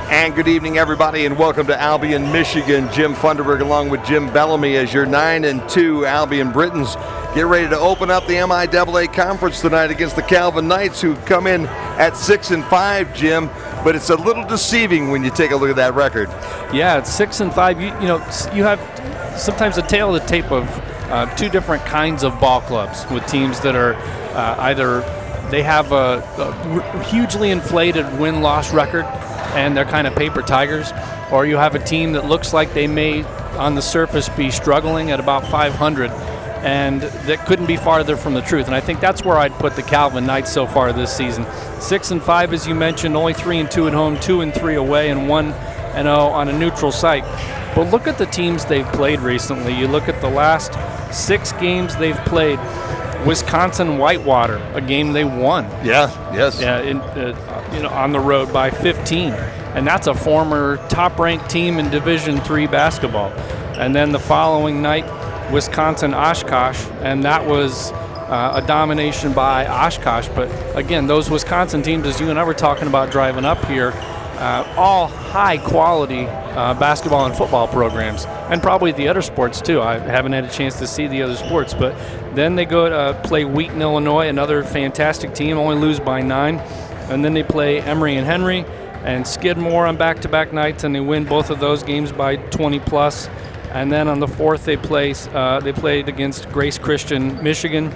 And good evening, everybody, and welcome to Albion, Michigan. Jim Funderburg along with Jim Bellamy as your 9-2 Albion Britons get ready to open up the MIAA conference tonight against the Calvin Knights, who come in at 6-5, Jim. But it's a little deceiving when you take a look at that record. Yeah, it's 6-5. You have sometimes a tale of the tape of two different kinds of ball clubs with teams that are either they have a hugely inflated win-loss record and they're kind of paper tigers, or you have a team that looks like they may on the surface be struggling at about 500, and that couldn't be farther from the truth. And I think that's where I'd put the Calvin Knights so far this season. 6-5, as you mentioned, only 3-2 at home, 2-3 away, and 1-0 on a neutral site. But look at the teams they've played recently. You look at the last 6 games they've played. Wisconsin Whitewater, a game they won. Yeah, yes. On the road by 15, and that's a former top-ranked team in Division III basketball. And then the following night, Wisconsin Oshkosh, and that was a domination by Oshkosh. But again, those Wisconsin teams, as you and I were talking about driving up here, all high-quality basketball and football programs, and probably the other sports too. I haven't had a chance to see the other sports, but then they go to play Wheaton, Illinois, another fantastic team, only lose by 9, and then they play Emory and Henry and Skidmore on back-to-back nights, and they win both of those games by 20+. And then on the 4th, they played against Grace Christian, Michigan,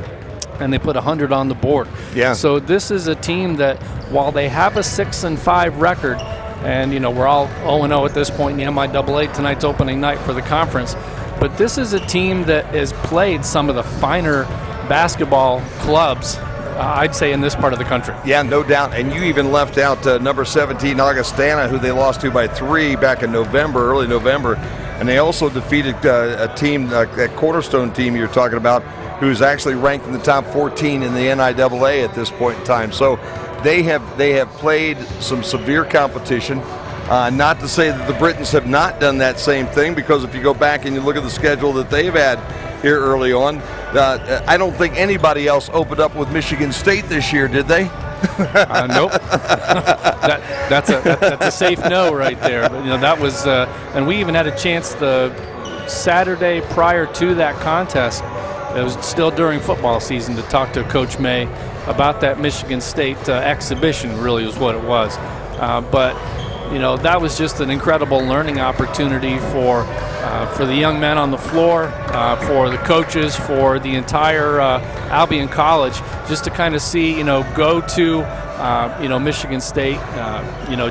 and they put 100 on the board. Yeah. So this is a team that, while they have a 6-5 record, and we're all 0-0 at this point in the MIAA, tonight's opening night for the conference, but this is a team that has played some of the finer basketball clubs, I'd say, in this part of the country. Yeah, no doubt. And you even left out number 17 Augustana, who they lost to by 3 back in early November. And they also defeated a team, that Cornerstone team you're talking about, who's actually ranked in the top 14 in the NIAA at this point in time. So they have played some severe competition. Not to say that the Britons have not done that same thing, because if you go back and you look at the schedule that they've had here early on, I don't think anybody else opened up with Michigan State this year, did they? Nope. That's a safe no right there. But that was, and we even had a chance the Saturday prior to that contest. It was still during football season, to talk to Coach May about that Michigan State exhibition. Really, was what it was. But that was just an incredible learning opportunity for the young men on the floor, for the coaches, for the entire Albion College, just to kind of see, go to, Michigan State,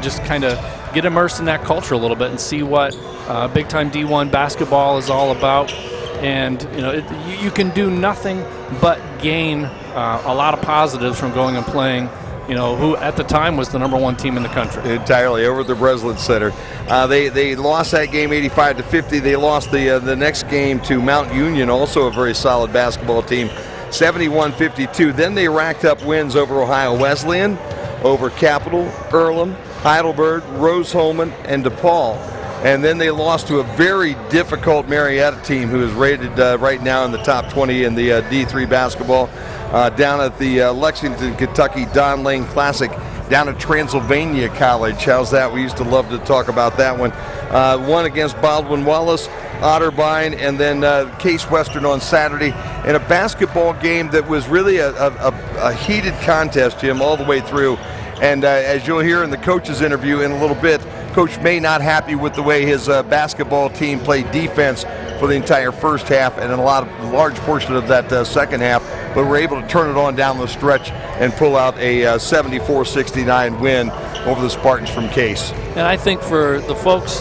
just kind of get immersed in that culture a little bit and see what big-time D1 basketball is all about. And, you can do nothing but gain a lot of positives from going and playing, who at the time was the number 1 team in the country. Entirely, over at the Breslin Center. They lost that game 85-50. They lost the next game to Mount Union, also a very solid basketball team, 71-52. Then they racked up wins over Ohio Wesleyan, over Capital, Earlham, Heidelberg, Rose-Hulman, and DePaul. And then they lost to a very difficult Marietta team, who is rated right now in the top 20 in the D3 basketball, down at the Lexington, Kentucky Don Lane Classic, down at Transylvania College. How's that? We used to love to talk about that one. One against Baldwin Wallace, Otterbein, and then Case Western on Saturday, in a basketball game that was really a heated contest, Jim, all the way through. And as you'll hear in the coach's interview in a little bit, Coach May not happy with the way his basketball team played defense for the entire first half and a large portion of that second half, but were able to turn it on down the stretch and pull out a 74-69 win over the Spartans from Case. And I think for the folks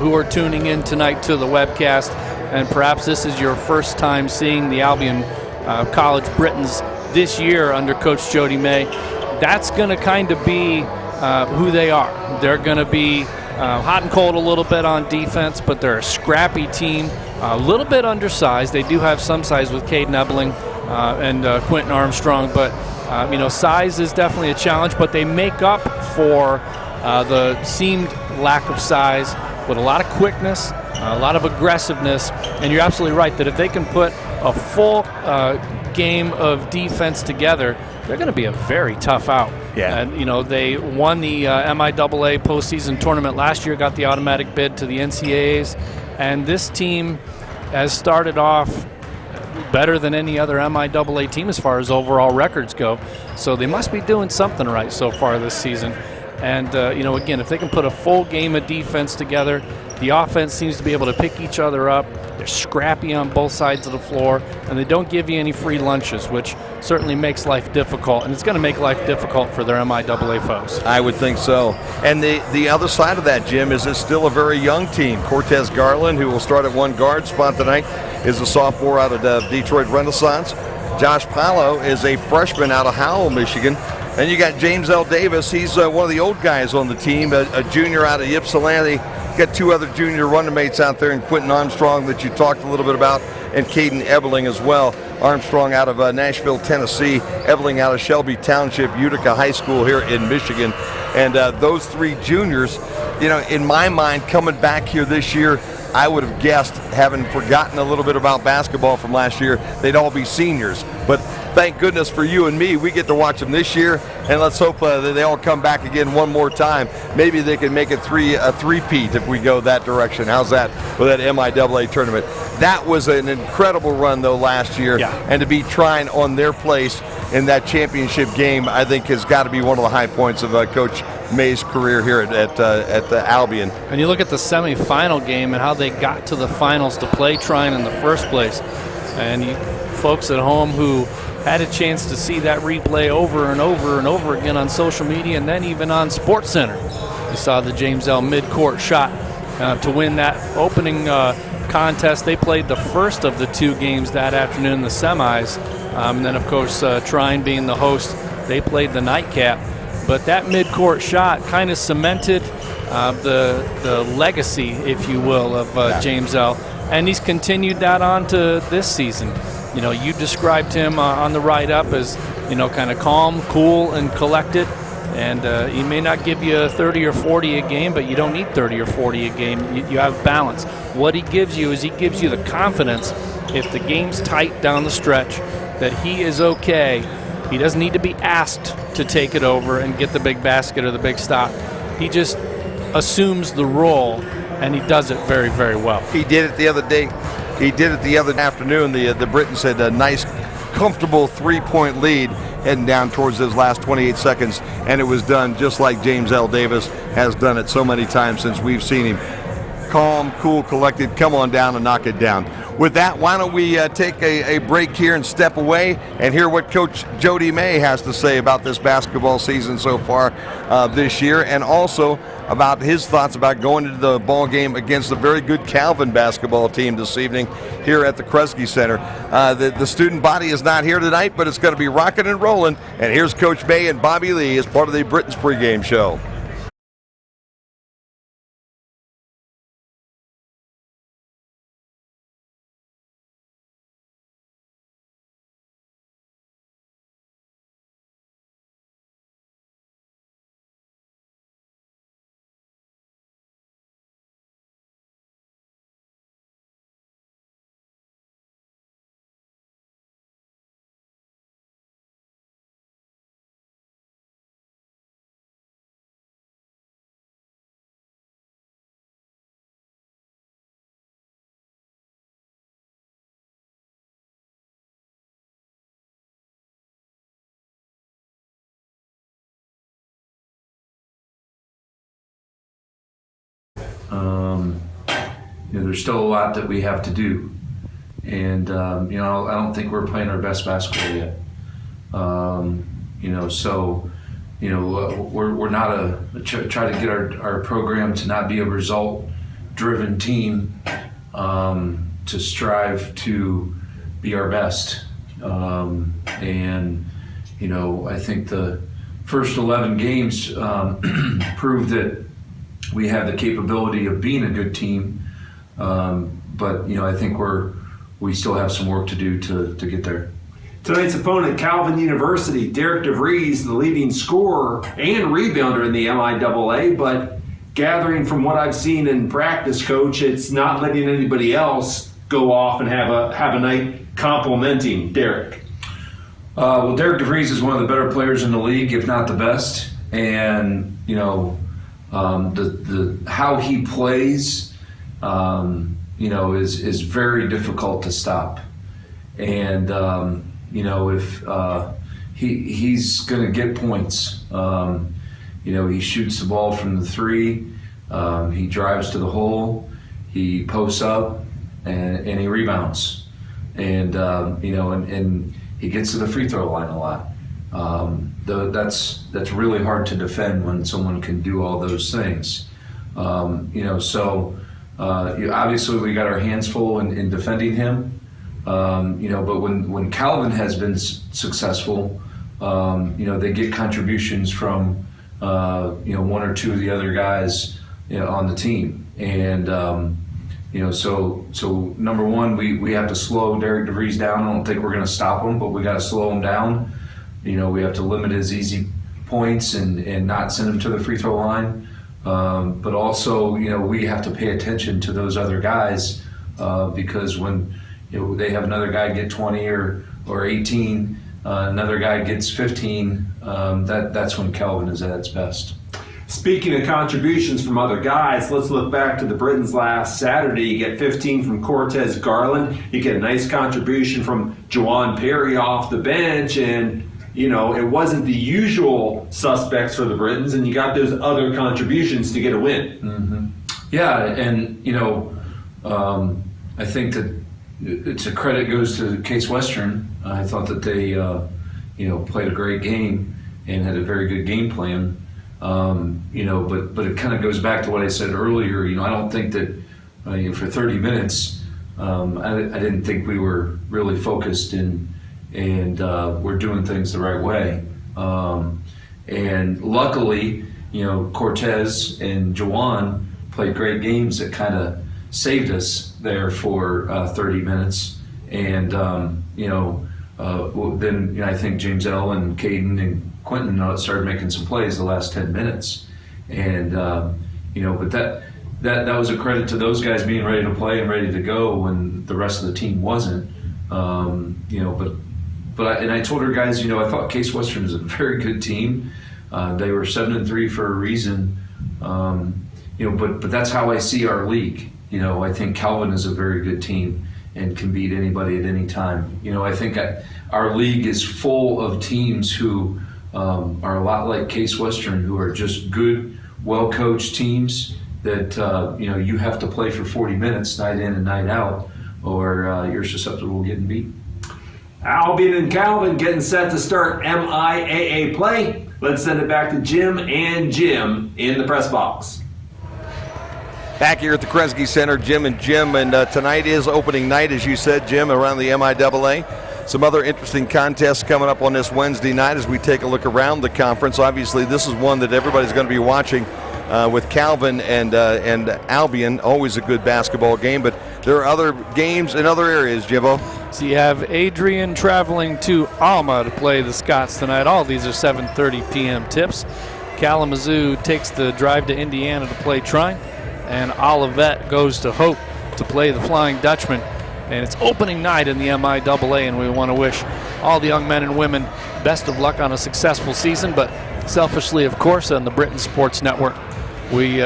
who are tuning in tonight to the webcast, and perhaps this is your first time seeing the Albion College Britons this year under Coach Jody May, that's going to kind of be who they are. They're going to be hot and cold a little bit on defense, but they're a scrappy team, a little bit undersized. They do have some size with Cade Nebling and Quentin Armstrong, but size is definitely a challenge, but they make up for the seemed lack of size with a lot of quickness, a lot of aggressiveness, and you're absolutely right that if they can put a full game of defense together, they're going to be a very tough out. Yeah. And, they won the MIAA postseason tournament last year, got the automatic bid to the NCAAs. And this team has started off better than any other MIAA team as far as overall records go. So they must be doing something right so far this season. And, again, if they can put a full game of defense together, the offense seems to be able to pick each other up. They're scrappy on both sides of the floor, and they don't give you any free lunches, which certainly makes life difficult. And it's going to make life difficult for their MIAA foes. I would think so. And the other side of that, Jim, is it's still a very young team. Cortez Garland, who will start at one guard spot tonight, is a sophomore out of Detroit Renaissance. Josh Paulo is a freshman out of Howell, Michigan. And you got James L. Davis. He's one of the old guys on the team, a junior out of Ypsilanti. You got two other junior running mates out there, and Quentin Armstrong that you talked a little bit about, and Caden Ebeling as well. Armstrong out of Nashville, Tennessee. Ebeling out of Shelby Township, Utica High School here in Michigan. And those three juniors, in my mind, coming back here this year, I would have guessed, having forgotten a little bit about basketball from last year, they'd all be seniors. But thank goodness for you and me, we get to watch them this year, and let's hope that they all come back again one more time. Maybe they can make it a three-peat if we go that direction. How's that with that MIAA tournament? That was an incredible run, though, last year. Yeah. And to be trying on their place in that championship game, I think has got to be one of the high points of Coach May's career here at the Albion. And you look at the semifinal game and how they got to the finals to play Trine in the first place. And you folks at home who had a chance to see that replay over and over and over again on social media and then even on SportsCenter. You saw the James L. midcourt shot to win that opening contest. They played the first of the two games that afternoon, the semis. And then, of course, Trine being the host, they played the nightcap. But that midcourt shot kind of cemented the legacy, if you will, of James L. And he's continued that on to this season. You described him on the write-up as, kind of calm, cool, and collected. And he may not give you 30 or 40 a game, but you don't need 30 or 40 a game. You have balance. What he gives you is he gives you the confidence, if the game's tight down the stretch, that he is okay. He doesn't need to be asked to take it over and get the big basket or the big stop. He just assumes the role, and he does it very, very well. He did it the other day. He did it the other afternoon. The Britons had a nice, comfortable three-point lead heading down towards those last 28 seconds, and it was done just like James L. Davis has done it so many times since we've seen him. Calm, cool, collected, come on down and knock it down. With that, why don't we take a break here and step away and hear what Coach Jody May has to say about this basketball season so far this year, and also about his thoughts about going into the ball game against a very good Calvin basketball team this evening here at the Kresge Center. The student body is not here tonight, but it's going to be rocking and rolling. And here's Coach May and Bobby Lee as part of the Britons pregame show. There's still a lot that we have to do, and I don't think we're playing our best basketball yet. We're not try to get our program to not be a result-driven team, to strive to be our best. I think the first 11 games proved that we have the capability of being a good team. But I think we still have some work to do to get there. Tonight's opponent, Calvin University. Derek DeVries, the leading scorer and rebounder in the MIAA, but gathering from what I've seen in practice, Coach, it's not letting anybody else go off and have a night complimenting Derek. Well, Derek DeVries is one of the better players in the league, if not the best. And, the how he plays, is very difficult to stop. And, if he's going to get points. He shoots the ball from the three. He drives to the hole. He posts up, and he rebounds. And, and he gets to the free throw line a lot. That's really hard to defend when someone can do all those things. Obviously we got our hands full in defending him. But when Calvin has been successful, they get contributions from one or two of the other guys on the team. And so number one, we have to slow Derek DeVries down. I don't think we're going to stop him, but we got to slow him down. We have to limit his easy points and not send him to the free throw line. But also, we have to pay attention to those other guys because when they have another guy get 20 or 18, another guy gets 15, that's when Calvin is at its best. Speaking of contributions from other guys, let's look back to the Britons last Saturday. You get 15 from Cortez Garland. You get a nice contribution from Juwan Perry off the bench. And, it wasn't the usual suspects for the Britons, and you got those other contributions to get a win. Mm-hmm. Yeah, and, I think that it's a credit goes to Case Western. I thought that they, played a great game and had a very good game plan. But it kind of goes back to what I said earlier. I don't think that for 30 minutes, I didn't think we were really focused and we're doing things the right way. And luckily, Cortez and Juwan played great games that kind of saved us there for 30 minutes. And, then I think James L. and Caden and Quentin started making some plays the last 10 minutes. And, but that was a credit to those guys being ready to play and ready to go when the rest of the team wasn't. But I told her guys, I thought Case Western is a very good team. They were 7-3 for a reason. But that's how I see our league. I think Calvin is a very good team and can beat anybody at any time. I think our league is full of teams who are a lot like Case Western, who are just good, well-coached teams that you have to play for 40 minutes night in and night out, or you're susceptible to getting beat. Albion and Calvin getting set to start MIAA play. Let's send it back to Jim and Jim in the press box. Back here at the Kresge Center, Jim and Jim, and tonight is opening night, as you said, Jim, around the MIAA. Some other interesting contests coming up on this Wednesday night as we take a look around the conference. Obviously, this is one that everybody's going to be watching with Calvin and Albion. Always a good basketball game, but there are other games in other areas, Jimbo. So you have Adrian traveling to Alma to play the Scots tonight. All these are 7:30 p.m. tips. Kalamazoo takes the drive to Indiana to play Trine, and Olivet goes to Hope to play the Flying Dutchman. And it's opening night in the MIAA, and we want to wish all the young men and women best of luck on a successful season. But selfishly, of course, on the Britain Sports Network, we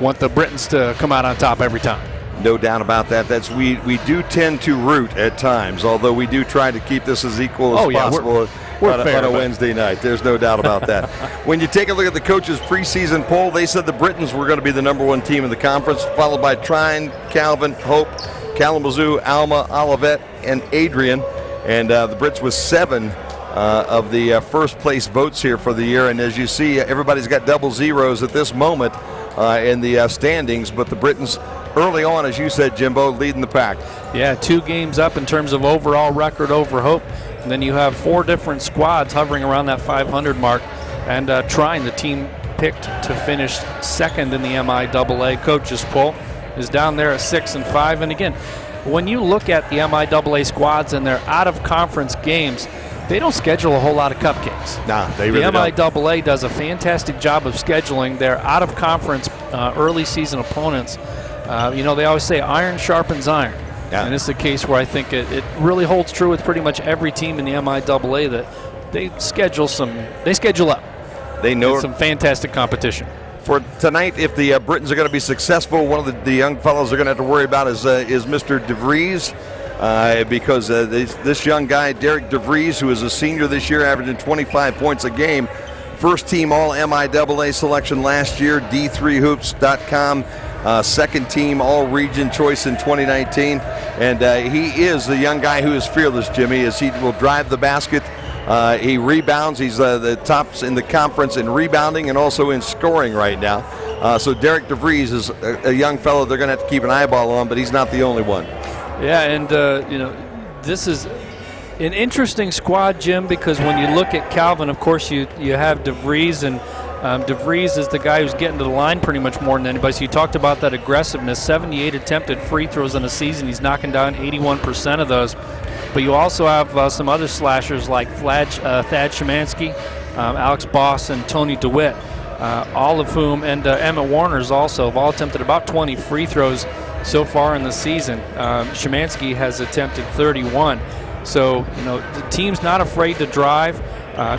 want the Britons to come out on top every time. No doubt about that. We do tend to root at times, although we do try to keep this as equal as possible on a Wednesday night. There's no doubt about that. When you take a look at the coaches' preseason poll, they said the Britons were going to be the number one team in the conference, followed by Trine, Calvin, Hope, Kalamazoo, Alma, Olivet, and Adrian. And the Brits with 7 of the first place votes here for the year. And as you see, everybody's got double zeros at this moment in the standings, but the Britons early on, as you said, Jimbo, leading the pack. Yeah, 2 games up in terms of overall record over Hope. And then you have 4 different squads hovering around that 500 mark. And Trine, the team picked to finish second in the MIAA coaches poll, is down there at 6-5. And again, when you look at the MIAA squads and their out-of-conference games, they don't schedule a whole lot of cupcakes. Nah, they really don't. The MIAA does a fantastic job of scheduling their out-of-conference early season opponents. They always say iron sharpens iron. Yeah. And it's a case where I think it really holds true with pretty much every team in the MIAA that they schedule up. They know some fantastic competition. For tonight, if the Britons are going to be successful, one of the young fellows they're going to have to worry about is Mr. DeVries, because this young guy, Derek DeVries, who is a senior this year, averaging 25 points a game, first team all MIAA selection last year, D3hoops.com, second team all region choice in 2019, and he is the young guy who is fearless, Jimmy, as he will drive the basket. He rebounds. He's the tops in the conference in rebounding and also in scoring right now. So Derek DeVries is a young fellow they're going to have to keep an eyeball on, but he's not the only one. Yeah, and this is an interesting squad, Jim, because when you look at Calvin, of course you have DeVries, and DeVries is the guy who's getting to the line pretty much more than anybody. So you talked about that aggressiveness, 78 attempted free throws in a season. He's knocking down 81% of those. But you also have some other slashers like Thad Szymanski, Alex Boss, and Tony DeWitt, all of whom, and Emmett Warner's also, have all attempted about 20 free throws so far in the season. Szymanski has attempted 31. So, the team's not afraid to drive.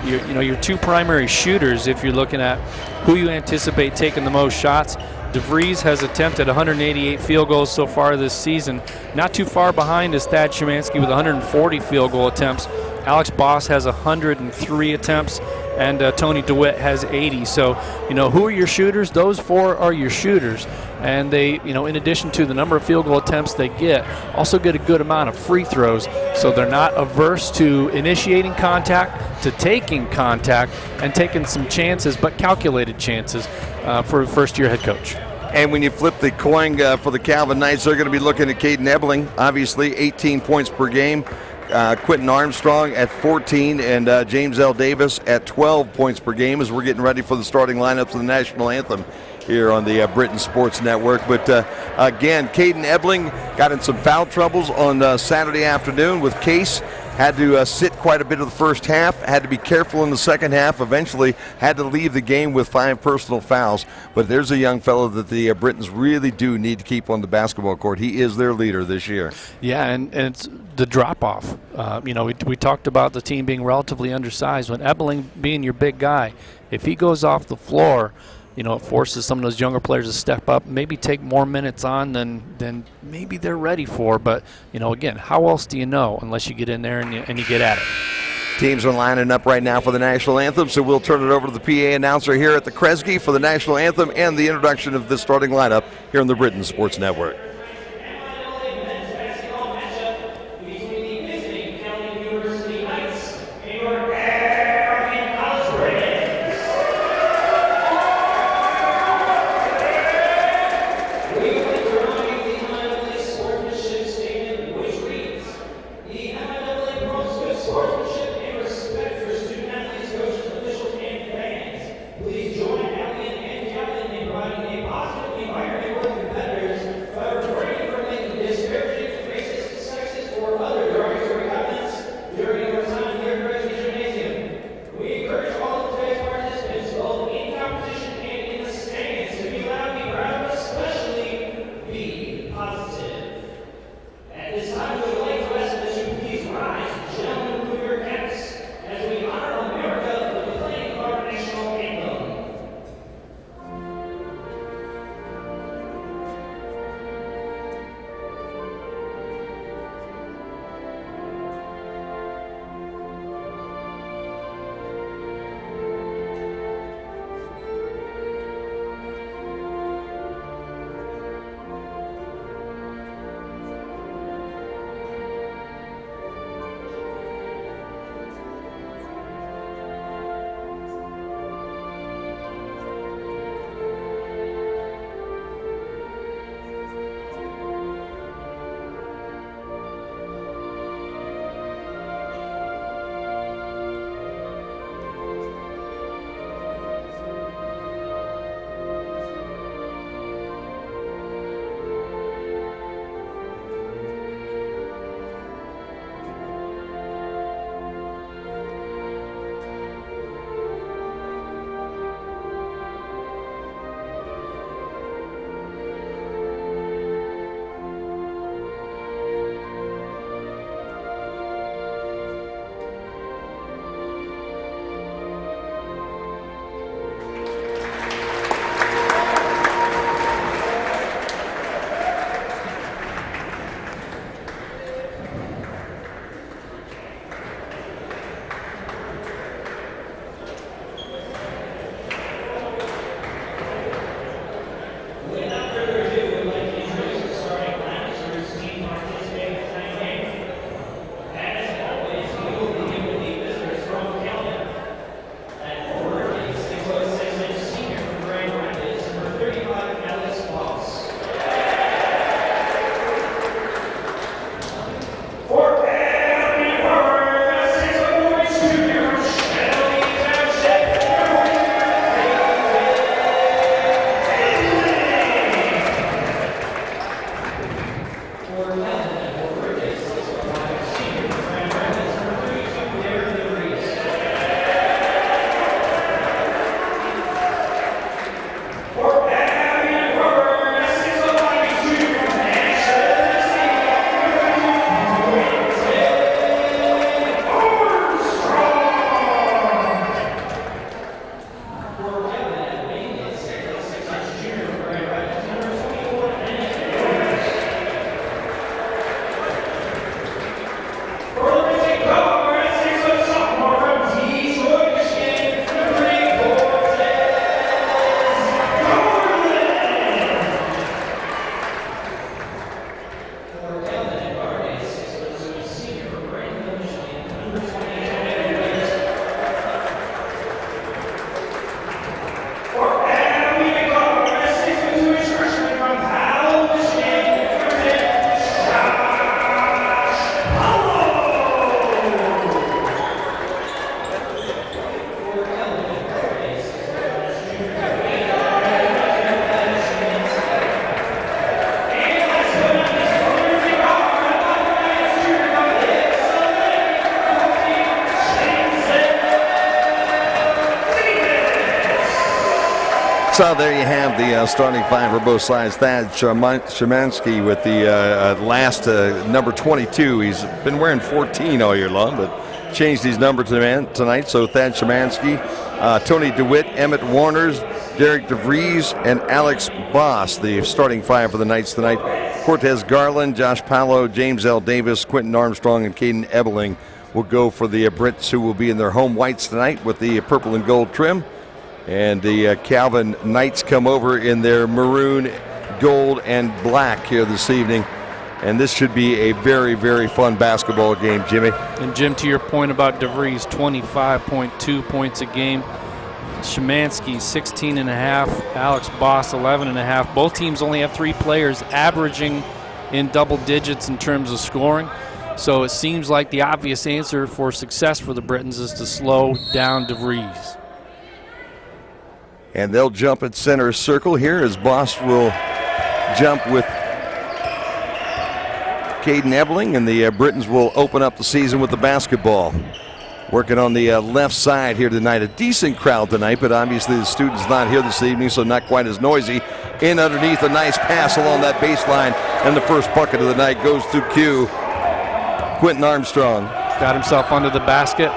Your two primary shooters, if you're looking at who you anticipate taking the most shots, DeVries has attempted 188 field goals so far this season. Not too far behind is Thad Szymanski with 140 field goal attempts. Alex Boss has 103 attempts, and Tony DeWitt has 80. So, who are your shooters? Those four are your shooters. And they, in addition to the number of field goal attempts they get, also get a good amount of free throws. So they're not averse to initiating contact, to taking contact, and taking some chances, but calculated chances for a first-year head coach. And when you flip the coin for the Calvin Knights, they're going to be looking at Caden Ebling, obviously 18 points per game. Quentin Armstrong at 14 and James L. Davis at 12 points per game as we're getting ready for the starting lineups of the national anthem here on the Britain Sports Network. But again, Caden Ebling got in some foul troubles on Saturday afternoon with Case. Had to sit quite a bit of the first half, had to be careful in the second half, eventually had to leave the game with 5 personal fouls. But there's a young fellow that the Britons really do need to keep on the basketball court. He is their leader this year. Yeah, and it's the drop-off. We talked about the team being relatively undersized. When Ebling being your big guy, if he goes off the floor, it forces some of those younger players to step up, maybe take more minutes on than maybe they're ready for. But, again, how else do you know unless you get in there and you get at it? Teams are lining up right now for the national anthem, so we'll turn it over to the PA announcer here at the Kresge for the national anthem and the introduction of the starting lineup here on the Britain Sports Network. So there you have the starting five for both sides. Thad Szymanski with the last number 22. He's been wearing 14 all year long, but changed his number tonight. So Thad Szymanski, Tony DeWitt, Emmett Warners, Derek DeVries, and Alex Boss, the starting five for the Knights tonight. Cortez Garland, Josh Paolo, James L. Davis, Quentin Armstrong, and Caden Ebeling will go for the Brits, who will be in their home whites tonight with the purple and gold trim. And the Calvin Knights come over in their maroon, gold, and black here this evening. And this should be a very, very fun basketball game, Jimmy. And Jim, to your point about DeVries, 25.2 points a game. Szymanski, 16.5. Alex Boss, 11.5. Both teams only have 3 players averaging in double digits in terms of scoring. So it seems like the obvious answer for success for the Britons is to slow down DeVries. And they'll jump at center circle here as Boss will jump with Caden Ebeling, and the Britons will open up the season with the basketball. Working on the left side here tonight. A decent crowd tonight, but obviously the students not here this evening, so not quite as noisy. In underneath, a nice pass along that baseline, and the first bucket of the night goes to Q. Quentin Armstrong. Got himself under the basket.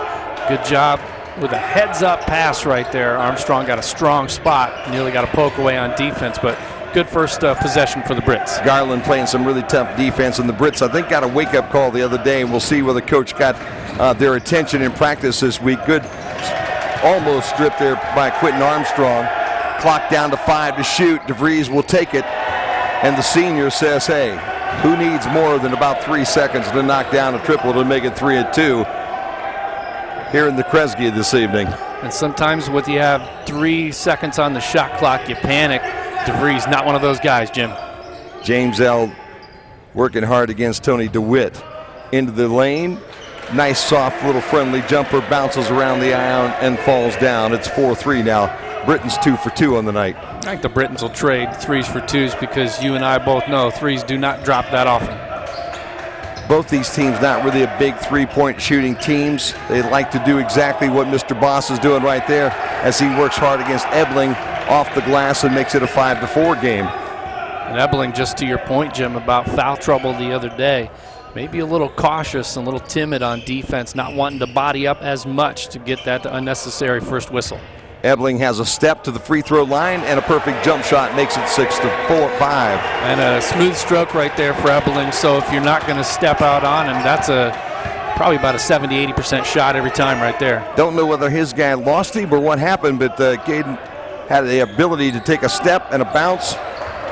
Good job with a heads-up pass right there. Armstrong got a strong spot. Nearly got a poke away on defense, but good first possession for the Brits. Garland playing some really tough defense, and the Brits, I think, got a wake-up call the other day, and we'll see whether coach got their attention in practice this week. Good almost strip there by Quentin Armstrong. Clock down to 5 to shoot. DeVries will take it, and the senior says, hey, who needs more than about 3 seconds to knock down a triple to make it 3-2 here in the Kresge this evening? And sometimes when you have 3 seconds on the shot clock, you panic. DeVries, not one of those guys, Jim. James L. working hard against Tony DeWitt. Into the lane. Nice, soft, little friendly jumper. Bounces around the iron and falls down. It's 4-3 now. Britons 2 for 2 on the night. I think the Britons will trade 3s for 2s because you and I both know 3s do not drop that often. Both these teams not really a big three-point shooting teams. They like to do exactly what Mr. Boss is doing right there as he works hard against Ebeling off the glass and makes it a 5-4 game. And Ebeling, just to your point, Jim, about foul trouble the other day, maybe a little cautious and a little timid on defense, not wanting to body up as much to get that unnecessary first whistle. Ebeling has a step to the free throw line and a perfect jump shot, makes it 6-5. And a smooth stroke right there for Ebeling. So if you're not going to step out on him, that's probably about a 70-80% shot every time right there. Don't know whether his guy lost him or what happened, but Caden had the ability to take a step and a bounce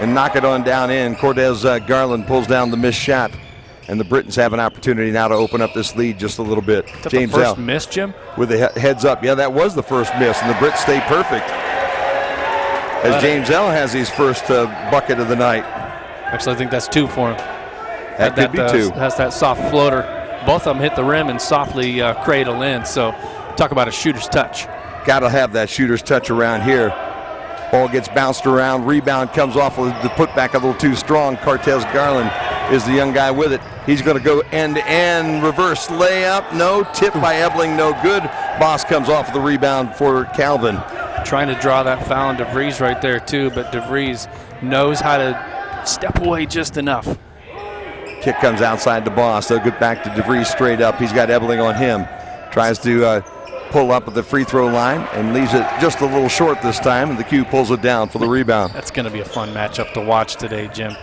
and knock it on down in. Cortez Garland pulls down the missed shot, and the Britons have an opportunity now to open up this lead just a little bit. Is that James the first miss, Jim? With the heads up. Yeah, that was the first miss, and the Brits stay perfect. As James L. has his first bucket of the night. Actually, I think that's 2 for him. That could be 2. Has that soft floater. Both of them hit the rim and softly cradle in. So talk about a shooter's touch. Got to have that shooter's touch around here. Ball gets bounced around. Rebound comes off of the putback a little too strong. Cortez Garland is the young guy with it. He's going to go end-to-end reverse layup. No. Tip by Ebeling. No good. Boss comes off of the rebound for Calvin. Trying to draw that foul on DeVries right there too, but DeVries knows how to step away just enough. Kick comes outside the Boss. They'll get back to DeVries straight up. He's got Ebeling on him. Tries to pull up at the free throw line and leaves it just a little short this time, and the Q pulls it down for the rebound. That's going to be a fun matchup to watch today, Jim.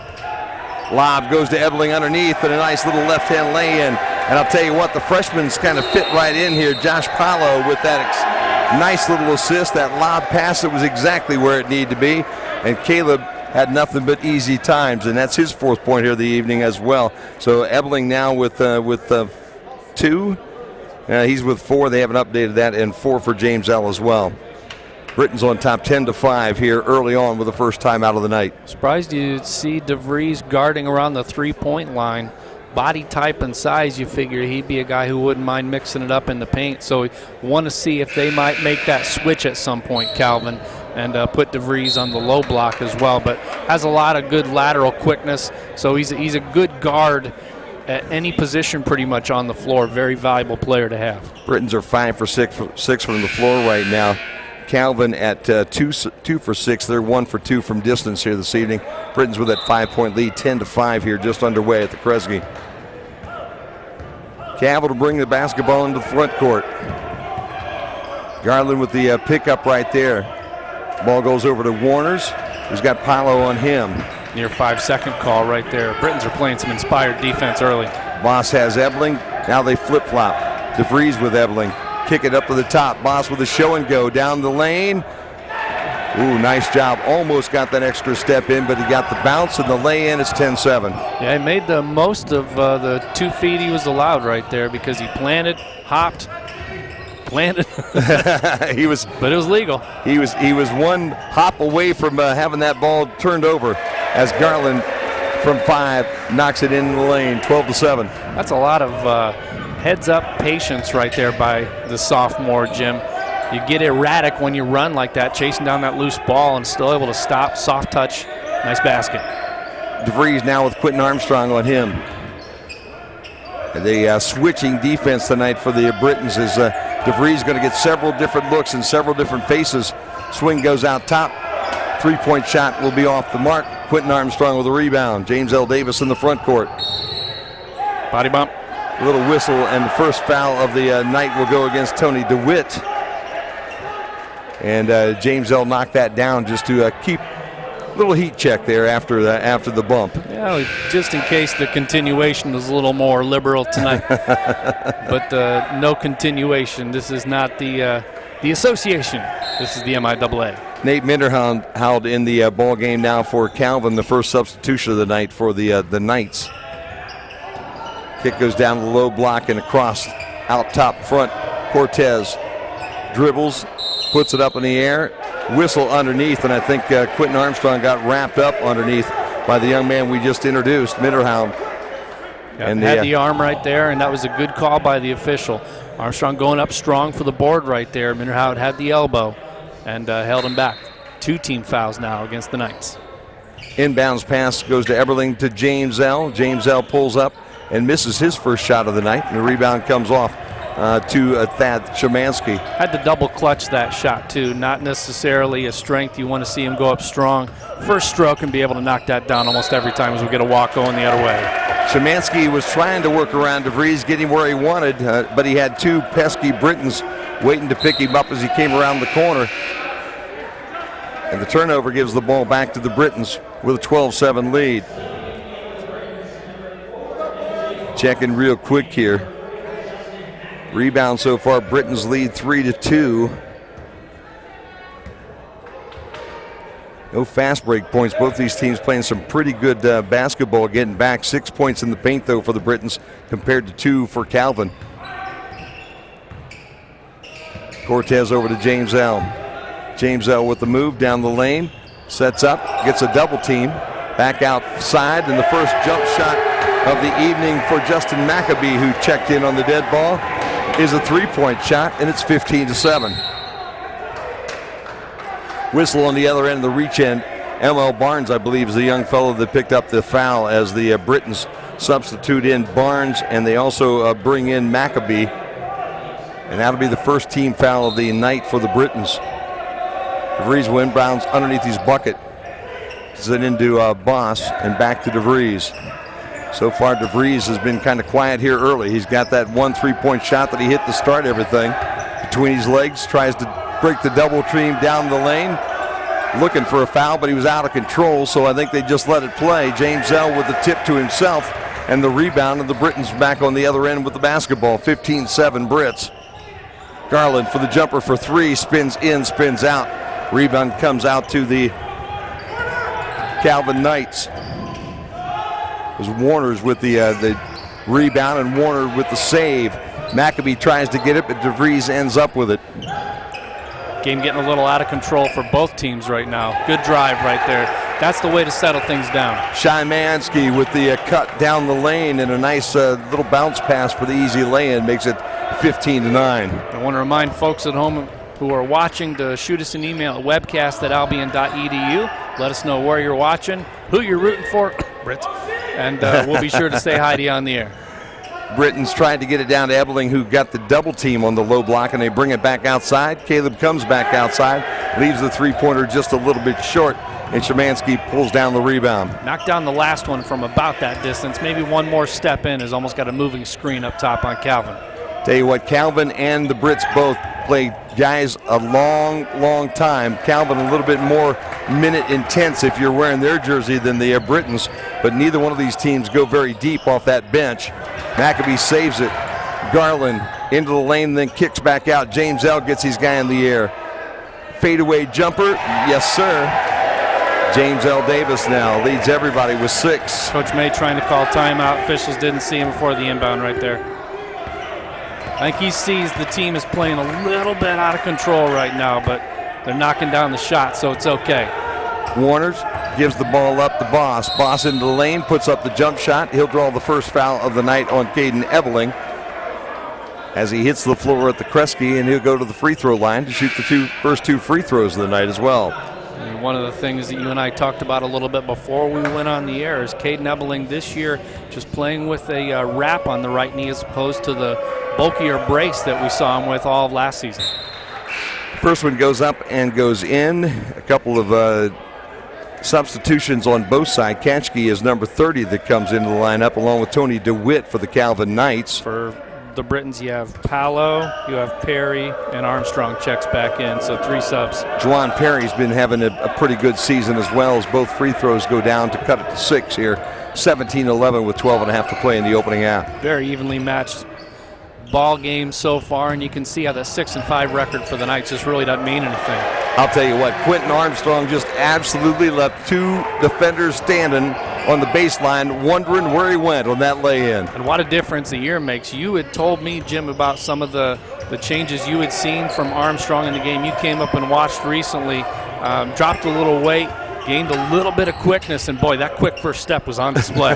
Lob goes to Ebeling underneath and a nice little left-hand lay-in. And I'll tell you what, the freshman's kind of fit right in here. Josh Paolo with that nice little assist, that lob pass that was exactly where it needed to be. And Caleb had nothing but easy times, and that's his 4th point here of the evening as well. So Ebeling now with 2. He's with 4. They haven't updated that, and 4 for James L. as well. Britons on top 10-5 here early on with the first time out of the night. Surprised you see DeVries guarding around the 3-point line. Body type and size, you figure he'd be a guy who wouldn't mind mixing it up in the paint. So we want to see if they might make that switch at some point, Calvin, and put DeVries on the low block as well. But has a lot of good lateral quickness, so he's a good guard at any position pretty much on the floor. Very valuable player to have. Britons are 5 for 6 from the floor right now. Calvin at 2 for 6. They're 1 for 2 from distance here this evening. Britons with that 5-point lead, 10-5 here, just underway at the Kresge. Calvin will bring the basketball into the front court. Garland with the pickup right there. Ball goes over to Warners, who's got Paolo on him. Near 5-second call right there. Britons are playing some inspired defense early. Boss has Ebling. Now they flip-flop. DeVries with Ebling. Kick it up to the top. Boss with a show and go down the lane. Ooh, nice job. Almost got that extra step in, but he got the bounce and the lay-in. It's 10-7. Yeah, he made the most of the 2 feet he was allowed right there because he planted, hopped, planted. But it was legal. He was 1 hop away from having that ball turned over as Garland from 5 knocks it in the lane. 12-7. That's a lot of heads-up patience right there by the sophomore, Jim. You get erratic when you run like that, chasing down that loose ball and still able to stop. Soft touch. Nice basket. DeVries now with Quentin Armstrong on him. The switching defense tonight for the Britons is DeVries going to get several different looks and several different faces. Swing goes out top. 3-point shot will be off the mark. Quentin Armstrong with a rebound. James L. Davis in the front court. Body bump. A little whistle, and the first foul of the night will go against Tony DeWitt. And James L. knocked that down just to keep a little heat check there after the bump. Yeah, just in case the continuation was a little more liberal tonight. But no continuation. This is not the association. This is the MIAA. Nate Minderhound in the ball game now for Calvin, the first substitution of the night for the Knights. Kick goes down the low block and across out top front. Cortez dribbles, puts it up in the air, whistle underneath, and I think Quentin Armstrong got wrapped up underneath by the young man we just introduced, Minderhound. Yeah, and had the arm right there, and that was a good call by the official. Armstrong going up strong for the board right there. Minderhound had the elbow and held him back. 2 team fouls now against the Knights. Inbounds pass goes to Eberling to James L. James L. pulls up and misses his first shot of the night, and the rebound comes off to Thad Szymanski. Had to double clutch that shot too, not necessarily a strength. You want to see him go up strong first stroke and be able to knock that down almost every time as we get a walk going the other way. Szymanski was trying to work around DeVries, getting where he wanted, but he had 2 pesky Britons waiting to pick him up as he came around the corner. And the turnover gives the ball back to the Britons with a 12-7 lead. Checking real quick here. Rebound so far, Britons lead 3-2. No fast break points. Both these teams playing some pretty good basketball, getting back. 6 points in the paint, though, for the Britons compared to 2 for Calvin. Cortez over to James L. James L with the move down the lane. Sets up, gets a double team. Back outside, and the first jump shot of the evening for Justin McAbee, who checked in on the dead ball, is a 3-point shot, and it's 15-7. Whistle on the other end of the reach end. M.L. Barnes, I believe, is the young fellow that picked up the foul as the Britons substitute in Barnes, and they also bring in McAbee. And that'll be the first team foul of the night for the Britons. DeVries inbounds underneath his bucket. It into Boss and back to DeVries. So far, DeVries has been kind of quiet here early. He's got that 1 3-point shot that he hit to start everything. Between his legs, tries to break the double team down the lane. Looking for a foul, but he was out of control, so I think they just let it play. James L. with the tip to himself, and the rebound of the Britons back on the other end with the basketball. 15-7 Brits. Garland for the jumper for 3, spins in, spins out. Rebound comes out to the Calvin Knights. It was Warner's with the rebound and Warner with the save. McAbee tries to get it, but DeVries ends up with it. Game getting a little out of control for both teams right now. Good drive right there. That's the way to settle things down. Szymanski with the cut down the lane and a nice little bounce pass for the easy lay-in makes it 15-9. I want to remind folks at home who are watching to shoot us an email at webcast@albion.edu. Let us know where you're watching, who you're rooting for, Brits, and we'll be sure to say hi to you on the air. Britons tried to get it down to Ebeling, who got the double team on the low block, and they bring it back outside. Caleb comes back outside, leaves the three-pointer just a little bit short, and Szymanski pulls down the rebound. Knocked down the last one from about that distance. Maybe one more step in. Has almost got a moving screen up top on Calvin. Tell you what, Calvin and the Brits both play guys a long time. Calvin a little bit more minute intense if you're wearing their jersey than the Britons, but neither one of these teams go very deep off that bench. Maccabee saves it. Garland into the lane, then kicks back out. James L. gets his guy in the air. Fadeaway jumper, yes sir. James L. Davis now leads everybody with 6. Coach May trying to call timeout. Officials didn't see him before the inbound right there. I think he sees the team is playing a little bit out of control right now, but they're knocking down the shot, so it's okay. Warners gives the ball up to Boss. Boss into the lane, puts up the jump shot. He'll draw the first foul of the night on Caden Ebeling as he hits the floor at the Kresge, and he'll go to the free throw line to shoot the first two free throws of the night as well. And one of the things that you and I talked about a little bit before we went on the air is Caden Ebeling this year just playing with a wrap on the right knee as opposed to the bulkier brace that we saw him with all of last season. First one goes up and goes in. A couple of substitutions on both sides. Katchke is number 30 that comes into the lineup along with Tony DeWitt for the Calvin Knights. For the Britons, you have Palo, you have Perry, and Armstrong checks back in, so 3 subs. Juwan Perry's been having a pretty good season as well, as both free throws go down to cut it to 6 here. 17-11 with 12.5 to play in the opening half. Very evenly matched ball game so far, and you can see how that 6-5 record for the Knights just really doesn't mean anything. I'll tell you what, Quentin Armstrong just absolutely left 2 defenders standing on the baseline wondering where he went on that lay-in. And what a difference a year makes. You had told me, Jim, about some of the changes you had seen from Armstrong in the game you came up and watched recently. Dropped a little weight, gained a little bit of quickness, and boy, that quick first step was on display.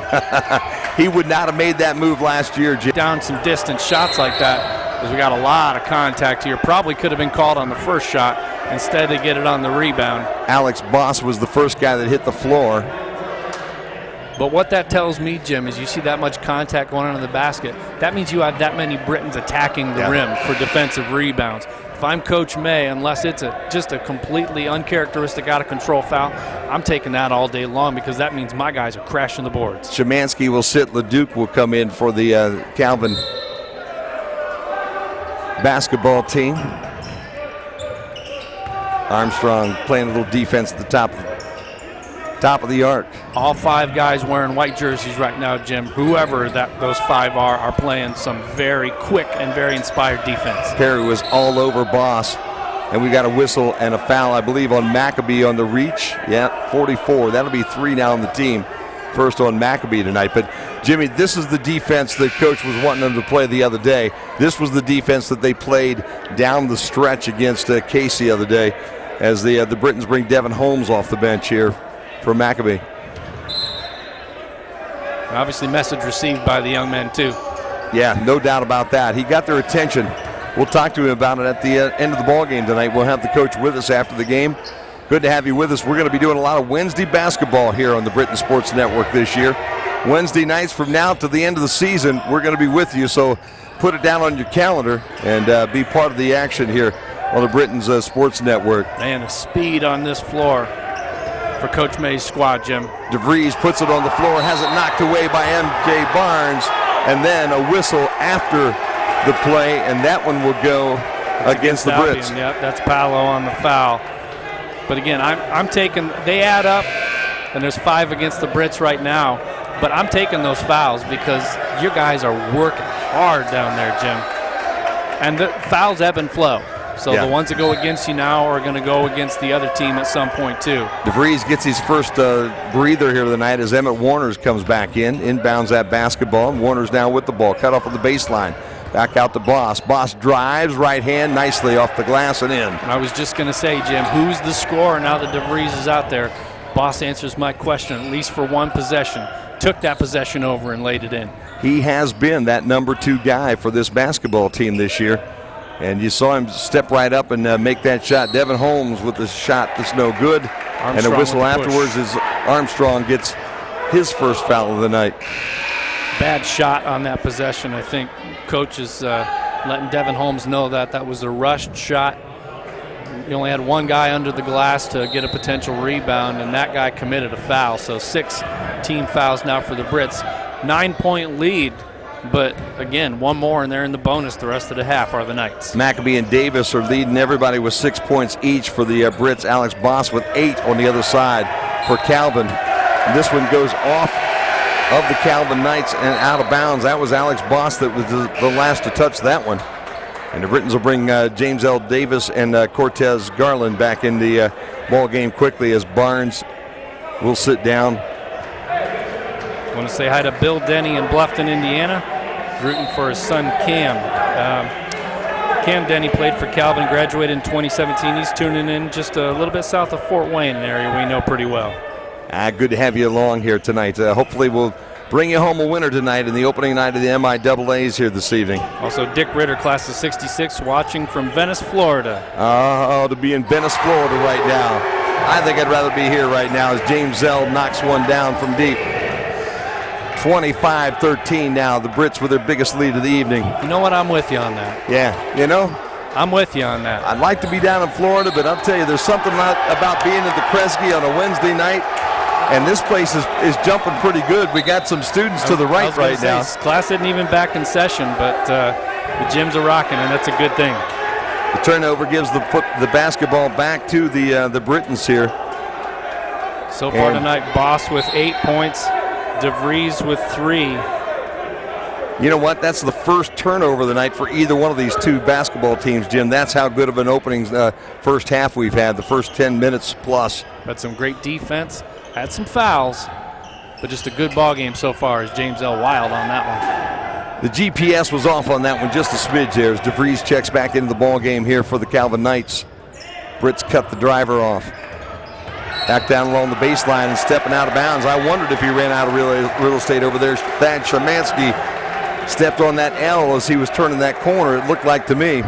He would not have made that move last year, Jim. Down some distance shots like that, because we got a lot of contact here. Probably could have been called on the first shot. Instead, they get it on the rebound. Alex Boss was the first guy that hit the floor. But what that tells me, Jim, is you see that much contact going on in the basket. That means you have that many Britons attacking the rim for defensive rebounds. If I'm Coach May, unless it's just a completely uncharacteristic, out-of-control foul, I'm taking that all day long because that means my guys are crashing the boards. Szymanski will sit. LeDuc will come in for the Calvin basketball team. Armstrong playing a little defense at the top of the arc. All 5 guys wearing white jerseys right now, Jim. Whoever those 5 are playing some very quick and very inspired defense. Perry was all over Boss, and we got a whistle and a foul, I believe, on Maccabee on the reach. Yeah, 44. That'll be 3 now on the team. First on Maccabee tonight. But, Jimmy, this is the defense that Coach was wanting them to play the other day. This was the defense that they played down the stretch against Casey the other day as the Britons bring Devin Holmes off the bench here for Maccabee. Obviously, message received by the young men, too. Yeah, no doubt about that. He got their attention. We'll talk to him about it at the end of the ball game tonight. We'll have the coach with us after the game. Good to have you with us. We're going to be doing a lot of Wednesday basketball here on the Britain Sports Network this year. Wednesday nights from now to the end of the season, we're going to be with you. So put it down on your calendar and be part of the action here on the Britain's Sports Network. Man, the speed on this floor for Coach May's squad, Jim. DeVries puts it on the floor, has it knocked away by M.J. Barnes, and then a whistle after the play, and that one will go against the Albion. Brits. Yep, that's Palo on the foul. But again, I'm taking, they add up, and there's 5 against the Brits right now, but I'm taking those fouls because your guys are working hard down there, Jim. And the fouls ebb and flow. So the ones that go against you now are going to go against the other team at some point too. DeVries gets his first breather here tonight as Emmett Warners comes back in, inbounds that basketball. Warner's now with the ball, cut off of the baseline. Back out to Boss. Boss drives, right hand, nicely off the glass and in. I was just going to say, Jim, who's the scorer now that DeVries is out there? Boss answers my question, at least for one possession. Took that possession over and laid it in. He has been that number 2 guy for this basketball team this year. And you saw him step right up and make that shot. Devin Holmes with the shot that's no good. Armstrong and a whistle afterwards as Armstrong gets his first foul of the night. Bad shot on that possession. I think coach is letting Devin Holmes know that was a rushed shot. He only had one guy under the glass to get a potential rebound, and that guy committed a foul. So 6 team fouls now for the Brits. 9-point lead, but again, one more and they're in the bonus the rest of the half are the Knights. McAbee and Davis are leading everybody with 6 points each for the Brits. Alex Boss with 8 on the other side for Calvin. And this one goes off of the Calvin Knights and out of bounds. That was Alex Boss that was the last to touch that one. And the Britons will bring James L. Davis and Cortez Garland back in the ball game quickly as Barnes will sit down. I want to say hi to Bill Denny in Bluffton, Indiana, rooting for his son Cam. Cam Denny played for Calvin, graduated in 2017. He's tuning in just a little bit south of Fort Wayne, an area we know pretty well. Good to have you along here tonight. Hopefully we'll bring you home a winner tonight in the opening night of the MIAAs here this evening. Also, Dick Ritter, class of 66, watching from Venice, Florida. Oh, to be in Venice, Florida right now. I think I'd rather be here right now as James Zell knocks one down from deep. 25-13 now, the Brits with their biggest lead of the evening. You know what? I'm with you on that. Yeah, you know? I'm with you on that. I'd like to be down in Florida, but I'll tell you, there's something about being at the Kresge on a Wednesday night. And this place is jumping pretty good. We got some students to the right right now. Class isn't even back in session, but the gyms are rocking, and that's a good thing. The turnover gives the basketball back to the Britons here. So far tonight, Boss with 8 points, DeVries with 3. You know what? That's the first turnover of the night for either one of these two basketball teams, Jim. That's how good of an opening first half we've had, the first 10 minutes plus. Had some great defense. Had some fouls, but just a good ball game so far as James L. Wild on that one. The GPS was off on that one just a smidge there as DeVries checks back into the ball game here for the Calvin Knights. Brits cut the driver off. Back down along the baseline and stepping out of bounds. I wondered if he ran out of real estate over there. Thad Szymanski stepped on that L as he was turning that corner, it looked like to me.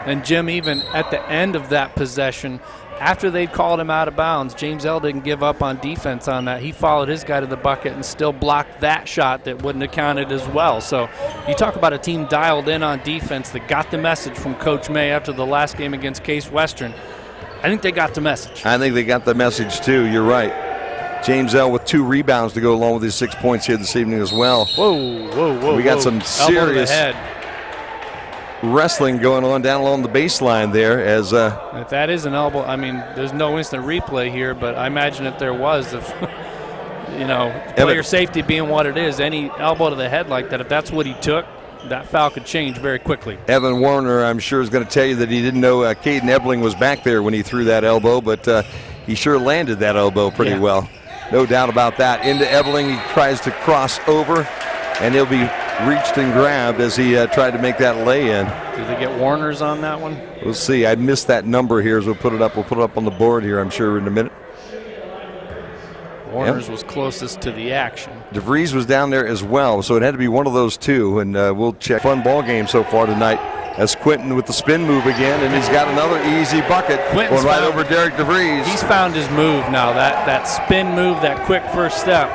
And Jim, even at the end of that possession, after they'd called him out of bounds, James L. didn't give up on defense on that. He followed his guy to the bucket and still blocked that shot that wouldn't have counted as well. So you talk about a team dialed in on defense that got the message from Coach May after the last game against Case Western. I think they got the message. I think they got the message too. You're right. James L. with 2 rebounds to go along with his 6 points here this evening as well. Whoa. We got some serious wrestling going on down along the baseline there as if that is an elbow, I mean, there's no instant replay here, but I imagine if there was, if player safety being what it is, any elbow to the head like that, if that's what he took, that foul could change very quickly. Evan Warner, I'm sure, is going to tell you that he didn't know Caden Ebling was back there when he threw that elbow, but he sure landed that elbow pretty well. No doubt about that. Into Ebling, he tries to cross over, and he'll be reached and grabbed as he tried to make that lay-in. Did they get Warners on that one? We'll see. I missed that number here as we'll put it up. We'll put it up on the board here, I'm sure, in a minute. Warners was closest to the action. DeVries was down there as well, so it had to be one of those two, and we'll check. Fun ball game so far tonight as Quentin with the spin move again, and he's got another easy bucket going right over Derek DeVries. He's found his move now, that spin move, that quick first step.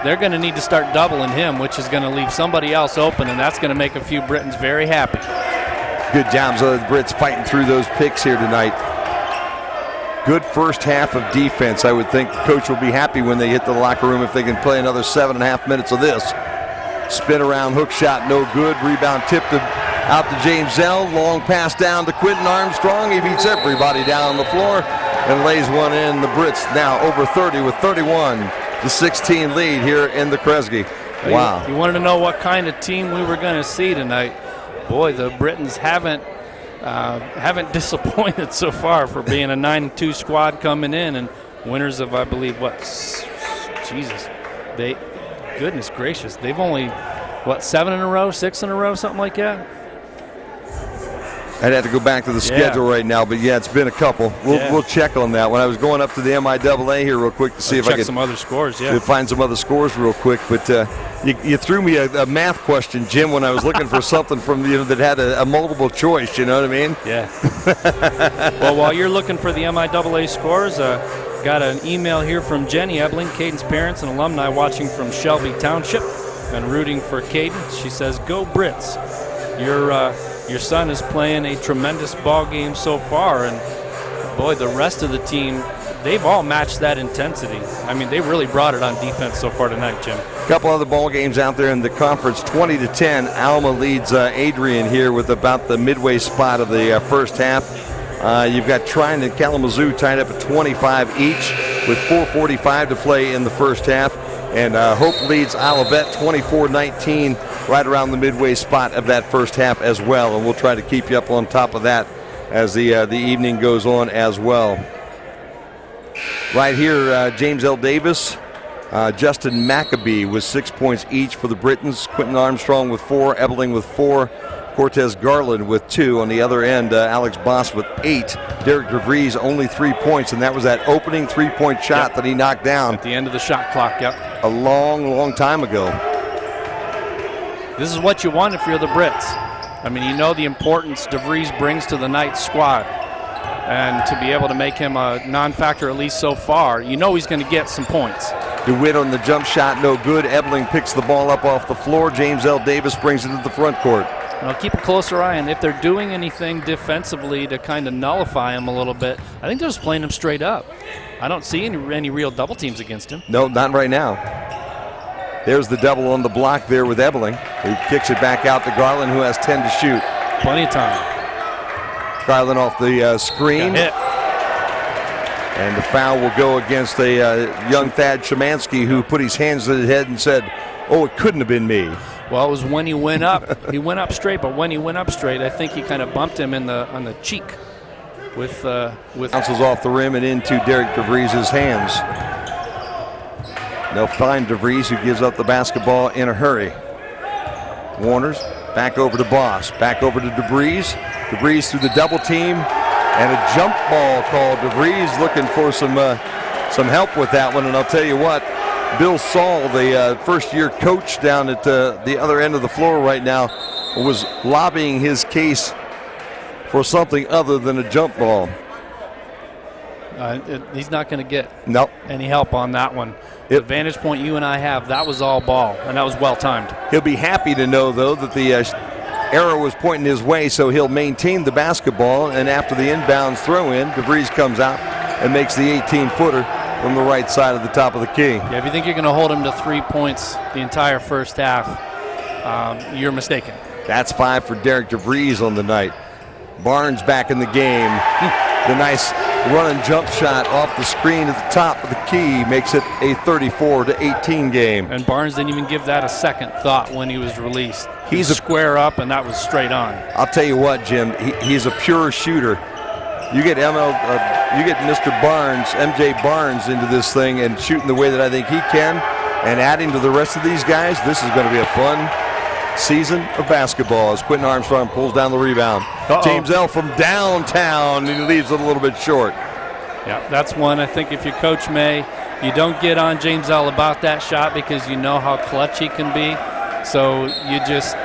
They're going to need to start doubling him, which is going to leave somebody else open, and that's going to make a few Britons very happy. Good jobs of the Brits fighting through those picks here tonight. Good first half of defense. I would think the coach will be happy when they hit the locker room if they can play another 7.5 minutes of this. Spin around, hook shot, no good. Rebound tipped out to James Zell. Long pass down to Quentin Armstrong. He beats everybody down on the floor and lays one in. The Brits now over 30 with 31. The 16 lead here in the Kresge. Wow. You wanted to know what kind of team we were going to see tonight. Boy, the Britons haven't disappointed so far for being a 9-2 squad coming in and winners of, I believe, goodness gracious, they've only, 7 in a row, 6 in a row, something like that? I'd have to go back to the schedule right now, but it's been a couple. We'll check on that. When I was going up to the MIAA here real quick to see if I could some other scores, find some other scores real quick. But you threw me a math question, Jim, when I was looking for something from that had a multiple choice. You know what I mean? Yeah. Well, while you're looking for the MIAA scores, got an email here from Jenny Ebling, Caden's parents and alumni watching from Shelby Township. and rooting for Caden. She says, "Go Brits! Your son is playing a tremendous ball game so far, and boy, the rest of the team, they've all matched that intensity. I mean, they really brought it on defense so far tonight, Jim." A couple other ball games out there in the conference. 20-10, Alma leads Adrian here with about the midway spot of the first half. You've got Trine and Kalamazoo tied up at 25 each with 4:45 to play in the first half. And Hope leads Olivet 24-19 right around the midway spot of that first half as well. And we'll try to keep you up on top of that as the evening goes on as well. Right here, James L. Davis, Justin Maccabee with 6 points each for the Britons. Quentin Armstrong with 4, Ebeling with 4, Cortez Garland with 2. On the other end, Alex Boss with 8. Derek DeVries only 3 points, and that was that opening three-point shot that he knocked down at the end of the shot clock. A long time ago. This is what you want if you're the Brits. I mean, you know the importance DeVries brings to the Knights squad. And to be able to make him a non-factor, at least so far, you know he's going to get some points. DeWitt on the jump shot, no good. Ebeling picks the ball up off the floor. James L. Davis brings it to the front court. Well, keep a closer eye on if they're doing anything defensively to kind of nullify him a little bit. I think they're just playing him straight up. I don't see any real double teams against him. No, not right now. There's the double on the block there with Ebeling, who kicks it back out to Garland, who has 10 to shoot. Plenty of time. Garland off the screen. Got hit. And the foul will go against a young Thad Szymanski, who put his hands to his head and said, "Oh, it couldn't have been me." Well, it was when he went up. He went up straight, but when he went up straight, I think he kind of bumped him on the cheek. With bounces off the rim and into Derek DeVries' hands. They'll find DeVries, who gives up the basketball in a hurry. Warners back over to Boss, back over to DeVries. DeVries through the double team, and a jump ball called. DeVries looking for some help with that one, and I'll tell you what, Bill Saul, the first-year coach down at the other end of the floor right now, was lobbying his case for something other than a jump ball. He's not going to get any help on that one. The vantage point you and I have, that was all ball, and that was well-timed. He'll be happy to know, though, that the arrow was pointing his way, so he'll maintain the basketball, and after the inbounds throw-in, DeVries comes out and makes the 18-footer from the right side of the top of the key. Yeah, if you think you're going to hold him to 3 points the entire first half, you're mistaken. That's 5 for Derek DeVries on the night. Barnes back in the game. The nice run and jump shot off the screen at the top of the key makes it a 34-18 game. And Barnes didn't even give that a second thought when he was released. He's a square up, and that was straight on. I'll tell you what, Jim, he's a pure shooter. You get Mr. Barnes, MJ Barnes, into this thing and shooting the way that I think he can, and adding to the rest of these guys, this is going to be a fun season of basketball as Quentin Armstrong pulls down the rebound. James L. from downtown, and he leaves it a little bit short. Yeah, that's one. I think if you're Coach May, you don't get on James L. about that shot because you know how clutch he can be. So you just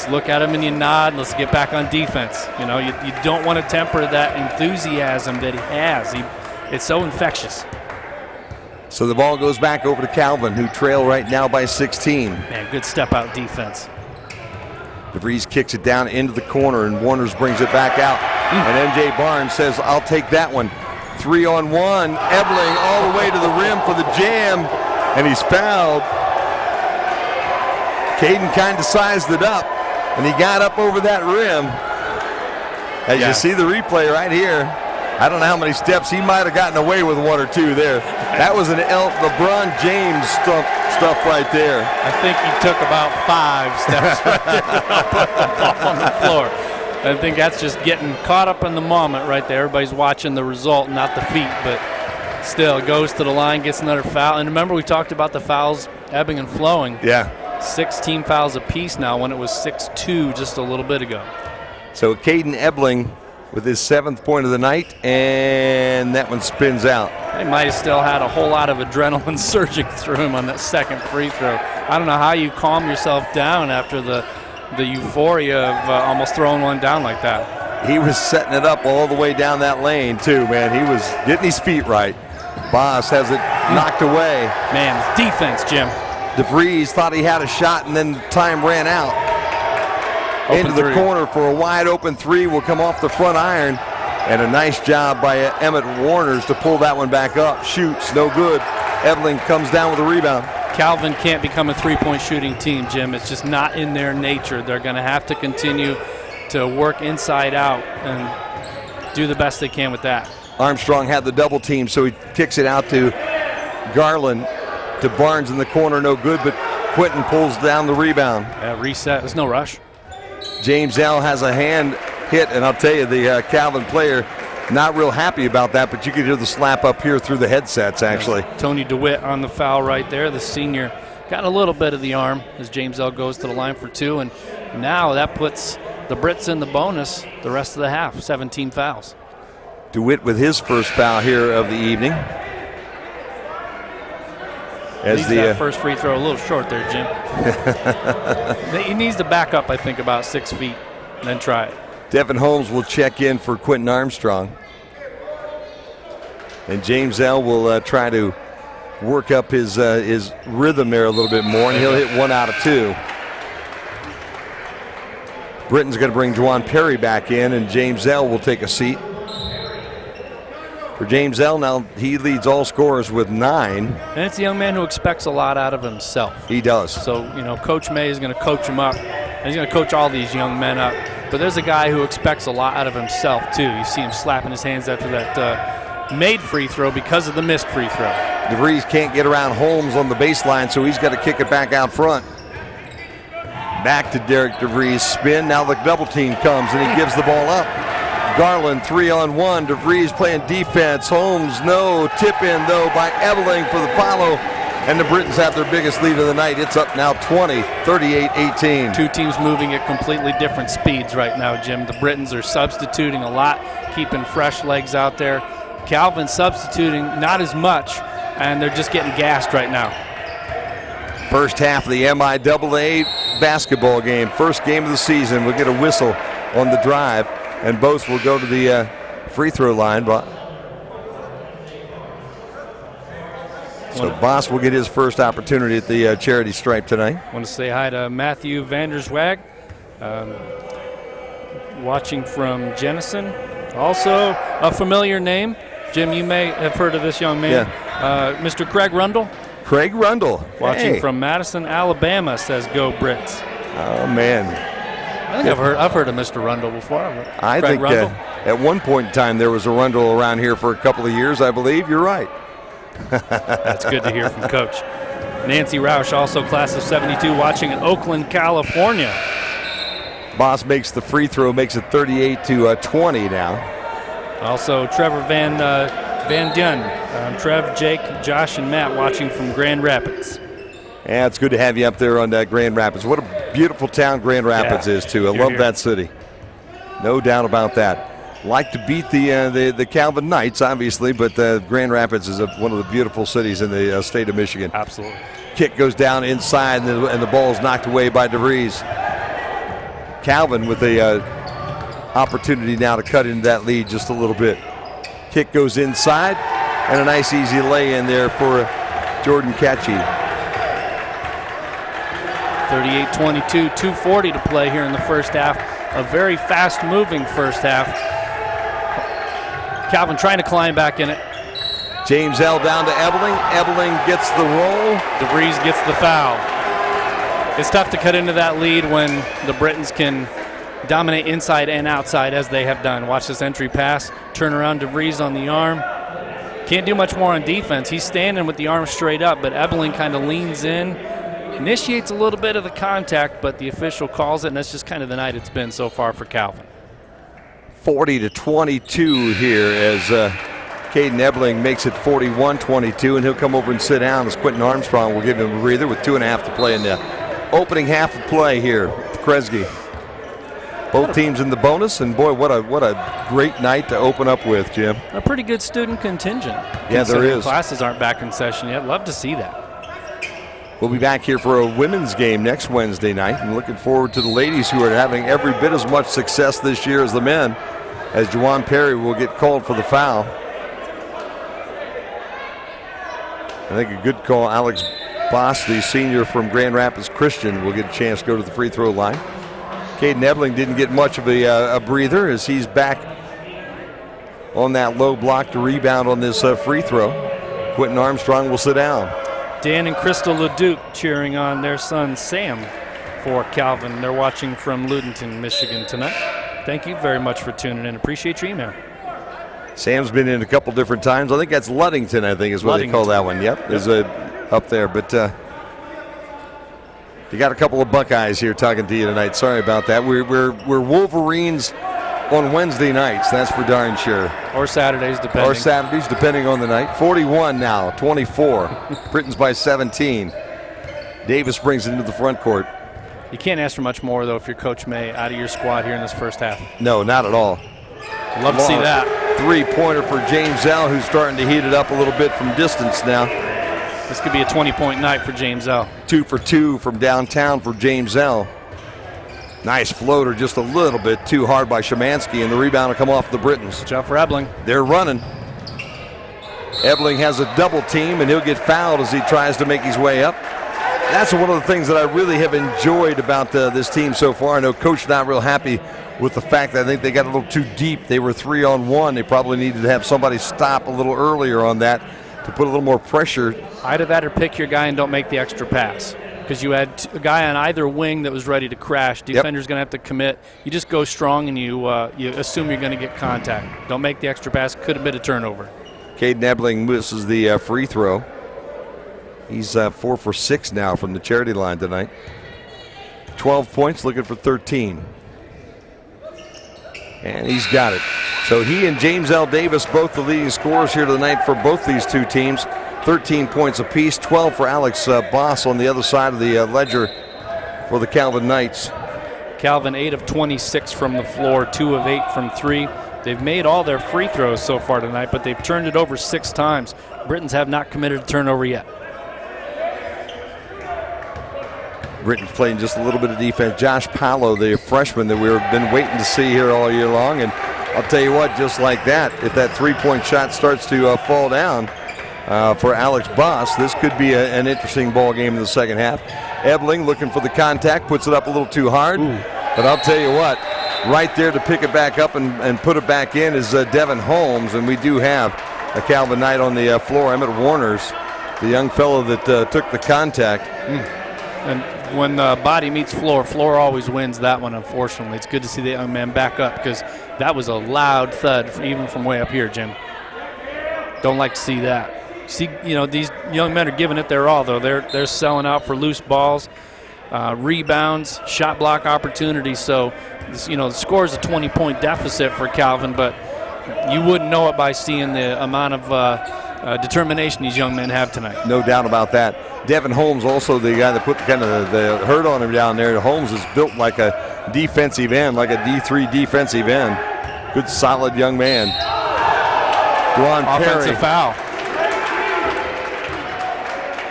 look at him and you nod, and let's get back on defense. You know, you don't want to temper that enthusiasm that he has. It's so infectious. So the ball goes back over to Calvin, who trail right now by 16. Man, good step-out defense. DeVries kicks it down into the corner, and Warners brings it back out. And MJ Barnes says, "I'll take that one." 3-on-1. Ebeling all the way to the rim for the jam, and he's fouled. Caden kind of sized it up, and he got up over that rim. As you see the replay right here, I don't know how many steps. He might have gotten away with 1 or 2 there. That was an LeBron James stuff right there. I think he took about 5 steps right there on the floor. I think that's just getting caught up in the moment right there. Everybody's watching the result, not the feet, but still goes to the line, gets another foul. And remember, we talked about the fouls ebbing and flowing. Yeah. 6 team fouls apiece now when it was 6-2 just a little bit ago. So Caden Ebeling with his 7th point of the night, and that one spins out. They might have still had a whole lot of adrenaline surging through him on that second free throw. I don't know how you calm yourself down after the euphoria of almost throwing one down like that. He was setting it up all the way down that lane too, man. He was getting his feet right. Boss has it knocked away. Man, defense, Jim. DeVries thought he had a shot, and then time ran out. Open Into the three. corner for a wide open three will come off the front iron. And a nice job by Emmett Warners to pull that one back up. Shoots, no good. Ebeling comes down with a rebound. Calvin can't become a three-point shooting team, Jim. It's just not in their nature. They're going to have to continue to work inside out and do the best they can with that. Armstrong had the double team, so he kicks it out to Garland. To Barnes in the corner, no good, but Quinton pulls down the rebound. Reset, there's no rush. James L. has a hand hit, and I'll tell you, the Calvin player not real happy about that, but you could hear the slap up here through the headsets, actually. Tony DeWitt on the foul right there. The senior got a little bit of the arm as James L. goes to the line for two, and now that puts the Brits in the bonus the rest of the half, 17 fouls. DeWitt with his first foul here of the evening. As Leaves the that first free throw a little short there, Jim. He needs to back up, I think, about 6 feet, and then try it. Devin Holmes will check in for Quinton Armstrong. And James L. will try to work up his rhythm there a little bit more, and he'll hit 1 out of 2. Britton's going to bring Juwan Perry back in, and James L. will take a seat. For James L. now, he leads all scorers with 9. And it's a young man who expects a lot out of himself. He does. So, Coach May is going to coach him up, and he's going to coach all these young men up. But there's a guy who expects a lot out of himself, too. You see him slapping his hands after that made free throw because of the missed free throw. DeVries can't get around Holmes on the baseline, so he's got to kick it back out front. Back to Derek DeVries. Spin. Now the double team comes, and he gives the ball up. Garland 3-on-1. DeVries playing defense. Holmes, no. Tip in, though, by Ebeling for the follow. And the Britons have their biggest lead of the night. It's up now 20, 38-18. Two teams moving at completely different speeds right now, Jim. The Britons are substituting a lot, keeping fresh legs out there. Calvin substituting not as much, and they're just getting gassed right now. First half of the MIAA basketball game. First game of the season. We'll get a whistle on the drive, and both will go to the free throw line. So Boss will get his first opportunity at the charity stripe tonight. I want to say hi to Matthew Vanderswag, watching from Jenison. Also a familiar name. Jim, you may have heard of this young man. Yeah. Mr. Craig Rundle. Craig Rundle. Watching from Madison, Alabama, says go Brits. Oh, man. I think I've heard of Mr. Rundle before. I think at one point in time there was a Rundle around here for a couple of years, I believe. You're right. That's good to hear from Coach. Nancy Roush, also class of 72, watching in Oakland, California. Boss makes the free throw, makes it 38-20 now. Also Trevor Van Dun, Trev, Jake, Josh, and Matt watching from Grand Rapids. Yeah, it's good to have you up there on Grand Rapids. What a beautiful town Grand Rapids is, too. I love that city. No doubt about that. Like to beat the Calvin Knights, obviously, but Grand Rapids is one of the beautiful cities in the state of Michigan. Absolutely. Kick goes down inside, and the ball is knocked away by DeVries. Calvin with the opportunity now to cut into that lead just a little bit. Kick goes inside, and a nice easy lay in there for Jordan Catchy. 38-22, 2:40 to play here in the first half. A very fast-moving first half. Calvin trying to climb back in it. James L. down to Ebeling. Ebeling gets the roll. DeVries gets the foul. It's tough to cut into that lead when the Britons can dominate inside and outside as they have done. Watch this entry pass. Turn around, DeVries on the arm. Can't do much more on defense. He's standing with the arm straight up, but Ebeling kind of leans in, initiates a little bit of the contact, but the official calls it, and that's just kind of the night it's been so far for Calvin. 40-22 here as Caden Ebeling makes it 41-22, and he'll come over and sit down as Quinton Armstrong will give him a breather with 2.5 to play in the opening half of play here at Kresge. Both teams in the bonus, and boy, what a great night to open up with, Jim. A pretty good student contingent. Yeah, there is. Classes aren't back in session yet. Love to see that. We'll be back here for a women's game next Wednesday night, and looking forward to the ladies who are having every bit as much success this year as the men, as Juwan Perry will get called for the foul. I think a good call. Alex Boss, the senior from Grand Rapids Christian, will get a chance to go to the free throw line. Caden Ebling didn't get much of a breather as he's back on that low block to rebound on this free throw. Quentin Armstrong will sit down. Dan and Crystal Leduc cheering on their son Sam for Calvin. They're watching from Ludenton, Michigan tonight. Thank you very much for tuning in. Appreciate your email. Sam's been in a couple different times. I think that's Ludington, I think is what they call that one. Yep, is up there. But you got a couple of Buckeyes here talking to you tonight. Sorry about that. We're Wolverines on Wednesday nights, that's for darn sure. Or Saturdays, depending on the night. 41 now, 24. Britton's by 17. Davis brings it into the front court. You can't ask for much more, though, if you're Coach May out of your squad here in this first half. No, not at all. Love to see that. Three-pointer for James L., who's starting to heat it up a little bit from distance now. This could be a 20-point night for James L. 2 for 2 from downtown for James L. Nice floater, just a little bit too hard by Szymanski, and the rebound will come off the Britons. Good job for Ebling. They're running. Ebling has a double team, and he'll get fouled as he tries to make his way up. That's one of the things that I really have enjoyed about this team so far. I know Coach not real happy with the fact that I think they got a little too deep. They were 3-on-1. They probably needed to have somebody stop a little earlier on that to put a little more pressure. I'd have had her pick your guy and don't make the extra pass, because you had a guy on either wing that was ready to crash. Defender's going to have to commit. You just go strong and you assume you're going to get contact. Don't make the extra pass. Could have been a turnover. Caden Ebling misses the free throw. He's 4 for 6 now from the charity line tonight. 12 points, looking for 13. And he's got it. So he and James L. Davis, both the leading scorers here tonight for both these two teams. 13 points apiece, 12 for Alex Boss on the other side of the ledger for the Calvin Knights. Calvin 8 of 26 from the floor, 2 of 8 from 3. They've made all their free throws so far tonight, but they've turned it over 6 times. Britons have not committed a turnover yet. Britton's playing just a little bit of defense. Josh Paolo, the freshman that we've been waiting to see here all year long. And I'll tell you what, just like that, if that three-point shot starts to fall down for Alex Boss, this could be an interesting ball game in the second half. Ebling looking for the contact, puts it up a little too hard. Ooh. But I'll tell you what, right there to pick it back up and put it back in is Devin Holmes. And we do have a Calvin Knight on the floor. Emmett Warner's the young fellow that took the contact. And when body meets floor, floor always wins that one, unfortunately. It's good to see the young man back up, because that was a loud thud even from way up here, Jim. Don't like to see that. See, these young men are giving it their all, though. They're selling out for loose balls, rebounds, shot block opportunities. So, the score is a 20-point deficit for Calvin, but you wouldn't know it by seeing the amount of determination these young men have tonight. No doubt about that. Devin Holmes, also the guy that put kind of the hurt on him down there. Holmes is built like a defensive end, like a D3 defensive end. Good, solid young man. Juan Perry. Offensive foul.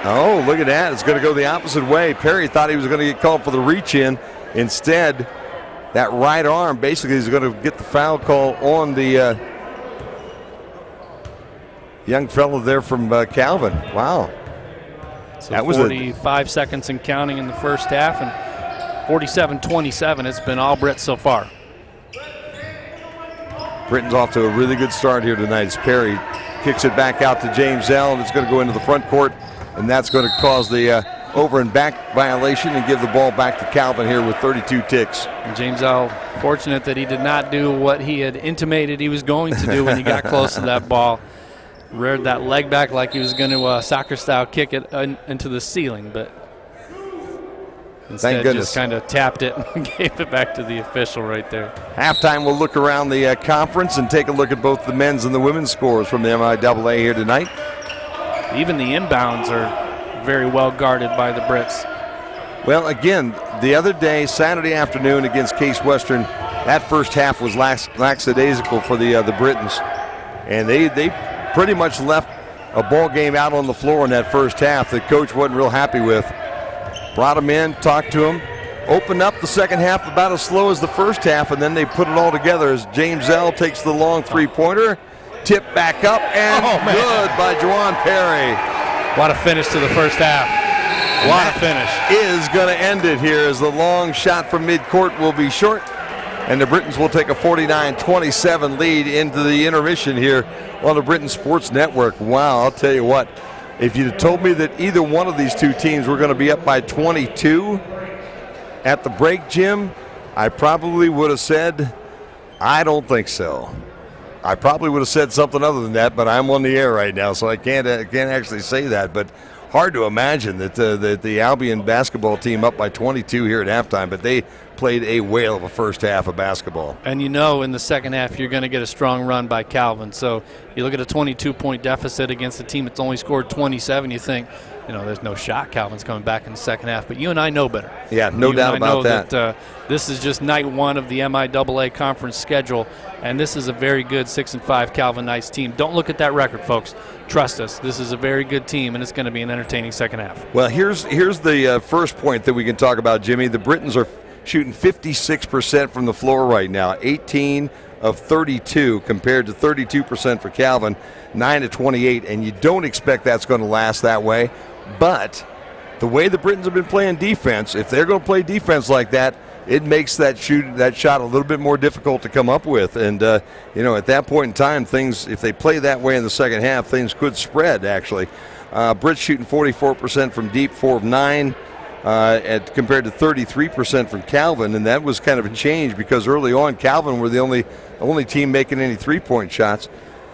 Oh, look at that. It's going to go the opposite way. Perry thought he was going to get called for the reach-in. Instead, that right arm basically is going to get the foul call on the young fellow there from Calvin. Wow. So that was 45 seconds and counting in the first half, and 47-27. It's been all Brits so far. Britton's off to a really good start here tonight as Perry kicks it back out to James L., and it's going to go into the front court, and that's going to cause the over and back violation and give the ball back to Calvin here with 32 ticks. And James L., fortunate that he did not do what he had intimated he was going to do when he got close to that ball. Reared that leg back like he was going to soccer-style kick it into the ceiling, but instead just kind of tapped it and gave it back to the official right there. Halftime, we'll look around the conference and take a look at both the men's and the women's scores from the MIAA here tonight. Even the inbounds are very well guarded by the Brits. Well, again, the other day, Saturday afternoon against Case Western, that first half was lackadaisical for the Britons, and they pretty much left a ball game out on the floor in that first half that coach wasn't real happy with. Brought him in, talked to him, opened up the second half about as slow as the first half, and then they put it all together as James L. takes the long three-pointer, tipped back up, and good by Juwan Perry. What a finish to the first half. What a finish. Is going to end it here as the long shot from midcourt will be short. And the Britons will take a 49-27 lead into the intermission here on the Britain Sports Network. Wow, I'll tell you what. If you'd have told me that either one of these two teams were going to be up by 22 at the break, Jim, I probably would have said, I don't think so. I probably would have said something other than that, but I'm on the air right now, so I can't actually say that. But hard to imagine that the Albion basketball team up by 22 here at halftime, but they played a whale of a first half of basketball. And in the second half, you're going to get a strong run by Calvin. So you look at a 22-point deficit against a team that's only scored 27, you think, there's no shot Calvin's coming back in the second half. But you and I know better. Yeah, no doubt about that. This is just night one of the MIAA conference schedule, and this is a very good 6-5 Calvin Knights team. Don't look at that record, folks. Trust us. This is a very good team, and it's going to be an entertaining second half. Well, here's the first point that we can talk about, Jimmy. The Britons are shooting 56% from the floor right now, 18 of 32 compared to 32% for Calvin, 9 of 28, and you don't expect that's going to last that way. But the way the Britons have been playing defense, if they're going to play defense like that, it makes that shot a little bit more difficult to come up with. And, at that point in time, if they play that way in the second half, things could spread, actually. Brits shooting 44% from deep, 4 of 9. Compared to 33% from Calvin, and that was kind of a change because early on Calvin were the only team making any three-point shots.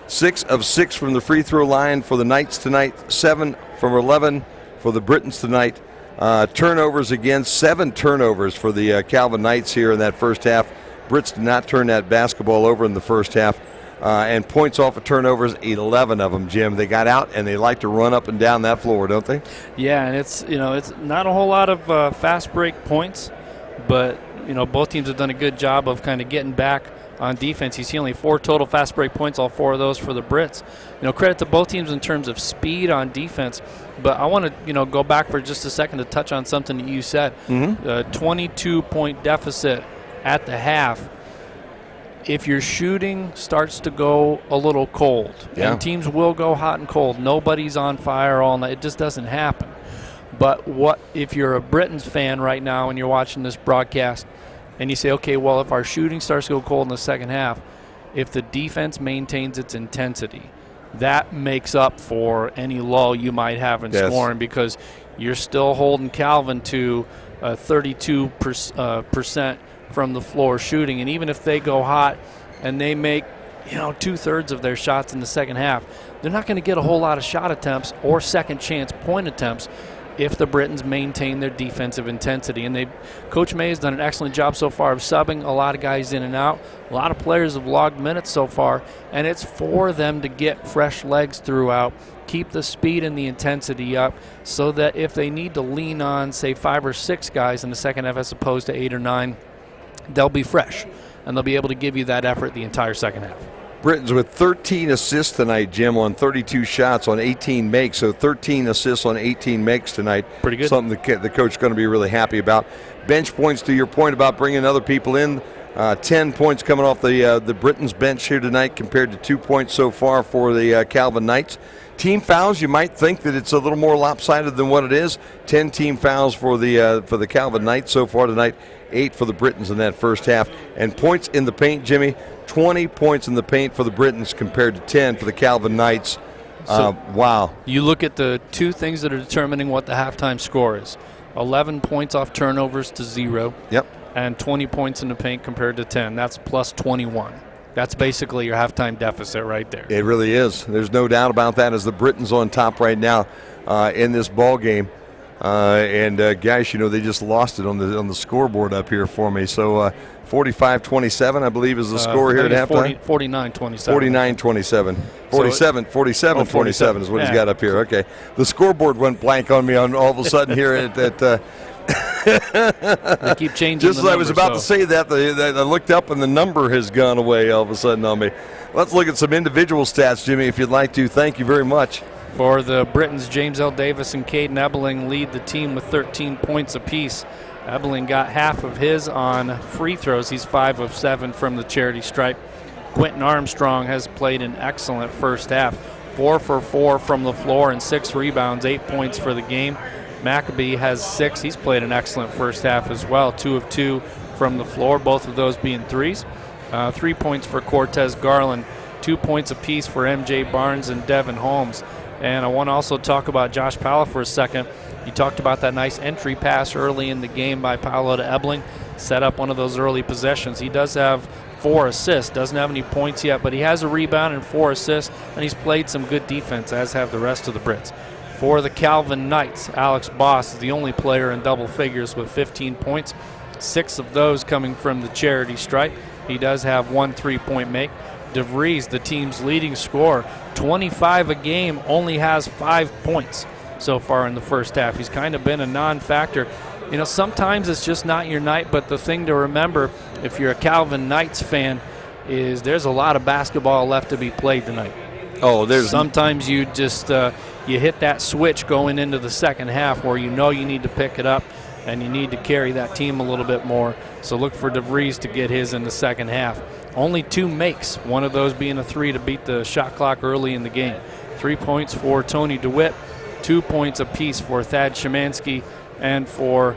6 of 6 from the free throw line for the Knights tonight, 7 from 11 for the Britons tonight. Turnovers again, 7 turnovers for the Calvin Knights here in that first half. Brits did not turn that basketball over in the first half. And points off of turnovers, 11 of them, Jim. They got out, and they like to run up and down that floor, don't they? Yeah, and it's not a whole lot of fast break points, but both teams have done a good job of kind of getting back on defense. You see only 4 total fast break points, all 4 of those for the Brits. Credit to both teams in terms of speed on defense, but I want to go back for just a second to touch on something that you said. The 22-point deficit at the half. If your shooting starts to go a little cold, and teams will go hot and cold, nobody's on fire all night. It just doesn't happen. But what if you're a Britons fan right now and you're watching this broadcast and you say, okay, well, if our shooting starts to go cold in the second half, if the defense maintains its intensity, that makes up for any lull you might have in scoring because you're still holding Calvin to 32% from the floor shooting, and even if they go hot and they make 2/3 of their shots in the second half, they're not going to get a whole lot of shot attempts or second chance point attempts if the Britons maintain their defensive intensity. And Coach May has done an excellent job so far of subbing a lot of guys in and out. A lot of players have logged minutes so far, and it's for them to get fresh legs throughout, keep the speed and the intensity up so that if they need to lean on, say, 5 or 6 guys in the second half as opposed to 8 or 9, they'll be fresh, and they'll be able to give you that effort the entire second half. Britons with 13 assists tonight, Jim, on 32 shots on 18 makes. So 13 assists on 18 makes tonight. Pretty good. Something the coach is going to be really happy about. Bench points, to your point about bringing other people in. 10 points coming off the Britons bench here tonight compared to 2 points so far for the Calvin Knights. Team fouls, you might think that it's a little more lopsided than what it is. 10 team fouls for the Calvin Knights so far tonight. 8 for the Britons in that first half. And points in the paint, Jimmy, 20 points in the paint for the Britons compared to 10 for the Calvin Knights. Wow. You look at the 2 things that are determining what the halftime score is. 11 points off turnovers to 0. Yep. And 20 points in the paint compared to 10. That's plus 21. That's basically your halftime deficit right there. It really is. There's no doubt about that as the Britons on top right now in this ball game. Guys, they just lost it on the scoreboard up here for me. So 45-27, I believe, is the score here at halftime. 49-27. 49-27. 47-27 is what he's got up here. Okay. The scoreboard went blank on me all of a sudden here at they keep changing just as I was about to say that, I looked up and the number has gone away all of a sudden on me. Let's look at some individual stats, Jimmy, if you'd like to. Thank you very much. For the Britons, James L. Davis and Caden Ebeling lead the team with 13 points apiece. Ebeling got half of his on free throws. He's 5 of 7 from the charity stripe. Quentin Armstrong has played an excellent first half. 4 for 4 from the floor and 6 rebounds, 8 points for the game. Maccabee has 6. He's played an excellent first half as well, 2 of 2 from the floor, both of those being threes. 3 points for Cortez Garland, 2 points apiece for MJ Barnes and Devin Holmes. And I want to also talk about Josh Powell for a second. You talked about that nice entry pass early in the game by Paolo to Ebling, set up one of those early possessions. He does have 4 assists, doesn't have any points yet, but he has a rebound and 4 assists, and he's played some good defense, as have the rest of the Brits. For the Calvin Knights, Alex Boss is the only player in double figures with 15 points, 6 of those coming from the charity stripe. He does have 1 3-point make. DeVries, the team's leading scorer, 25 a game, only has 5 points so far in the first half. He's kind of been a non-factor. You know, sometimes it's just not your night, but the thing to remember if you're a Calvin Knights fan is there's a lot of basketball left to be played tonight. Oh, there's sometimes you just you hit that switch going into the second half where you know you need to pick it up and you need to carry that team a little bit more. So look for DeVries to get his in the second half. Only 2 makes, one of those being a 3 to beat the shot clock early in the game. 3 points for Tony DeWitt, 2 points apiece for Thad Szymanski and for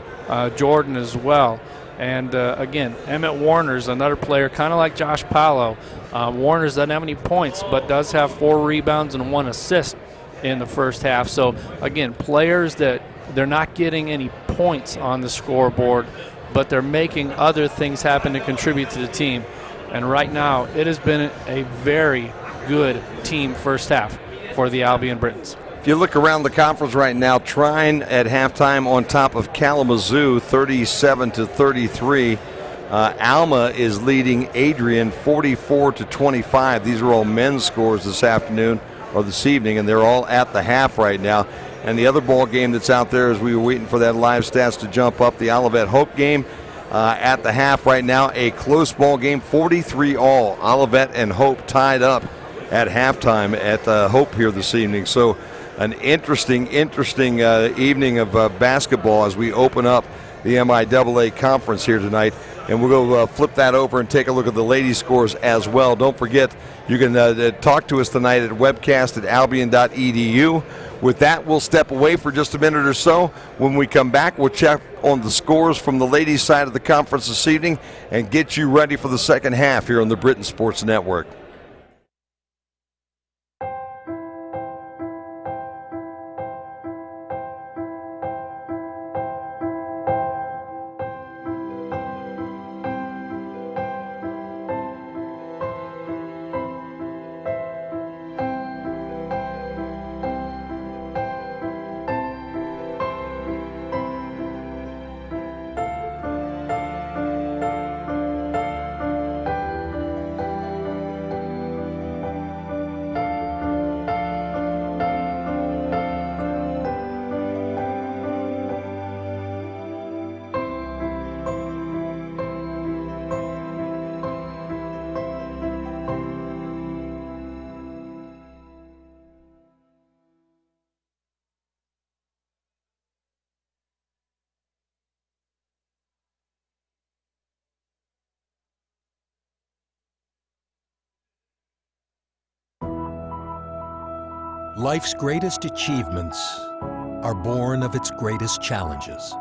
Jordan as well. And again, Emmett Warner's another player, kind of like Josh Paolo. Warner's doesn't have any points, but does have 4 rebounds and 1 assist in the first half. So again, players that they're not getting any points on the scoreboard, but they're making other things happen to contribute to the team. And right now, it has been a very good team first half for the Albion Britons. If you look around the conference right now, Trine at halftime on top of Kalamazoo, 37-33. Alma is leading Adrian 44-25. These are all men's scores this afternoon or this evening, and they're all at the half right now. And the other ball game that's out there as we were waiting for that live stats to jump up, the Olivet Hope game at the half right now, a close ball game, 43-all. Olivet and Hope tied up at halftime at Hope here this evening. So an interesting evening of basketball as we open up the MIAA conference here tonight. And we'll go flip that over and take a look at the ladies' scores as well. Don't forget, you can talk to us tonight at webcast@albion.edu. With that, we'll step away for just a minute or so. When we come back, we'll check on the scores from the ladies' side of the conference this evening and get you ready for the second half here on the Britain Sports Network. Life's greatest achievements are born of its greatest challenges.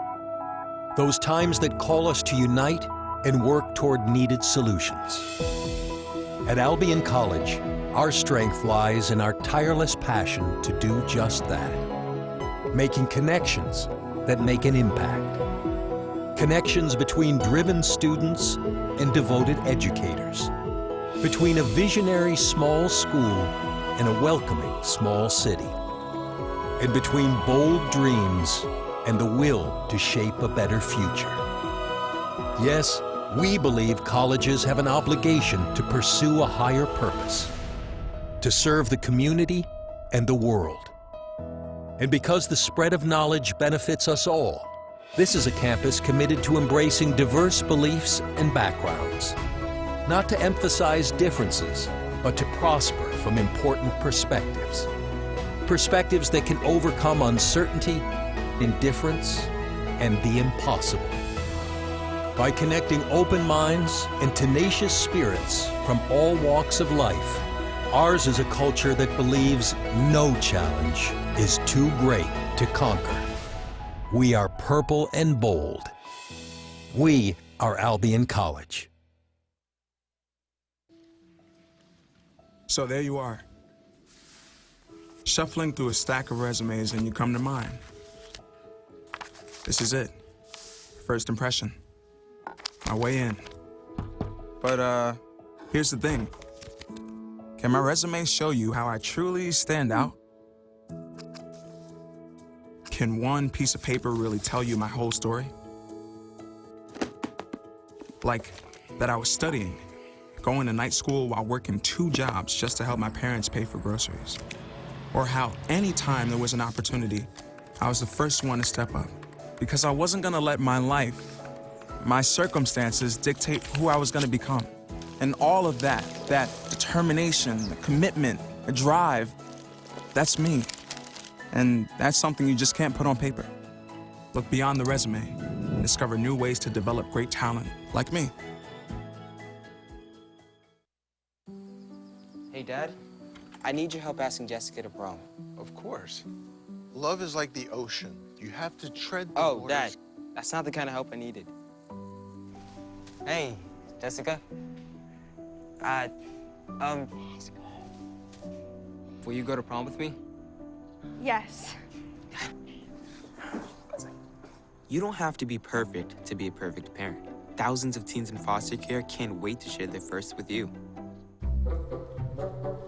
Those times that call us to unite and work toward needed solutions. At Albion College, our strength lies in our tireless passion to do just that. Making connections that make an impact. Connections between driven students and devoted educators. Between a visionary small school and a welcoming small city. And between bold dreams and the will to shape a better future. Yes, we believe colleges have an obligation to pursue a higher purpose, to serve the community and the world. And because the spread of knowledge benefits us all, this is a campus committed to embracing diverse beliefs and backgrounds, not to emphasize differences, but to prosper from important perspectives. Perspectives that can overcome uncertainty, indifference, and the impossible. By connecting open minds and tenacious spirits from all walks of life, ours is a culture that believes no challenge is too great to conquer. We are purple and bold. We are Albion College. So there you are, shuffling through a stack of resumes, and you come to mine. This is it. First impression. My way in. But here's the thing. Can my resume show you how I truly stand out? Can one piece of paper really tell you my whole story? Like that I was studying, going to night school while working 2 jobs just to help my parents pay for groceries. Or how anytime there was an opportunity, I was the first one to step up. Because I wasn't gonna let my life, my circumstances dictate who I was gonna become. And all of that determination, the commitment, the drive, that's me. And that's something you just can't put on paper. Look beyond the resume and discover new ways to develop great talent like me. Hey, Dad. I need your help asking Jessica to prom. Of course. Love is like the ocean. You have to tread the Oh, waters. Dad. That's not the kind of help I needed. Hey, Jessica. Will you go to prom with me? Yes. You don't have to be perfect to be a perfect parent. Thousands of teens in foster care can't wait to share their first with you.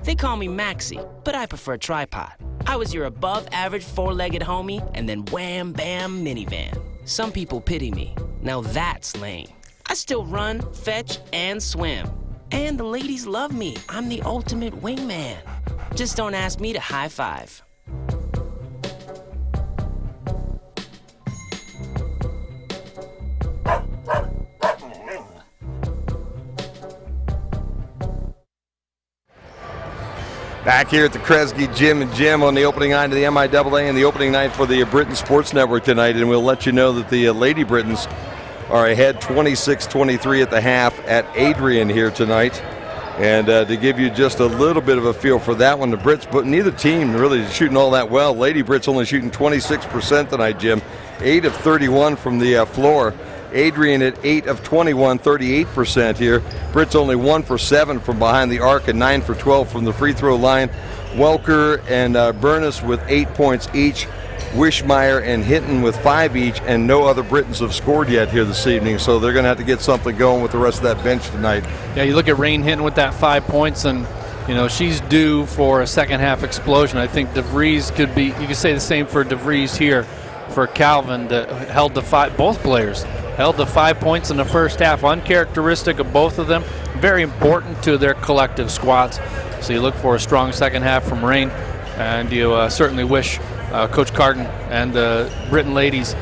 They call me Maxie, but I prefer tripod. I was your above-average four-legged homie, and then wham, bam, minivan. Some people pity me. Now that's lame. I still run, fetch, and swim. And the ladies love me. I'm the ultimate wingman. Just don't ask me to high five. Back here at the Kresge Gym and Gym on the opening night of the MIAA and the opening night for the Britain Sports Network tonight. And we'll let you know that the Lady Britons are ahead 26-23 at the half at Adrian here tonight. And to give you just a little bit of a feel for that one, the Brits, but neither team really is shooting all that well. Lady Brits only shooting 26% tonight, Jim. 8 of 31 from the floor. Adrian at 8 of 21, 38% here. Brits only 1 for 7 from behind the arc and 9 for 12 from the free throw line. Welker and Burness with 8 points each. Wishmeyer and Hinton with 5 each, and no other Britons have scored yet here this evening, so they're going to have to get something going with the rest of that bench tonight. Yeah, you look at Rain Hinton with that 5 points, and you know she's due for a second half explosion. I think DeVries could be. You could say the same for DeVries here, for Calvin that held the 5. Both players held the 5 points in the first half, uncharacteristic of both of them. Very important to their collective squads. So you look for a strong second half from Rain, and you certainly wish Coach Carden and the Britain ladies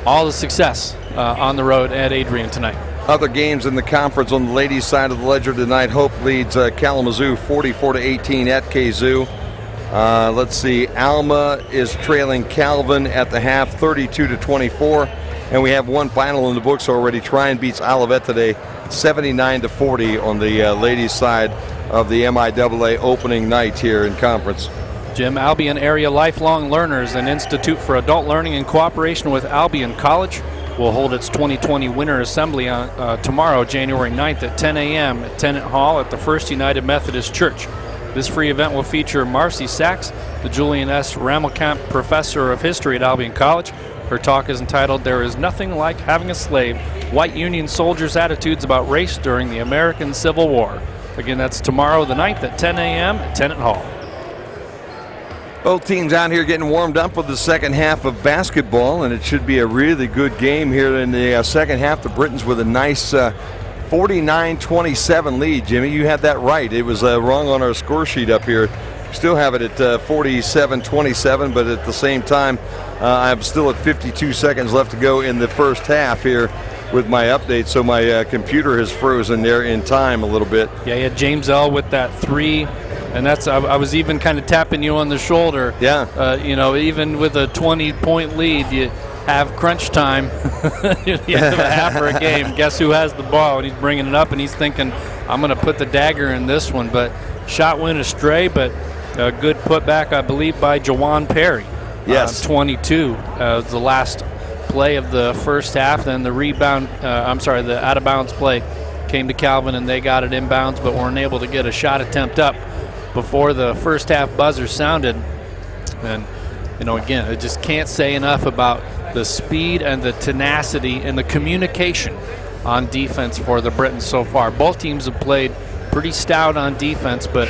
all the success on the road at Adrian tonight. Other games in the conference on the ladies' side of the ledger tonight. Hope leads Kalamazoo 44-18 at Kazoo. Let's see, Alma is trailing Calvin at the half 32-24. And we have one final in the books already. Tryon beats Olivet today 79-40 on the ladies' side of the MIAA opening night here in conference. Jim, Albion Area Lifelong Learners, an institute for adult learning in cooperation with Albion College, will hold its 2020 Winter Assembly on tomorrow, January 9th at 10 a.m. at Tennant Hall at the First United Methodist Church. This free event will feature Marcy Sachs, the Julian S. Ramelkamp Professor of History at Albion College. Her talk is entitled, "There is Nothing Like Having a Slave, White Union Soldiers' Attitudes About Race During the American Civil War." Again, that's tomorrow the 9th at 10 a.m. at Tennant Hall. Both teams out here getting warmed up for the second half of basketball, and it should be a really good game here in the second half. The Britons with a nice 49-27 lead. Jimmy, you had that right. It was wrong on our score sheet up here. Still have it at 47-27, but at the same time, I'm still at 52 seconds left to go in the first half here with my update, so my computer has frozen there in time a little bit. Yeah, you had James L. with that 3, and that's I was even kind of tapping you on the shoulder. Yeah. You know, even with a 20-point lead, you have crunch time. You have a half or a game. Guess who has the ball? And he's bringing it up, and he's thinking, I'm going to put the dagger in this one. But shot went astray, but a good putback, I believe, by Jawan Perry. Yes. 22, the last play of the first half. Then the the out-of-bounds play came to Calvin, and they got it inbounds, but weren't able to get a shot attempt up before the first half buzzer sounded. And, again, I just can't say enough about the speed and the tenacity and the communication on defense for the Britons so far. Both teams have played pretty stout on defense, but,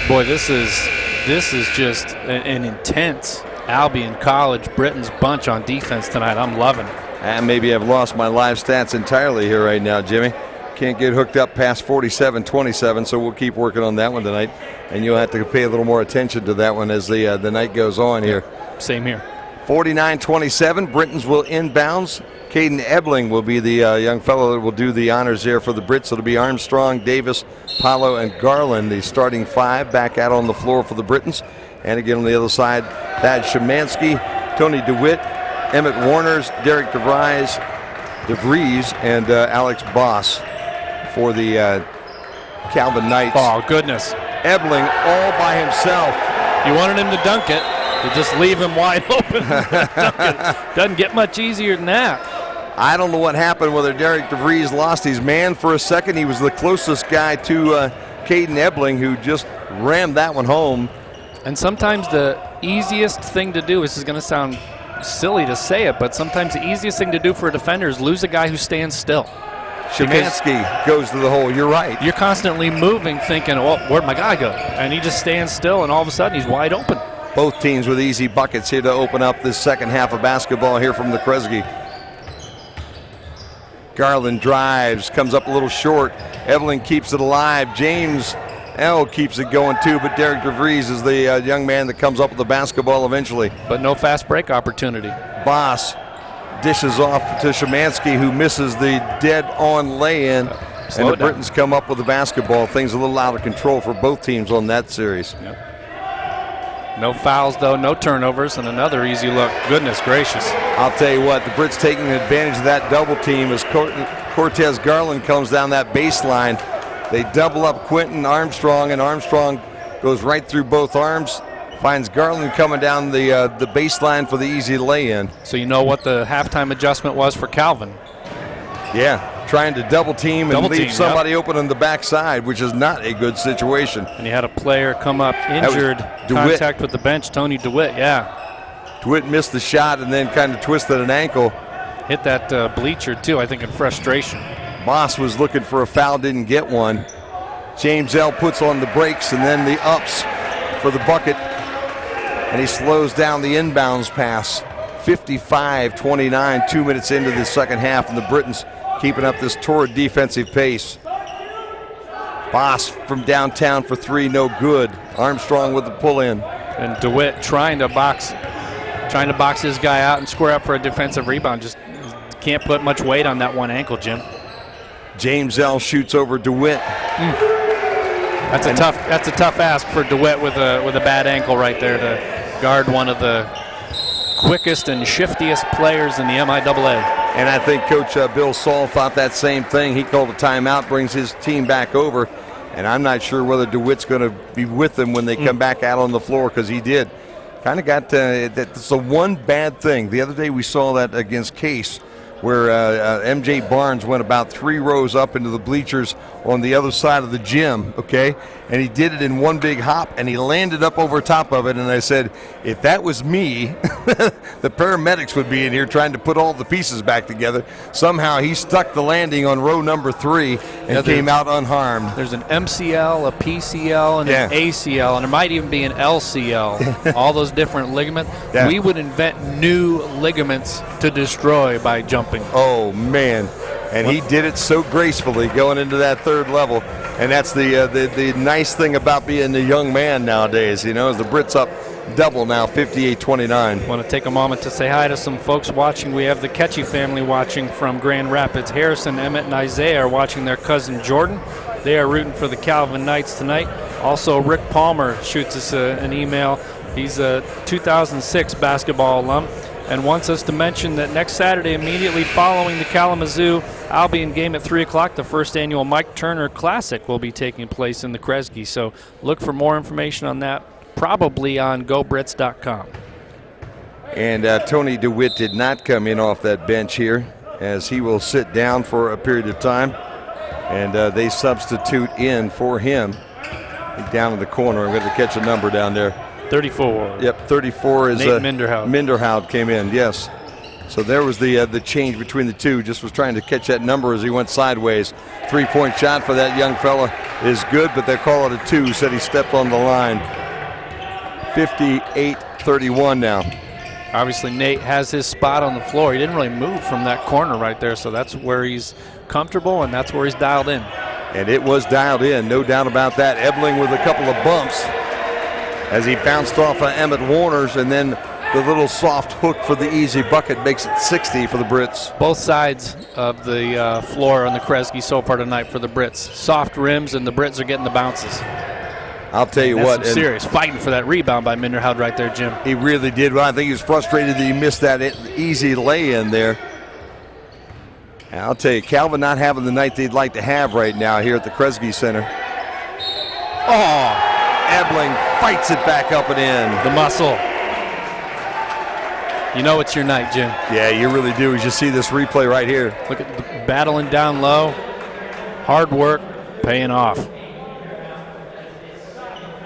boy, this is just an intense Albion College Britons bunch on defense tonight. I'm loving it. And maybe I've lost my live stats entirely here right now, Jimmy. Can't get hooked up past 47-27, so we'll keep working on that one tonight. And you'll have to pay a little more attention to that one as the night goes on here. Same here. 49-27, Britons will inbounds. Caden Ebling will be the young fellow that will do the honors here for the Brits. It'll be Armstrong, Davis, Paulo, and Garland, the starting five, back out on the floor for the Britons. And again on the other side, Thad Szymanski, Tony DeWitt, Emmett Warners, Derek DeVries, and Alex Boss for the Calvin Knights. Oh, goodness. Ebling all by himself. You wanted him to dunk it. You just leave him wide open. Doesn't get much easier than that. I don't know what happened, whether Derek DeVries lost his man for a second. He was the closest guy to Caden Ebling, who just rammed that one home. And sometimes the easiest thing to do, this is going to sound silly to say it, but sometimes the easiest thing to do for a defender is lose a guy who stands still. Szymanski goes to the hole. You're right. You're constantly moving, thinking, well, where'd my guy go? And he just stands still, and all of a sudden he's wide open. Both teams with easy buckets here to open up this second half of basketball here from the Kresge. Garland drives, comes up a little short. Evelyn keeps it alive. James L keeps it going too, but Derek DeVries is the young man that comes up with the basketball eventually. But no fast break opportunity. Boss dishes off to Szymanski, who misses the dead-on lay-in. And the Britons come up with the basketball. Things a little out of control for both teams on that series. Yep. No fouls, though, no turnovers, and another easy look. Goodness gracious. I'll tell you what, the Brits taking advantage of that double team as Cortez Garland comes down that baseline. They double up Quentin Armstrong, and Armstrong goes right through both arms, finds Garland coming down the baseline for the easy lay-in. So you know what the halftime adjustment was for Calvin. Yeah, trying to double team and leave somebody open on the backside, which is not a good situation. And you had a player come up injured, contact with the bench, Tony DeWitt, yeah. DeWitt missed the shot and then kind of twisted an ankle. Hit that bleacher, too, I think in frustration. Moss was looking for a foul, didn't get one. James L puts on the brakes and then the ups for the bucket. And he slows down the inbounds pass. 55-29, 2 minutes into the second half, and the Britons keeping up this torrid defensive pace. Boss from downtown for three, no good. Armstrong with the pull-in. And DeWitt trying to box his guy out and square up for a defensive rebound. Just can't put much weight on that one ankle, Jim. James L shoots over DeWitt. That's a tough ask for DeWitt with a bad ankle right there to guard one of the quickest and shiftiest players in the MIAA. And I think Coach Bill Saul thought that same thing. He called a timeout, brings his team back over, and I'm not sure whether DeWitt's going to be with them when they come back out on the floor, because he did. Kind of got that's the one bad thing. The other day we saw that against Case, where MJ Barnes went about 3 rows up into the bleachers on the other side of the gym, okay? And he did it in one big hop, and he landed up over top of it, and I said, if that was me, the paramedics would be in here trying to put all the pieces back together. Somehow he stuck the landing on row number 3 and came out unharmed. There's an MCL, a PCL, and an ACL, and there might even be an LCL, all those different ligaments. Yeah. We would invent new ligaments to destroy by jumping. Oh, man. And he did it so gracefully going into that third level. And that's the nice thing about being a young man nowadays, you know, as the Brits up double now, 58-29. Want to take a moment to say hi to some folks watching. We have the Ketchy family watching from Grand Rapids. Harrison, Emmett, and Isaiah are watching their cousin Jordan. They are rooting for the Calvin Knights tonight. Also, Rick Palmer shoots us an email. He's a 2006 basketball alum and wants us to mention that next Saturday, immediately following the Kalamazoo Albion game at 3 o'clock, the first annual Mike Turner Classic will be taking place in the Kresge. So look for more information on that, probably on GoBrits.com. And Tony DeWitt did not come in off that bench here, as he will sit down for a period of time. And they substitute in for him. Down in the corner, I'm going to catch a number down there. 34. Yep, 34 is Nate Minderhout. Minderhout came in, yes. So there was the change between the two. Just was trying to catch that number as he went sideways. 3-point shot for that young fella is good, but they call it a 2. Said he stepped on the line. 58-31 now. Obviously, Nate has his spot on the floor. He didn't really move from that corner right there, so that's where he's comfortable and that's where he's dialed in. And it was dialed in, no doubt about that. Ebling with a couple of bumps as he bounced off of Emmett Warner's, and then the little soft hook for the easy bucket makes it 60 for the Brits. Both sides of the floor on the Kresge so far tonight for the Brits. Soft rims, and the Brits are getting the bounces. I'll tell you what. Serious fighting for that rebound by Minderhout right there, Jim. He really did. Well, I think he was frustrated that he missed that easy lay-in there. And I'll tell you, Calvin not having the night they'd like to have right now here at the Kresge Center. Oh, Ebling fights it back up and in. The muscle. You know it's your night, Jim. Yeah, you really do. As you see this replay right here. Look at the battling down low. Hard work paying off.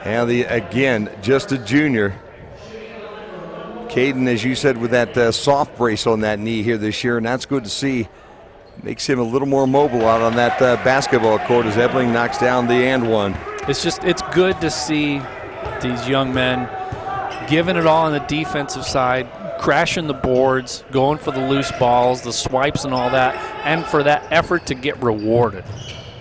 And again, just a junior. Caden, as you said, with that soft brace on that knee here this year, and that's good to see. Makes him a little more mobile out on that basketball court as Ebling knocks down the and one. It's good to see these young men giving it all on the defensive side, crashing the boards, going for the loose balls, the swipes and all that, and for that effort to get rewarded.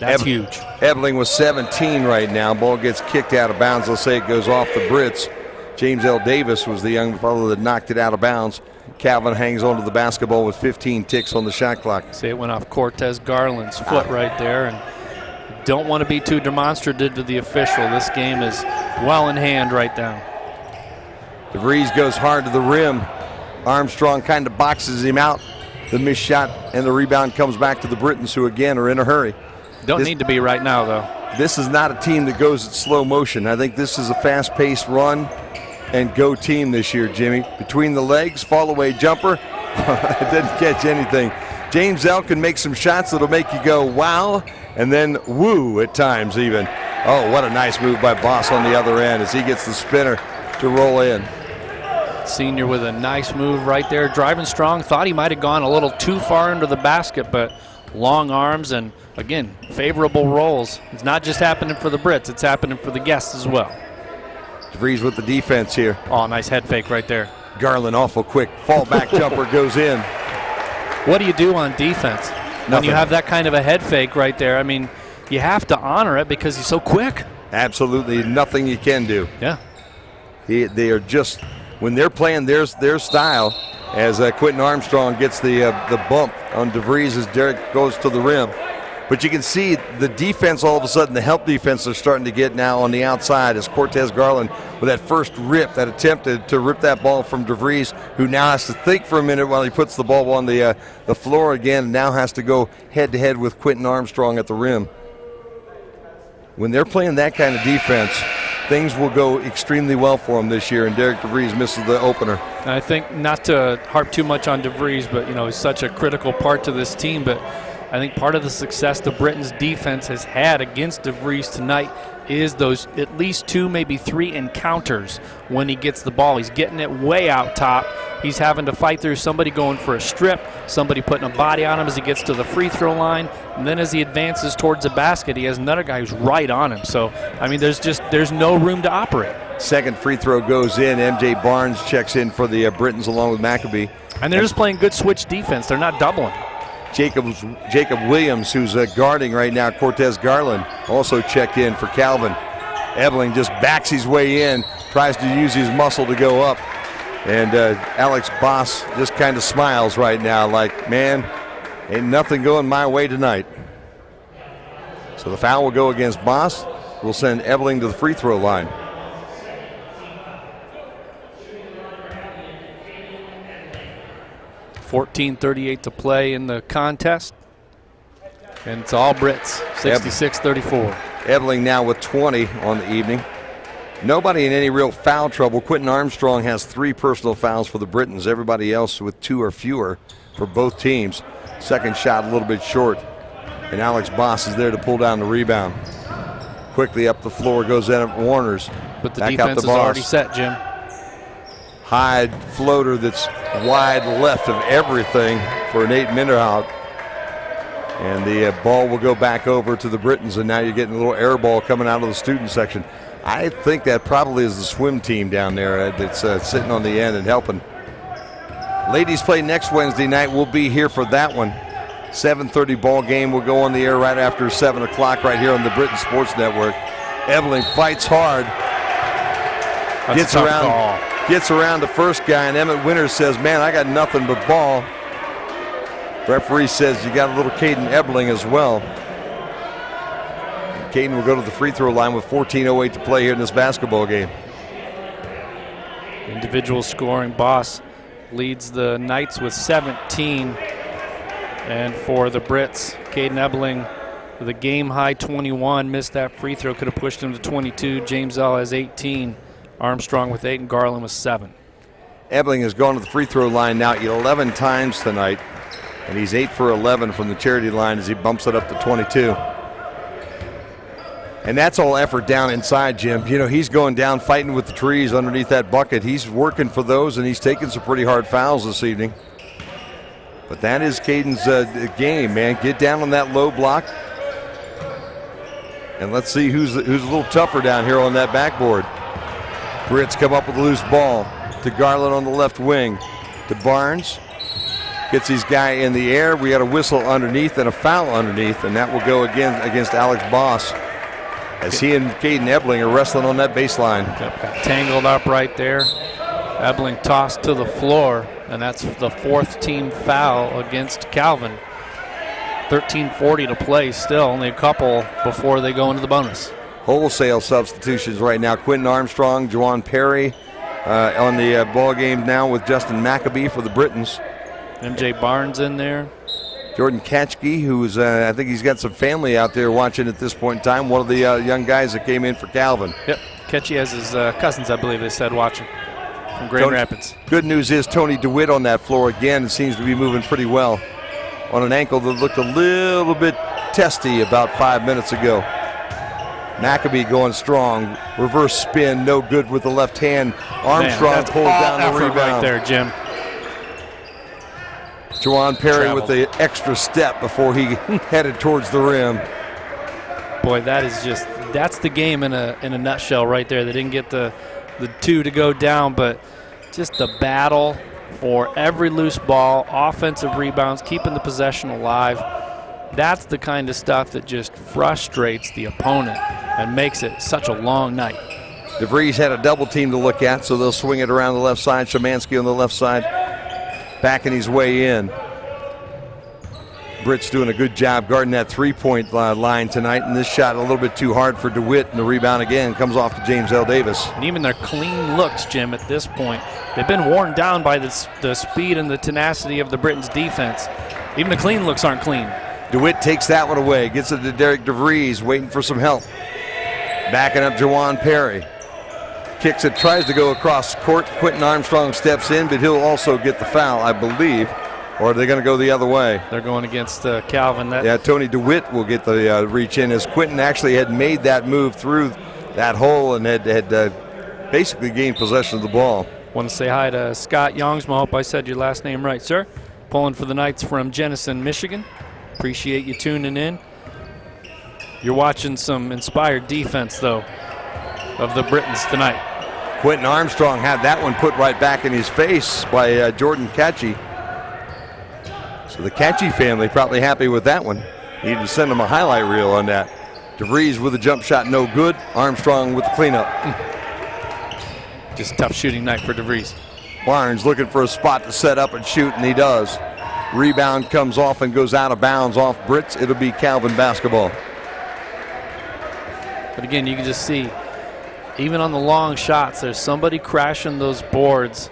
That's huge. Ebling was 17 right now. Ball gets kicked out of bounds. Let's say it goes off the Brits. James L. Davis was the young fellow that knocked it out of bounds. Calvin hangs onto the basketball with 15 ticks on the shot clock. See, it went off Cortez Garland's foot right there, and don't want to be too demonstrative to the official. This game is well in hand right now. DeVries goes hard to the rim. Armstrong kind of boxes him out. The missed shot and the rebound comes back to the Britons, who again are in a hurry. Don't need to be right now, though. This is not a team that goes at slow motion. I think this is a fast-paced run and go team this year, Jimmy. Between the legs, fall away jumper. It didn't catch anything. James L can make some shots that'll make you go wow, and then woo at times even. Oh, what a nice move by Boss on the other end as he gets the spinner to roll in. Senior with a nice move right there, driving strong. Thought he might have gone a little too far into the basket, but long arms and, again, favorable rolls. It's not just happening for the Brits, it's happening for the guests as well. DeVries with the defense here. Oh, nice head fake right there. Garland awful quick. Fallback jumper goes in. What do you do on defense when you have that kind of a head fake right there? I mean, you have to honor it because he's so quick. Absolutely nothing you can do. Yeah. They are just, when they're playing their style, as Quentin Armstrong gets the bump on DeVries as Derek goes to the rim. But you can see the defense, all of a sudden, the help defense they're starting to get now on the outside as Cortez Garland with that first rip, that attempt to rip that ball from DeVries, who now has to think for a minute while he puts the ball on the floor again, and now has to go head-to-head with Quentin Armstrong at the rim. When they're playing that kind of defense, things will go extremely well for them this year, and Derek DeVries misses the opener. And I think, not to harp too much on DeVries, but he's such a critical part to this team, but I think part of the success the Britons defense has had against DeVries tonight is those at least 2, maybe 3 encounters when he gets the ball. He's getting it way out top. He's having to fight through somebody going for a strip, somebody putting a body on him as he gets to the free throw line, and then as he advances towards the basket, he has another guy who's right on him. So, I mean, there's no room to operate. Second free throw goes in. MJ Barnes checks in for the Britons along with McAbee. And they're just playing good switch defense. They're not doubling. Jacob Williams, who's guarding right now Cortez Garland, also checked in for Calvin. Ebling just backs his way in, tries to use his muscle to go up. And Alex Boss just kind of smiles right now like, man, ain't nothing going my way tonight. So the foul will go against Boss. We'll send Ebling to the free throw line. .38 to play in the contest. And it's all Brits, 66-34. Ebling now with 20 on the evening. Nobody in any real foul trouble. Quentin Armstrong has 3 personal fouls for the Britons. Everybody else with 2 or fewer for both teams. Second shot a little bit short. And Alex Boss is there to pull down the rebound. Quickly up the floor goes Emmett Warners. But the Back defense up is already set, Jim. High floater that's wide left of everything for Nate Minderhout. And the ball will go back over to the Britons, and now you're getting a little air ball coming out of the student section. I think that probably is the swim team down there that's sitting on the end and helping. Ladies play next Wednesday night. We'll be here for that one. 7:30 ball game will go on the air right after 7 o'clock right here on the Britain Sports Network. Ebeling fights hard. That's Gets around the first guy, and Emmett Winters says, man, I got nothing but ball. Referee says you got a little Caden Ebeling as well. Caden will go to the free throw line with 14:08 to play here in this basketball game. Individual scoring. Boss leads the Knights with 17. And for the Brits, Caden Ebeling with a game-high 21. Missed that free throw, could have pushed him to 22. James L has 18. Armstrong with 8 and Garland with 7. Ebeling has gone to the free throw line now 11 times tonight. And he's 8 for 11 from the charity line as he bumps it up to 22. And that's all effort down inside, Jim. You know, he's going down fighting with the trees underneath that bucket. He's working for those, and he's taking some pretty hard fouls this evening. But that is Caden's game, man. Get down on that low block. And let's see who's a little tougher down here on that backboard. Brits come up with a loose ball to Garland on the left wing. To Barnes. Gets his guy in the air. We got a whistle underneath and a foul underneath, and that will go again against Alex Boss as he and Caden Ebeling are wrestling on that baseline. Yep, got tangled up right there. Ebeling tossed to the floor, and that's the 4th team foul against Calvin. 13:40 to play still, only a couple before they go into the bonus. Wholesale substitutions right now. Quentin Armstrong, Juwan Perry on the ball game now with Justin Maccabee for the Britons. MJ Barnes in there. Jordan Katchke, who's I think he's got some family out there watching at this point in time. One of the young guys that came in for Calvin. Yep, Ketchy has his cousins, I believe they said, watching from Grand Rapids. Good news is Tony DeWitt on that floor again. It seems to be moving pretty well on an ankle that looked a little bit testy about 5 minutes ago. Maccabee going strong. Reverse spin, no good with the left hand. Armstrong pulled down the rebound. Right there, Jim. Juwan Perry with the extra step before he headed towards the rim. Boy, that's the game in a nutshell right there. They didn't get the 2 to go down, but just the battle for every loose ball, offensive rebounds, keeping the possession alive. That's the kind of stuff that just frustrates the opponent and makes it such a long night. DeVries had a double team to look at, so they'll swing it around the left side. Szymanski on the left side, backing his way in. Britt's doing a good job guarding that three-point line tonight, and this shot a little bit too hard for DeWitt, and the rebound again comes off to James L. Davis. And even their clean looks, Jim, at this point, they've been worn down by the speed and the tenacity of the Britons' defense. Even the clean looks aren't clean. DeWitt takes that one away, gets it to Derek DeVries, waiting for some help. Backing up Juwan Perry. Kicks it, tries to go across court. Quentin Armstrong steps in, but he'll also get the foul, I believe. Or are they going to go the other way? They're going against Calvin. Yeah, Tony DeWitt will get the reach in, as Quentin actually had made that move through that hole and had basically gained possession of the ball. Want to say hi to Scott Youngsma. Hope I said your last name right, sir. Pulling for the Knights from Jenison, Michigan. Appreciate you tuning in. You're watching some inspired defense, though, of the Britons tonight. Quentin Armstrong had that one put right back in his face by Jordan Katchke. So the Katchke family probably happy with that one. Needed to send him a highlight reel on that. DeVries with a jump shot, no good. Armstrong with the cleanup. Just tough shooting night for DeVries. Barnes looking for a spot to set up and shoot, and he does. Rebound comes off and goes out of bounds off Brits. It'll be Calvin basketball. But again, you can just see, even on the long shots, there's somebody crashing those boards,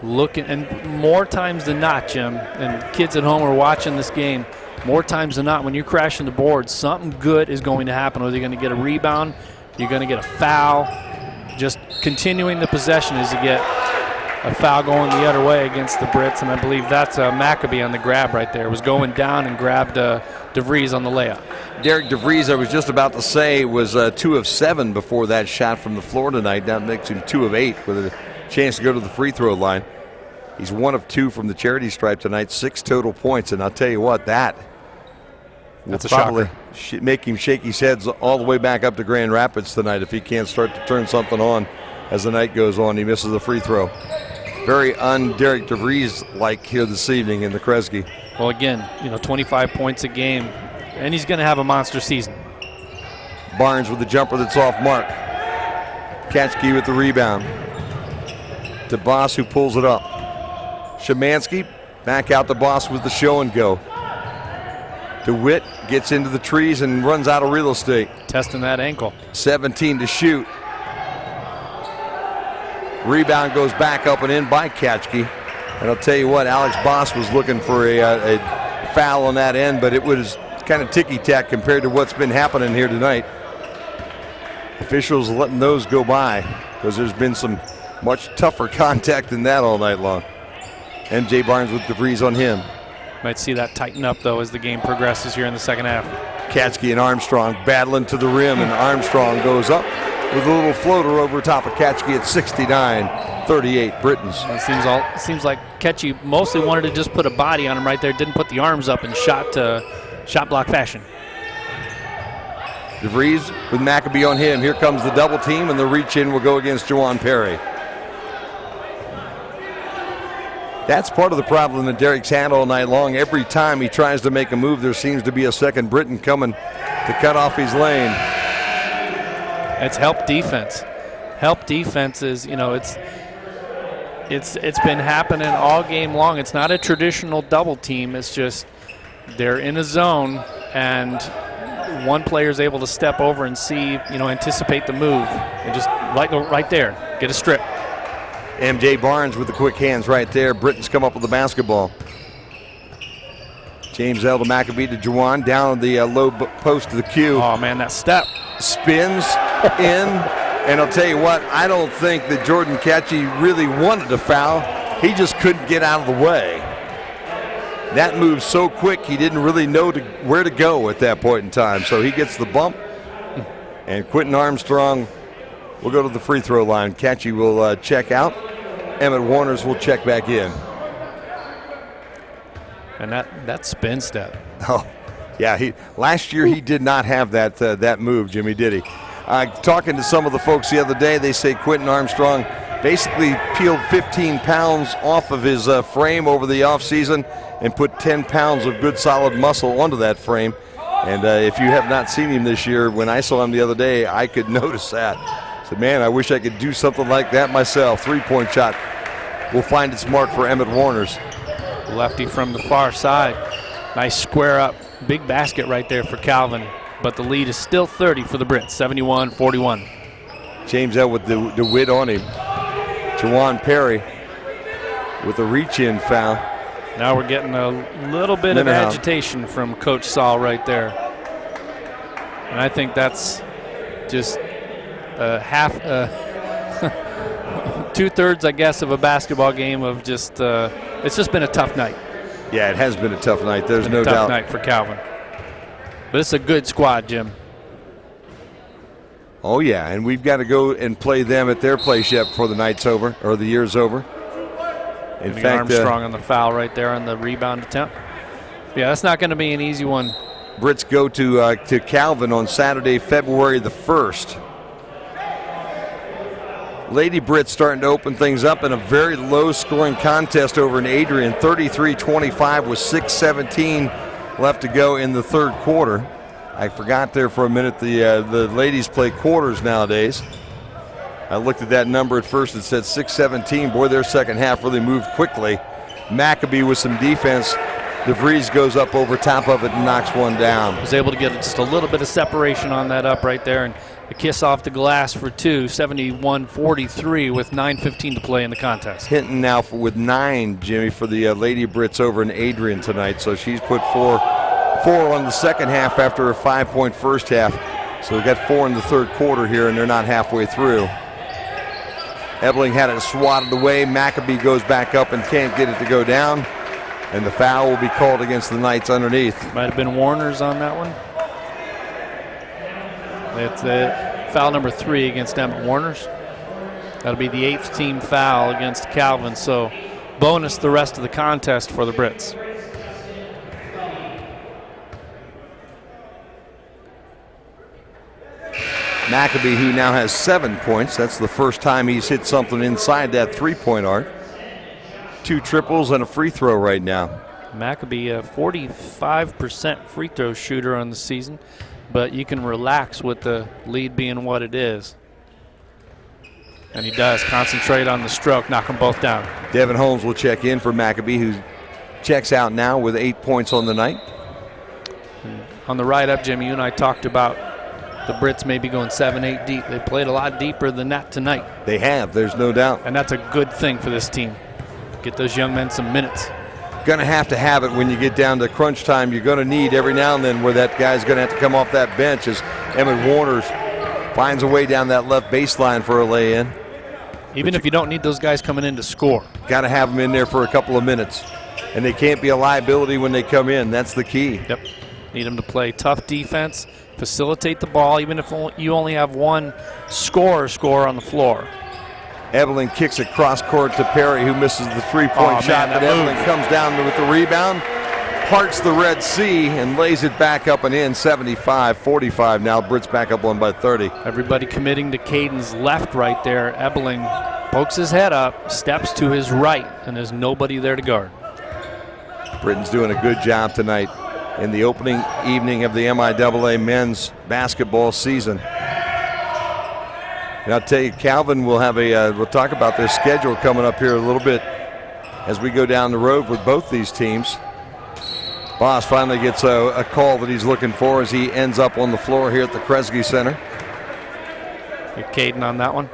looking, and more times than not, Jim, and kids at home are watching this game, more times than not, when you're crashing the boards, something good is going to happen. Whether you're going to get a rebound, you're going to get a foul. just continuing the possession as you get a foul going the other way against the Brits, and I believe that's Maccabee on the grab right there. Was going down and grabbed DeVries on the layup. Derek DeVries, I was just about to say, was 2 of 7 before that shot from the floor tonight. That makes him 2 of 8 with a chance to go to the free throw line. He's 1 of 2 from the charity stripe tonight, 6 total points, and I'll tell you what, that's a probably shocker. make him shake his head all the way back up to Grand Rapids tonight if he can't start to turn something on as the night goes on. He misses the free throw. Very un-Derek DeVries-like here this evening in the Kresge. Well, again, 25 points a game, and he's going to have a monster season. Barnes with the jumper that's off mark. Katchke with the rebound. To Boss, who pulls it up. Szymanski back out to Boss with the show and go. DeWitt gets into the trees and runs out of real estate. Testing that ankle. 17 to shoot. Rebound goes back up and in by Katchke. And I'll tell you what, Alex Boss was looking for a foul on that end, but it was kind of ticky-tack compared to what's been happening here tonight. Officials letting those go by because there's been some much tougher contact than that all night long. MJ Barnes with DeVries on him. Might see that tighten up, though, as the game progresses here in the second half. Katchke and Armstrong battling to the rim, and Armstrong goes up with a little floater over top of Katchke at 69-38 Britons. It seems like Ketchy mostly wanted to just put a body on him right there, didn't put the arms up and shot block fashion. DeVries with Maccabee on him. Here comes the double team, and the reach in will go against Juwan Perry. That's part of the problem that Derek's had all night long. Every time he tries to make a move, there seems to be a second Briton coming to cut off his lane. It's help defense. Help defense is, it's been happening all game long. It's not a traditional double team. It's just they're in a zone and one player is able to step over and see, anticipate the move and just go right there, get a strip. MJ Barnes with the quick hands right there. Britons come up with the basketball. James L. to Maccabee to Juwan. Down the low post to the Q. Oh, man, that step. Spins in. And I'll tell you what, I don't think that Jordan Katchke really wanted to foul. He just couldn't get out of the way. That move so quick, he didn't really know where to go at that point in time. So he gets the bump. And Quentin Armstrong will go to the free throw line. Katchke will check out. Emmett Warners will check back in. And that spin step. Oh, yeah. Last year he did not have that move, Jimmy, did he? Talking to some of the folks the other day, they say Quentin Armstrong basically peeled 15 pounds off of his frame over the offseason and put 10 pounds of good solid muscle onto that frame. And if you have not seen him this year, when I saw him the other day, I could notice that. I said, man, I wish I could do something like that myself. Three-point shot will find its mark for Emmett Warners. Lefty from the far side. Nice square up. Big basket right there for Calvin. But the lead is still 30 for the Brits, 71-41. James L. with the wit on him. Juwan Perry with a reach-in foul. Now we're getting a little bit of agitation from Coach Saul right there. And I think that's just half, 2/3, I guess, of a basketball game of just, it's just been a tough night. Yeah, it has been a tough night. There's no doubt. Tough night for Calvin. But it's a good squad, Jim. Oh, yeah, and we've got to go and play them at their place yet before the night's over, or the year's over. In fact, Armstrong on the foul right there on the rebound attempt. Yeah, that's not going to be an easy one. Brits go to Calvin on Saturday, February the 1st. Lady Brits starting to open things up in a very low-scoring contest over in Adrian, 33-25 with 6:17 left to go in the third quarter. I forgot there for a minute the ladies play quarters nowadays. I looked at that number at first. It said 6:17. Boy, their second half really moved quickly. Maccabee with some defense. DeVries goes up over top of it and knocks one down. Was able to get just a little bit of separation on that up right there, and a kiss off the glass for two, 71-43 with 9:15 to play in the contest. Hinton now with 9, Jimmy, for the Lady Brits over in Adrian tonight. So she's put four on the second half after a 5-point first half. So we've got 4 in the third quarter here, and they're not halfway through. Ebling had it swatted away. Maccabee goes back up and can't get it to go down. And the foul will be called against the Knights underneath. Might have been Warner's on that one. It's foul number 3 against Emmett Warner's. That'll be the 8th team foul against Calvin. So bonus the rest of the contest for the Brits. Maccabee, who now has 7 points. That's the first time he's hit something inside that three-point arc. 2 triples and a free throw right now. Maccabee, a 45% free throw shooter on the season, but you can relax with the lead being what it is. And he does concentrate on the stroke, knock them both down. Devin Holmes will check in for Maccabee, who checks out now with 8 points on the night. And on the ride up, Jimmy, you and I talked about the Brits may be going 7-8 deep. They played a lot deeper than that tonight. They have, there's no doubt. And that's a good thing for this team. Get those young men some minutes. Going to have it when you get down to crunch time. You're going to need every now and then where that guy's going to have to come off that bench as Emmett Warner's finds a way down that left baseline for a lay-in. Even if you don't need those guys coming in to score. Got to have them in there for a couple of minutes. And they can't be a liability when they come in. That's the key. Yep. Need them to play tough defense, facilitate the ball, even if you only have one score on the floor. Ebling kicks it cross court to Perry, who misses the three-point shot, but Ebling comes down with the rebound, parts the Red Sea, and lays it back up and in. 75-45 now. Brits back up one by 30. Everybody committing to Caden's left right there. Ebling pokes his head up, steps to his right, and there's nobody there to guard. Britain's doing a good job tonight in the opening evening of the MIAA men's basketball season. And I'll tell you, Calvin will have we'll talk about their schedule coming up here a little bit as we go down the road with both these teams. Boss finally gets a call that he's looking for as he ends up on the floor here at the Kresge Center. You're Caden on that one.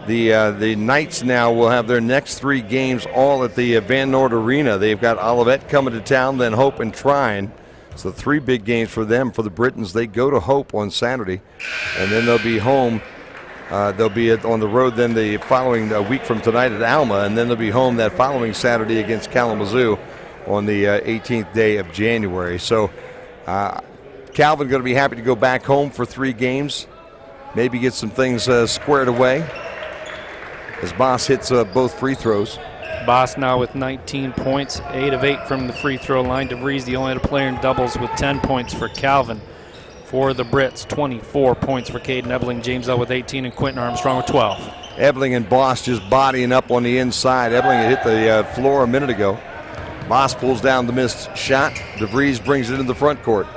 The Knights now will have their next 3 games all at the Van Noord Arena. They've got Olivet coming to town, then Hope and Trine. So 3 big games for them. For the Britons, they go to Hope on Saturday, and then they'll be home. They'll be on the road then the following week from tonight at Alma, and then they'll be home that following Saturday against Kalamazoo on the 18th day of January. So Calvin going to be happy to go back home for 3 games, maybe get some things squared away as Boss hits both free throws. Boss now with 19 points, 8 of 8 from the free throw line. DeVries the only other player in doubles with 10 points for Calvin. For the Brits, 24 points for Caden Ebling. James L with 18 and Quentin Armstrong with 12. Ebling and Boss just bodying up on the inside. Ebling had hit the floor a minute ago. Boss pulls down the missed shot. DeVries brings it in the front court.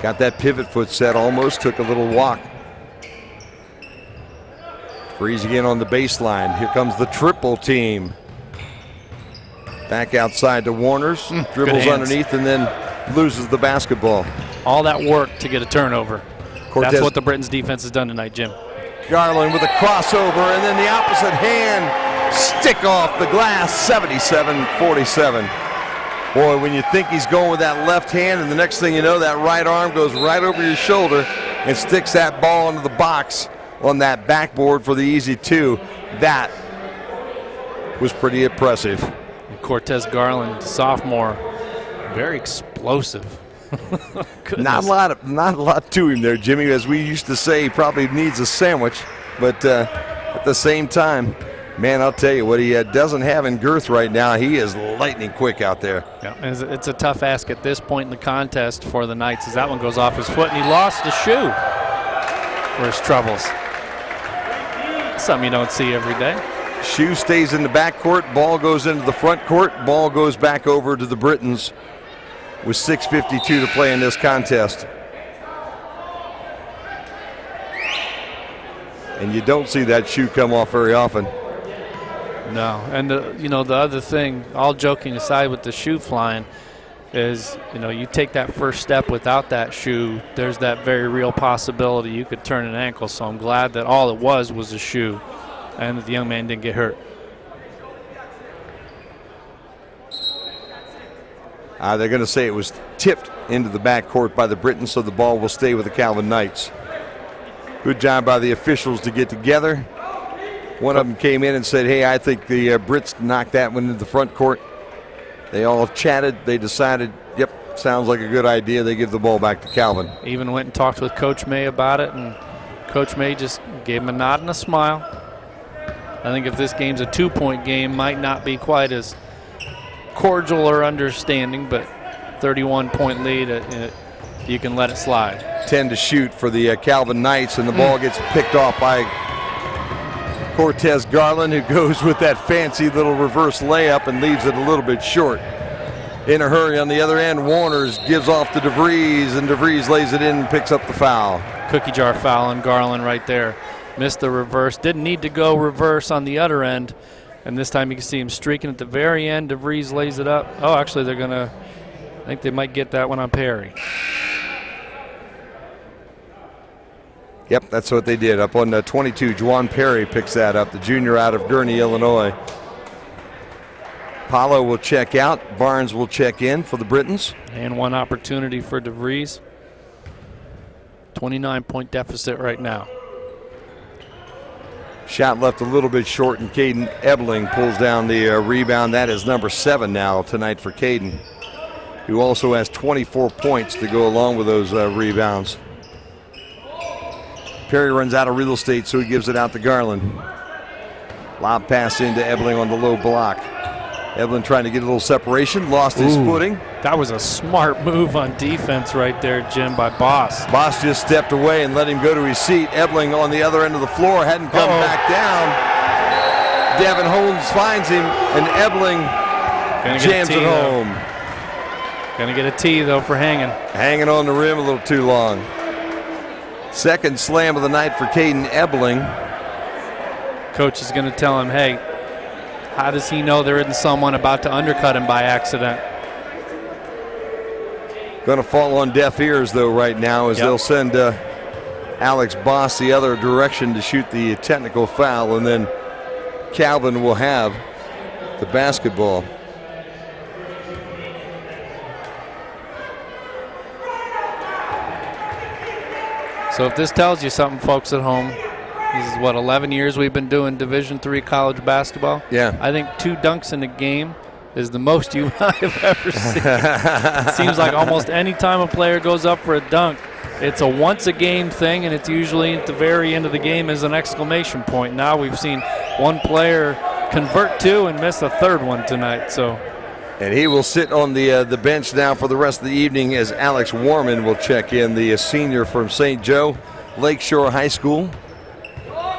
Got that pivot foot set, almost took a little walk. Freeze again on the baseline. Here comes the triple team. Back outside to Warner's. Dribbles underneath and then loses the basketball. All that work to get a turnover. Cortez. That's what the Britons defense has done tonight, Jim. Garland with a crossover and then the opposite hand stick off the glass. 77-47. Boy, when you think he's going with that left hand and the next thing you know, that right arm goes right over your shoulder and sticks that ball into the box on that backboard for the easy 2. That was pretty impressive. And Cortez Garland, sophomore, very explosive. Not a lot to him there, Jimmy. As we used to say, he probably needs a sandwich, but at the same time, man, I'll tell you what he doesn't have in girth right now. He is lightning quick out there. Yeah, and it's a tough ask at this point in the contest for the Knights as that one goes off his foot and he lost the shoe for his troubles. Something you don't see every day. Shoe stays in the backcourt. Ball goes into the front court. Ball goes back over to the Britons with 6:52 to play in this contest. And you don't see that shoe come off very often. No, and the other thing, all joking aside with the shoe flying, is you take that first step without that shoe, there's that very real possibility you could turn an ankle. So I'm glad that all it was a shoe and that the young man didn't get hurt. They're going to say it was tipped into the backcourt by the Britons, so the ball will stay with the Calvin Knights. Good job by the officials to get together. One of them came in and said, hey, I think the Brits knocked that one into the front court. They all chatted. They decided, yep, sounds like a good idea. They give the ball back to Calvin. Even went and talked with Coach May about it, and Coach May just gave him a nod and a smile. I think if this game's a 2-point game, might not be quite as cordial or understanding, but 31-point lead, you can let it slide. 10 to shoot for the Calvin Knights, and the ball gets picked off by Cortez Garland, who goes with that fancy little reverse layup and leaves it a little bit short. In a hurry on the other end, Warners gives off to DeVries, and DeVries lays it in and picks up the foul. Cookie jar foul on Garland right there. Missed the reverse. Didn't need to go reverse on the other end. And this time you can see him streaking at the very end. DeVries lays it up. Oh, actually, they're going to, I think they might get that one on Perry. Yep, that's what they did. Up on 22, Juwan Perry picks that up, the junior out of Gurney, Illinois. Paulo will check out. Barnes will check in for the Britons. And one opportunity for DeVries. 29-point deficit right now. Shot left a little bit short, and Caden Ebling pulls down the rebound. That is number 7 now tonight for Caden, who also has 24 points to go along with those rebounds. Perry runs out of real estate, so he gives it out to Garland. Lob pass into Ebling on the low block. Ebling trying to get a little separation, lost his footing. That was a smart move on defense right there, Jim, by Boss. Boss just stepped away and let him go to his seat. Ebling on the other end of the floor hadn't come back down. Devin Holmes finds him, and Ebling jams it home. Gonna get a tee, though, for hanging. Hanging on the rim a little too long. Second slam of the night for Caden Ebling. Coach is going to tell him, hey, how does he know there isn't someone about to undercut him by accident? Going to fall on deaf ears, though, right now, as they'll send Alex Boss the other direction to shoot the technical foul, and then Calvin will have the basketball. So if this tells you something, folks at home, this is what, 11 years we've been doing Division III college basketball? Yeah. I think 2 dunks in a game is the most you and I have ever seen. It seems like almost any time a player goes up for a dunk, it's a once-a-game thing, and it's usually at the very end of the game as an exclamation point. Now we've seen one player convert 2 and miss a third one tonight. So. And he will sit on the bench now for the rest of the evening as Alex Warman will check in, the senior from St. Joe Lakeshore High School.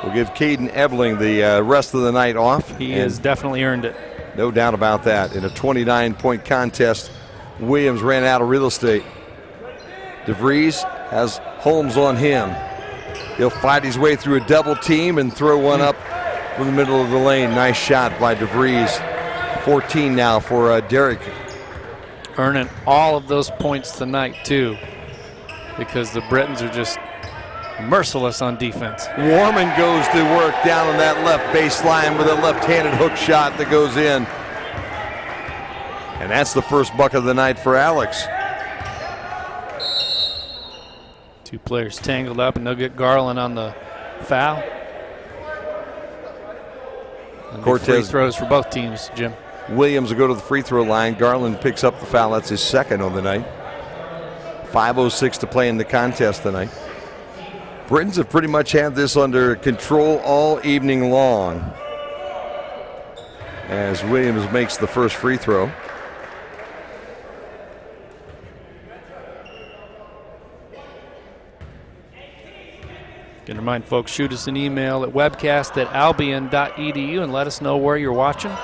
We'll give Caden Ebling the rest of the night off. He has definitely earned it. No doubt about that. In a 29-point contest, Williams ran out of real estate. DeVries has Holmes on him. He'll fight his way through a double team and throw one up from the middle of the lane. Nice shot by DeVries. 14 now for Derek. Earning all of those points tonight, too, because the Britons are just merciless on defense. Warman goes to work down on that left baseline with a left-handed hook shot that goes in. And that's the first bucket of the night for Alex. 2 players tangled up, and they'll get Garland on the foul. And Cortez free throws for both teams, Jim. Williams will go to the free throw line. Garland picks up the foul. That's his second on the night. 5:06 to play in the contest tonight. Britons have pretty much had this under control all evening long, as Williams makes the first free throw. Can remind folks, shoot us an email at webcast@albion.edu and let us know where you're watching.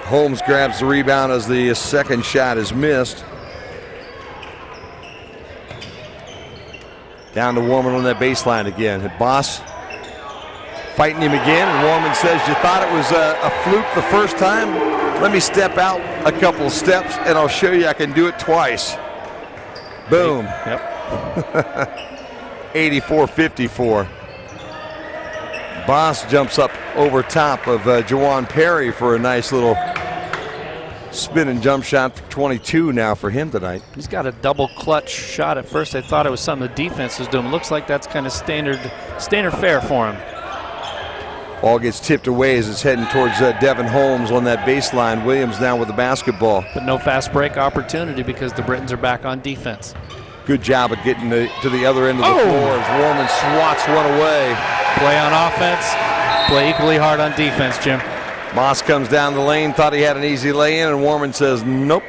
Holmes grabs the rebound as the second shot is missed. Down to Warman on that baseline again. Boss fighting him again. And Warman says, you thought it was a fluke the first time? Let me step out a couple steps and I'll show you I can do it twice. Boom. Yep. 84-54. Boss jumps up over top of Juwan Perry for a nice little Spin and jump shot for 22 now for him tonight. He's got a double clutch shot. At first I thought it was something the defense was doing. Looks like that's kind of standard fare for him. Ball gets tipped away as it's heading towards Devin Holmes on that baseline. Williams now with the basketball. But no fast break opportunity because the Britons are back on defense. Good job at getting to the other end of the floor as Warman swats one away. Play on offense, play equally hard on defense, Jim. Moss comes down the lane, thought he had an easy lay-in, and Warman says, nope.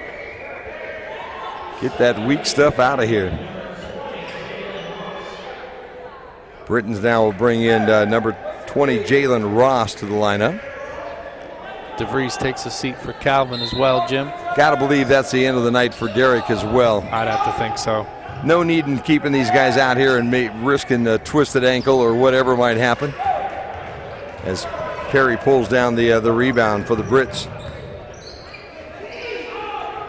Get that weak stuff out of here. Britons now will bring in number 20, Jalen Ross, to the lineup. DeVries takes a seat for Calvin as well, Jim. Got to believe that's the end of the night for Derek as well. I'd have to think so. No need in keeping these guys out here and risking a twisted ankle or whatever might happen. As Perry pulls down the rebound for the Brits.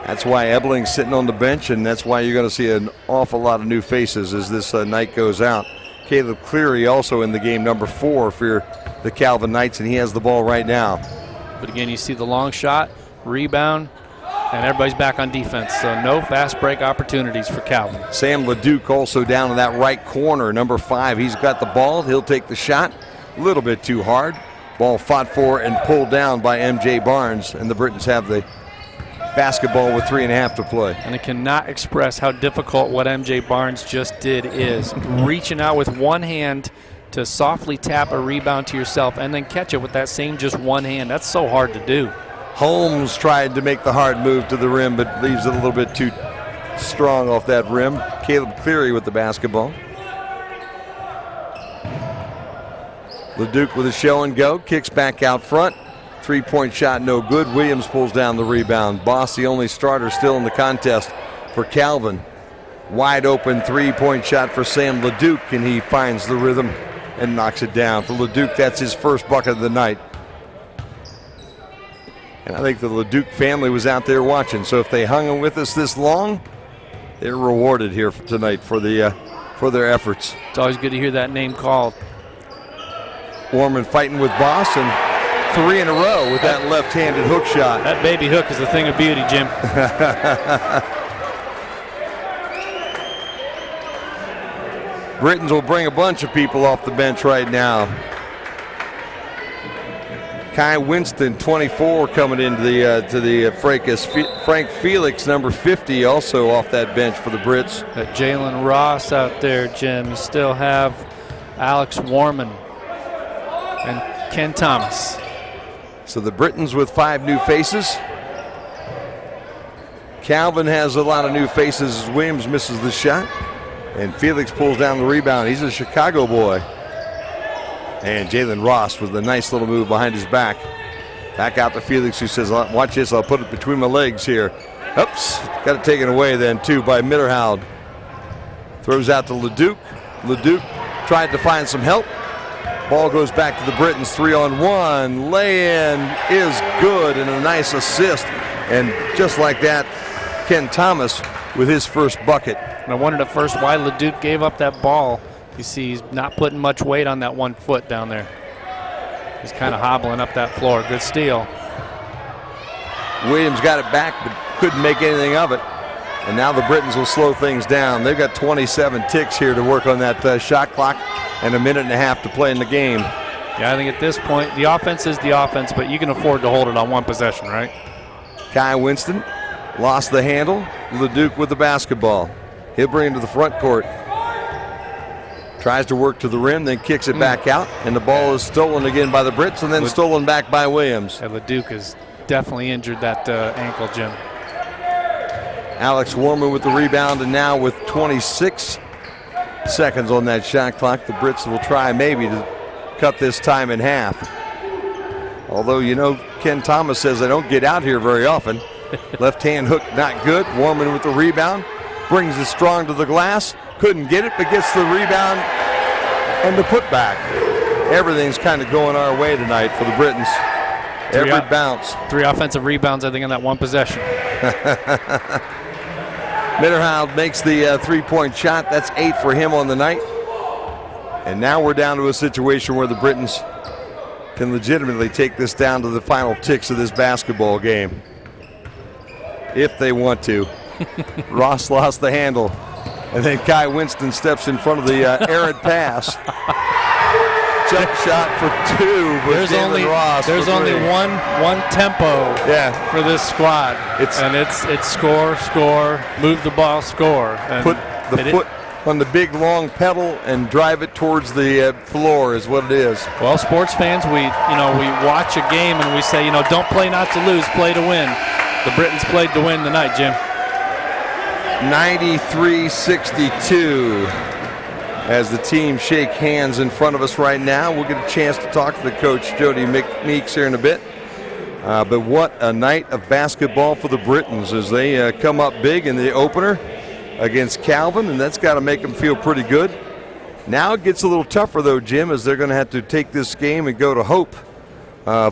That's why Ebling's sitting on the bench, and that's why you're going to see an awful lot of new faces as this night goes out. Caleb Cleary also in the game, number 4 for the Calvin Knights, and he has the ball right now. But again, you see the long shot, rebound, and everybody's back on defense, so no fast break opportunities for Calvin. Sam LeDuc also down in that right corner, number 5. He's got the ball. He'll take the shot. A little bit too hard. Ball fought for and pulled down by M.J. Barnes, and the Britons have the basketball with 3.5 to play. And I cannot express how difficult what M.J. Barnes just did is. Reaching out with one hand to softly tap a rebound to yourself and then catch it with that same just one hand. That's so hard to do. Holmes tried to make the hard move to the rim, but leaves it a little bit too strong off that rim. Caleb Cleary with the basketball. LeDuc with a show and go, kicks back out front. 3-point shot, no good. Williams pulls down the rebound. Boss, the only starter still in the contest for Calvin. Wide open 3-point shot for Sam LeDuc, and he finds the rhythm and knocks it down. For LeDuc, that's his first bucket of the night. And I think the LeDuc family was out there watching, so if they hung with us this long, they're rewarded here tonight for their efforts. It's always good to hear that name called. Warman fighting with Boss, and 3 in a row with that left-handed hook shot. That baby hook is a thing of beauty, Jim. Britons will bring a bunch of people off the bench right now. Kai Winston, 24, coming into the fracas. Frank Felix, number 50, also off that bench for the Brits. Got Jalen Ross out there, Jim. You still have Alex Warman and Ken Thomas. So the Britons with 5 new faces. Calvin has a lot of new faces as Williams misses the shot. And Felix pulls down the rebound. He's a Chicago boy. And Jalen Ross with a nice little move behind his back. Back out to Felix, who says, watch this, I'll put it between my legs here. Oops, got it taken away then too by Mitterhoud. Throws out to LeDuc. LeDuc tried to find some help. Ball goes back to the Britons, 3-on-1. Lay-in is good and a nice assist. And just like that, Ken Thomas with his first bucket. And I wondered at first why LeDuc gave up that ball. You see he's not putting much weight on that 1 foot down there. He's kind of hobbling up that floor. Good steal. Williams got it back, but couldn't make anything of it. And now the Britons will slow things down. They've got 27 ticks here to work on that shot clock and 1.5 minutes to play in the game. Yeah, I think at this point, the offense is the offense, but you can afford to hold it on one possession, right? Kai Winston lost the handle. LeDuc with the basketball. He'll bring it to the front court. Tries to work to the rim, then kicks it back out, and the ball is stolen again by the Brits and then stolen back by Williams. Yeah, LeDuc has definitely injured that ankle, Jim. Alex Warman with the rebound, and now with 26 seconds on that shot clock, the Brits will try maybe to cut this time in half. Although, you know, Ken Thomas says they don't get out here very often. Left-hand hook not good. Warman with the rebound. Brings it strong to the glass. Couldn't get it, but gets the rebound and the putback. Everything's kind of going our way tonight for the Britons. Every bounce. 3 offensive rebounds, I think, on that one possession. Mitterhoud makes the 3-point shot. That's 8 for him on the night. And now we're down to a situation where the Britons can legitimately take this down to the final ticks of this basketball game. if they want to. Ross lost the handle. And then Kai Winston steps in front of the errant pass. Jump shot for 2. There's only one tempo for this squad. It's score, move the ball, score. And put the foot on the big long pedal and drive it towards the floor is what it is. Well, sports fans, we watch a game and we say, don't play not to lose, play to win. The Britons played to win tonight, Jim. 93-62 as the team shake hands in front of us right now. We'll get a chance to talk to the coach, Jody Meeks, here in a bit. But what a night of basketball for the Britons as they come up big in the opener against Calvin, and that's got to make them feel pretty good. Now it gets a little tougher, though, Jim, as they're going to have to take this game and go to Hope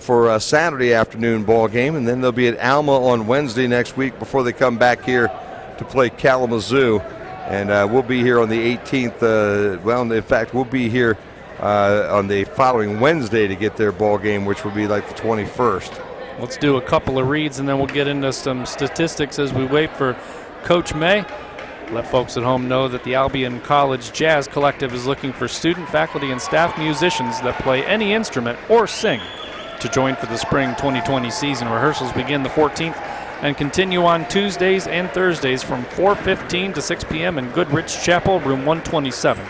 for a Saturday afternoon ball game, and then they'll be at Alma on Wednesday next week before they come back here to play Kalamazoo. And we'll be here on the 18th. In fact, we'll be here on the following Wednesday to get their ball game, which will be like the 21st. Let's do a couple of reads, and then we'll get into some statistics as we wait for Coach May. Let folks at home know that the Albion College Jazz Collective is looking for student, faculty, and staff musicians that play any instrument or sing to join for the spring 2020 season. Rehearsals begin the 14th and continue on Tuesdays and Thursdays from 4:15 to 6 p.m. in Goodrich Chapel, room 127.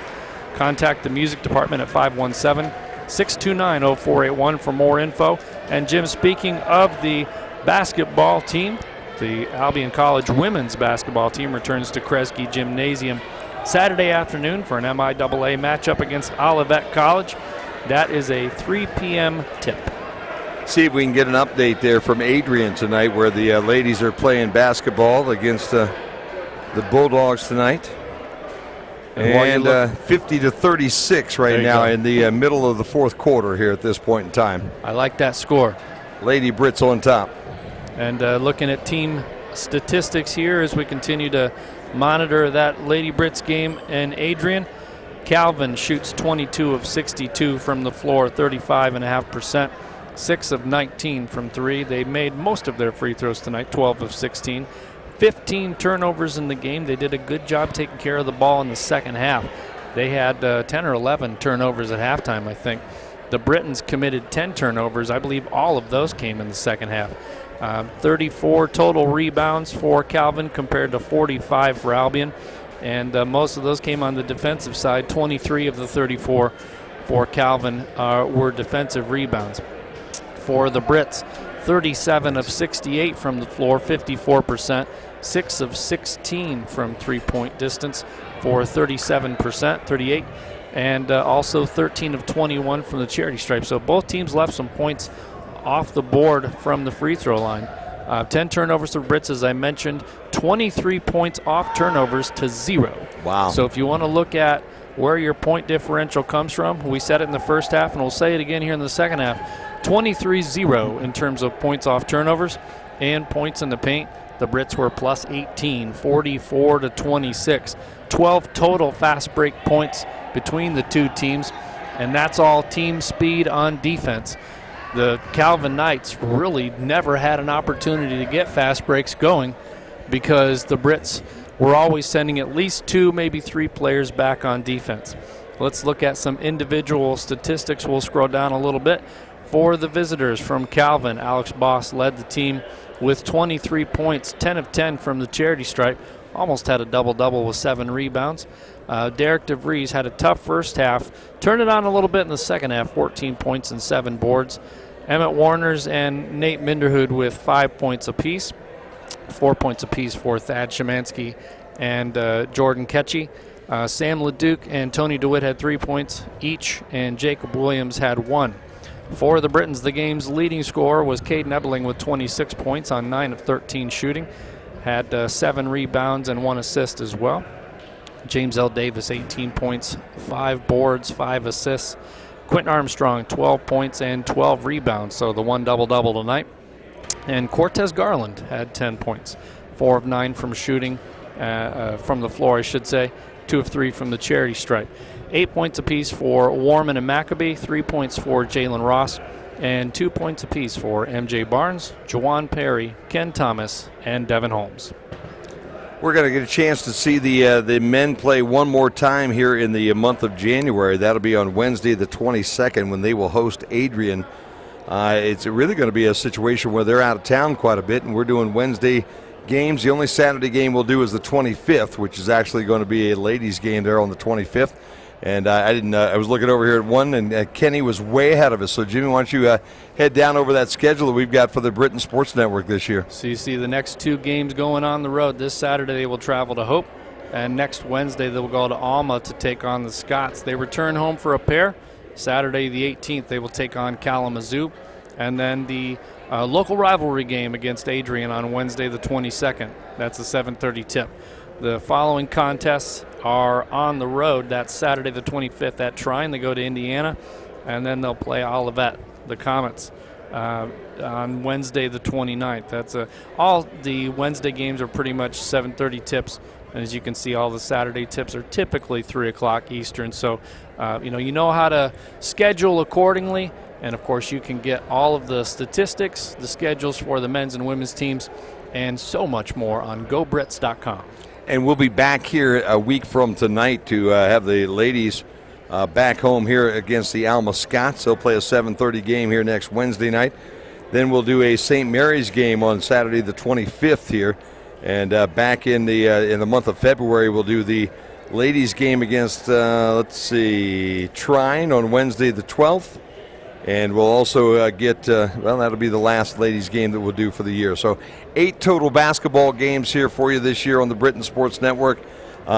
Contact the music department at 517-629-0481 for more info. And Jim, speaking of the basketball team, the Albion College women's basketball team returns to Kresge Gymnasium Saturday afternoon for an MIAA matchup against Olivet College. That is a 3 p.m. tip. See if we can get an update there from Adrian tonight, where the ladies are playing basketball against the Bulldogs tonight. And 50-36 right now in the middle of the fourth quarter here at this point in time. I like that score. Lady Brits on top. And looking at team statistics here as we continue to monitor that Lady Brits game. And Adrian, Calvin shoots 22 of 62 from the floor, 35.5%. 6 of 19 from 3. They made most of their free throws tonight, 12 of 16. 15 turnovers in the game. They did a good job taking care of the ball in the second half. They had 10 or 11 turnovers at halftime, I think. The Britons committed 10 turnovers. I believe all of those came in the second half. 34 total rebounds for Calvin compared to 45 for Albion. And most of those came on the defensive side. 23 of the 34 for Calvin were defensive rebounds. For the Brits, 37 of 68 from the floor, 54%. 6 of 16 from three-point distance for 37%, 38. And also 13 of 21 from the charity stripe. So both teams left some points off the board from the free throw line. 10 turnovers for Brits, as I mentioned. 23 points off turnovers to 0. Wow. So if you want to look at where your point differential comes from, we said it in the first half, and we'll say it again here in the second half. 23-0 in terms of points off turnovers and points in the paint. The Brits were plus 18, 44-26. 12 total fast break points between the two teams, and that's all team speed on defense. The Calvin Knights really never had an opportunity to get fast breaks going because the Brits were always sending at least 2, maybe 3 players back on defense. Let's look at some individual statistics. We'll scroll down a little bit. For the visitors from Calvin, Alex Boss led the team with 23 points, 10 of 10 from the charity stripe. Almost had a double-double with 7 rebounds. Derek DeVries had a tough first half. Turned it on a little bit in the second half, 14 points and 7 boards. Emmett Warners and Nate Minderhood with 5 points apiece. 4 points apiece for Thad Szymanski and Jordan Ketchy. Sam LeDuc and Tony DeWitt had 3 points each, and Jacob Williams had 1. For the Britons, the game's leading scorer was Caden Ebeling with 26 points on 9 of 13 shooting. Had 7 rebounds and 1 assist as well. James L. Davis, 18 points, 5 boards, 5 assists. Quentin Armstrong, 12 points and 12 rebounds, so the 1 double-double tonight. And Cortez Garland had 10 points, 4 of 9 from shooting, from the floor, I should say, 2 of 3 from the charity stripe. 8 points apiece for Warman and Maccabee, 3 points for Jalen Ross, and 2 points apiece for MJ Barnes, Jawan Perry, Ken Thomas, and Devin Holmes. We're going to get a chance to see the men play one more time here in the month of January. That'll be on Wednesday the 22nd when they will host Adrian. It's really going to be a situation where they're out of town quite a bit, and we're doing Wednesday games. The only Saturday game we'll do is the 25th, which is actually going to be a ladies' game there on the 25th. And I was looking over here at one, and Kenny was way ahead of us. So, Jimmy, why don't you head down over that schedule that we've got for the Britain Sports Network this year? So you see the next 2 games going on the road. This Saturday they will travel to Hope, and next Wednesday they will go to Alma to take on the Scots. They return home for a pair. Saturday the 18th they will take on Kalamazoo, and then the local rivalry game against Adrian on Wednesday the 22nd. That's a 7:30 tip. The following contests are on the road. That's Saturday the 25th at Trine. They go to Indiana, and then they'll play Olivet, the Comets, on Wednesday the 29th. That's all the Wednesday games are pretty much 7:30 tips, and as you can see, all the Saturday tips are typically 3 o'clock Eastern. So you know how to schedule accordingly, and of course you can get all of the statistics, the schedules for the men's and women's teams, and so much more on GoBrits.com. And we'll be back here a week from tonight to have the ladies back home here against the Alma Scots. They'll play a 7:30 game here next Wednesday night. Then we'll do a St. Mary's game on Saturday the 25th here. And back in the month of February, we'll do the ladies game against, Trine on Wednesday the 12th. And we'll also get, that'll be the last ladies game that we'll do for the year. So 8 total basketball games here for you this year on the Britain Sports Network.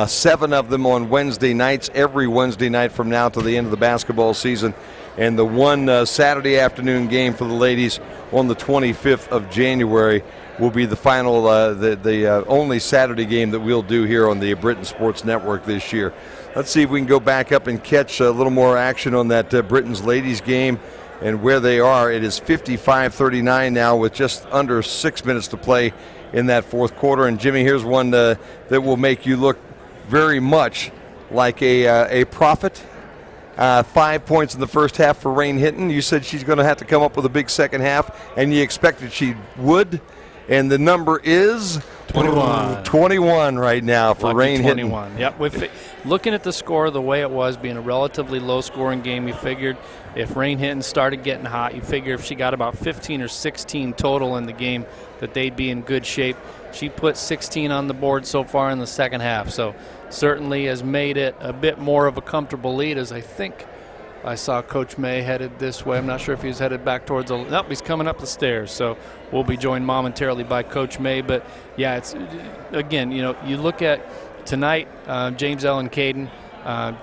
7 of them on Wednesday nights, every Wednesday night from now to the end of the basketball season. And the one Saturday afternoon game for the ladies on the 25th of January will be the final, the only Saturday game that we'll do here on the Britain Sports Network this year. Let's see if we can go back up and catch a little more action on that Britain's ladies game and where they are. It is 55-39 now with just under 6 minutes to play in that fourth quarter. And, Jimmy, here's one that will make you look very much like a prophet. 5 points in the first half for Rain Hinton. You said she's going to have to come up with a big second half, and you expected she would. And the number is 21 right now for Rain Hinton. 21. Yep. Looking at the score the way it was, being a relatively low-scoring game, you figured if Rain Hinton started getting hot, you figure if she got about 15 or 16 total in the game that they'd be in good shape. She put 16 on the board so far in the second half, so certainly has made it a bit more of a comfortable lead, as I think I saw Coach May headed this way. I'm not sure if he was headed back towards the – nope, he's coming up the stairs. So we'll be joined momentarily by Coach May. But, yeah, it's – again, you look at tonight, James Ellen Caden,